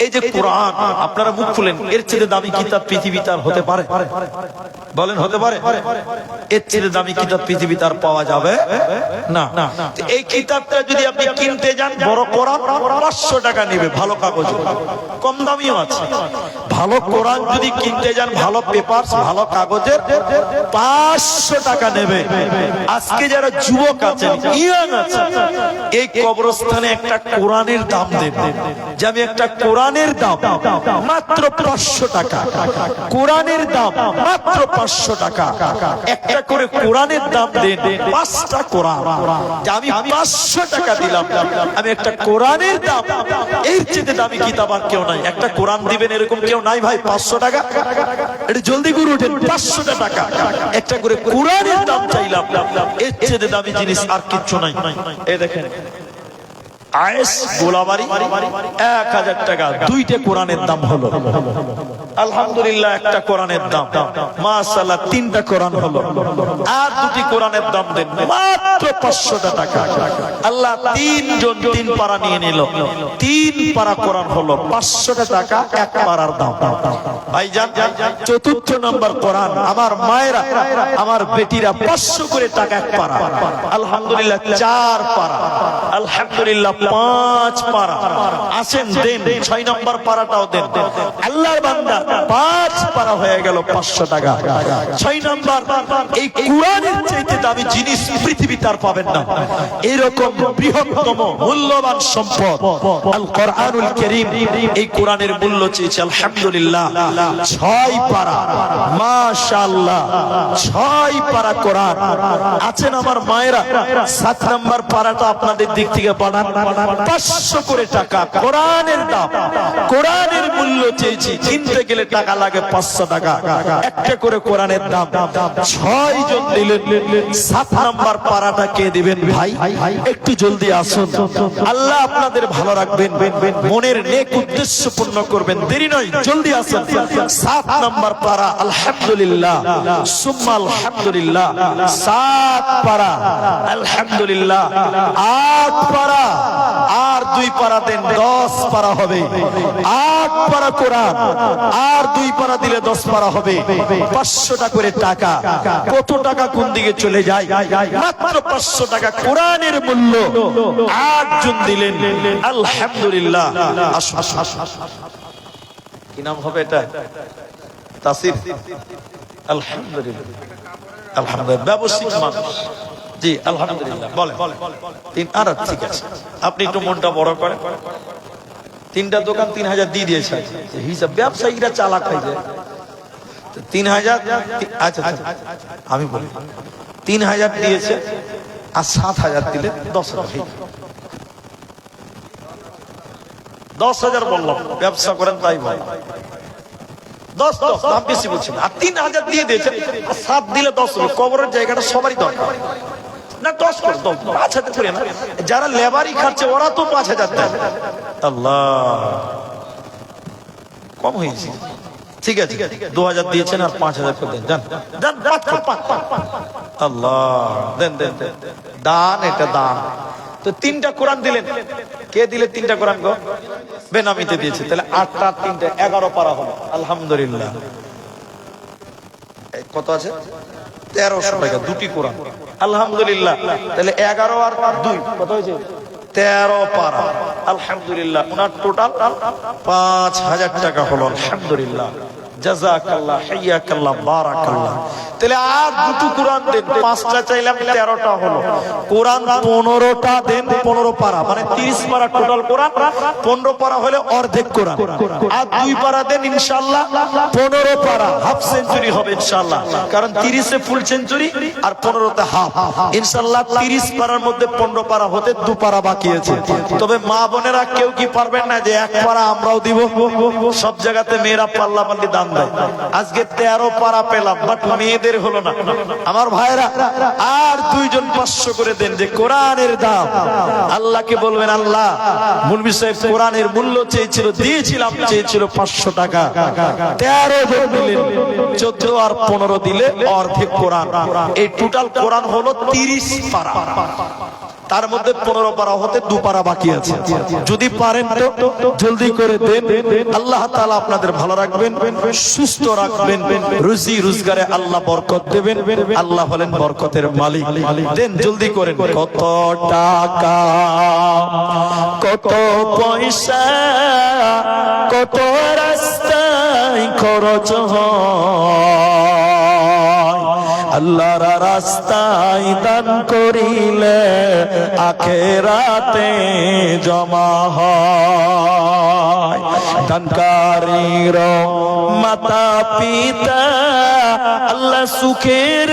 এই যে কোরআন আপনারা মুখ খুলেন, এর চেয়ে দামি কিতাব পৃথিবীতে আর হতে পারে? বলেন হতে পারে? এর চেয়ে দামি কিতাব পৃথিবীতে আর পাওয়া যাবে না। এই কিতাবটা যদি আপনি কিনতে যান, বড় কোরআন 500 টাকা নেবে, ভালো কাগজ, কম দামিও আছে। ভালো কোরআন যদি কিনতে যান, ভালো পেপার, ভালো কাগজের 500 টাকা নেবে। আজকে যারা যুবক আছেন, ইয়াং আছেন, এই কবরস্থানে একটা কোরআনের দাম দেন, যে আমি একটা কোরআনের দাম মাত্র 500 টাকা, কোরআনের দাম মাত্র 500 টাকা, একটা করে কোরআনের দাম দেন, 5টা কোরআন, যে আমি 500 টাকা দিলাম, আমি একটা কোরআনের দাম, এর চেয়ে দামি কিতাব আর কেউ নাই। একটা কোরআন দিবেন এরকম কেউ নাই ভাই? 500 টাকা, এটা জলদি করে উঠেন, 500 টাকা একটা করে কোরআনের দাম চাইলাম, এর চেয়ে দামি জিনিস আর কিচ্ছু নাই। এই দেখেন আয়েশ গোলাবাড়ি 1000 টাকা, 2টা কোরআনের দাম হলো। আলহামদুলিল্লাহ, একটা কোরআনের দাম, মাশাআল্লাহ 3টা কোরআন হলো। আর 2টি কোরআনের দাম দেন, মাত্র 500 টাকা। আল্লাহ 3 জন 3 পারা নিয়ে নিল, 3 পারা কোরআন হলো, 500 টাকা এক পারার দাম। ভাইজান, 4র্থ নম্বর কোরআন, আমার মায়েরা, আমার বেটিরা 500 করে টাকা এক পারা। আলহামদুলিল্লাহ 4 পারা, আলহামদুলিল্লাহ 5 পারা। আসেন দেন, 6 নম্বর পারাটাও দেন। আল্লাহর বান্দা 5 পারা হয়ে গেল, 500 টাকা। 6 নম্বর, এই কোরআনের চাইতে দামি জিনিস পৃথিবীতে আর পাবেন না। এরকম বৃহত্তম মূল্যবান সম্পদ আল কোরআনুল কারীম, এই কোরআনের মূল্য চেয়েছে আলহামদুলিল্লাহ 6 পারা, মাশাআল্লাহ 6 পারা কোরআন। আছেন আমার মায়েরা, 7 নম্বর পারাটা আপনাদের দিক থেকে বানান, 500 করে টাকা কোরআনের দাম, কোরআনের মূল্য চেয়েছি, কিনতে গেলে টাকা লাগে 500 টাকা, একটা করে কোরআনের দাম। 6 জন দিলেন, 7 নাম্বার পারাটা কে দিবেন ভাই? একটু জলদি আসুন, আল্লাহ আপনাদের ভালো রাখবেন, মনের নেক উদ্দেশ্য পূর্ণ করবেন, দেরি নয়, জলদি আসুন। 7 নাম্বার পারা, আলহামদুলিল্লাহ সুম্মা আলহামদুলিল্লাহ, 7 পারা, আলহামদুলিল্লাহ 8 পারা, আর 2 পারা দেন, 10 পারা হবে। 8 পারা কোরআন, আর 2 পারা দিলে 10 পারা হবে। 500 টাকা করে টাকা, কত টাকা কোন দিকে চলে যায়? মাত্র 500 টাকা কোরআনের মূল্য। 8 জন দিলেন, আলহামদুলিল্লাহ। কি নাম হবে এটা? তাসির, আলহামদুলিল্লাহ, আলহামদুলিল্লাহ, ব্যবসায়িক মানুষ। জি আলহামদুলিল্লাহ, বলেন। আর ঠিক আছে, আপনি একটু মনটা বড় করেন। 3টা দোকান 3000 দিয়ে দিয়েছে, হিসাব ব্যবসায়ীরা চালাক হয়ে যায়। 3000, আচ্ছা আমি বলি 3000 দিয়েছে, আর 7000 দিলে 10,000, 10,000 বললাম, ব্যবসা করেন তাই বল, 10 দাম বেশি বলছি না। আর 3000 দিয়ে দিয়েছে, 7 দিলে 10 হবে। কবরের জায়গাটা সবারই দরকার না, 10 করে 5,000 করে না। যারা লেবারি খাচ্ছে ওরা তো 5,000 দেয়। আল্লাহ, কম হয়েছে, ঠিক আছে 2000 দিয়েছেন, আর 5,000 করে দেন, যান যান, আল্লাহ দেন দেন দেন, দান, এটা দান। তো 3টা কোরআন দিলেন, কে দিলে 3টা কোরআন গো? বেনামিতে দিয়েছে, তাহলে 8টা 3টা 11 পারা হলো। আলহামদুলিল্লাহ, কত আছে? 1300 টাকা, 2টি কোরআন। আলহামদুলিল্লাহ, তাহলে 11 আর 2 কত হয়েছে? 13 পারা। আলহামদুলিল্লাহ, ওনার টোটাল 5000 টাকা হলো। আলহামদুলিল্লাহ, জাযাকাল্লাহ, হাইয়াকাল্লাহ, বারাকাল্লাহ। তাহলে আর 2টো কোরআন দেন, 5টা চাইলাম, 13টা হলো। কোরআন 15টা দেন, 15 পারা, মানে 30 পারা টোটাল কোরআন। 15 পারা হলে অর্ধেক কোরআন, আর 2 পারা দেন, ইনশাআল্লাহ 15 পারা, হাফ সেঞ্চুরি হবে ইনশাআল্লাহ। কারণ 30 এ ফুল সেঞ্চুরি, আর 15তে হাফ। ইনশাআল্লাহ 30 পারার মধ্যে 15 পারা হতে 2 পারা বাকি আছে। তবে মা বোনেরা কেউ কি পারবেন না যে 1 পারা আমরাও দিব? সব জায়গাতে মেয়েরা পাল্লা পাল্লি দান দেয়। আজকে 13 পারা পেলাম, বাট মেয়েদের হলো না। আমার ভাইরা আর 2 জন 500 করে দেন, যে কোরআনের দাম। আল্লাহকে বলবেন, আল্লাহ মুলবি সাহেব কোরআনের মূল্য চেয়েছিল, দিয়েছিলাম, চেয়েছিল 500 টাকা, 13 জন দিলেন, 14 আর 15 দিলে অর্ধেক কোরআন। এই টোটাল কোরআন হলো 30 পারা। তার মধ্যে 15 পারা হতে 2 পারা বাকি আছে। যদি পারেন তো জলদি করে দেন। আল্লাহ তাআলা আপনাদের ভালো রাখবেন, সুস্থ রাখবেন, রুজি রোজগারে আল্লাহ বরকত দেবেন। আল্লাহ হলেন বরকতের মালিক। দেন জলদি করেন। কত টাকা, কত পয়সা, কত রাস্তায় খরচ হয়, আল্লাহর রাস্তায় দান করিলে আখিরাতে জমা হয়। দানকারীর মাতা পিতা আল্লাহ সুখের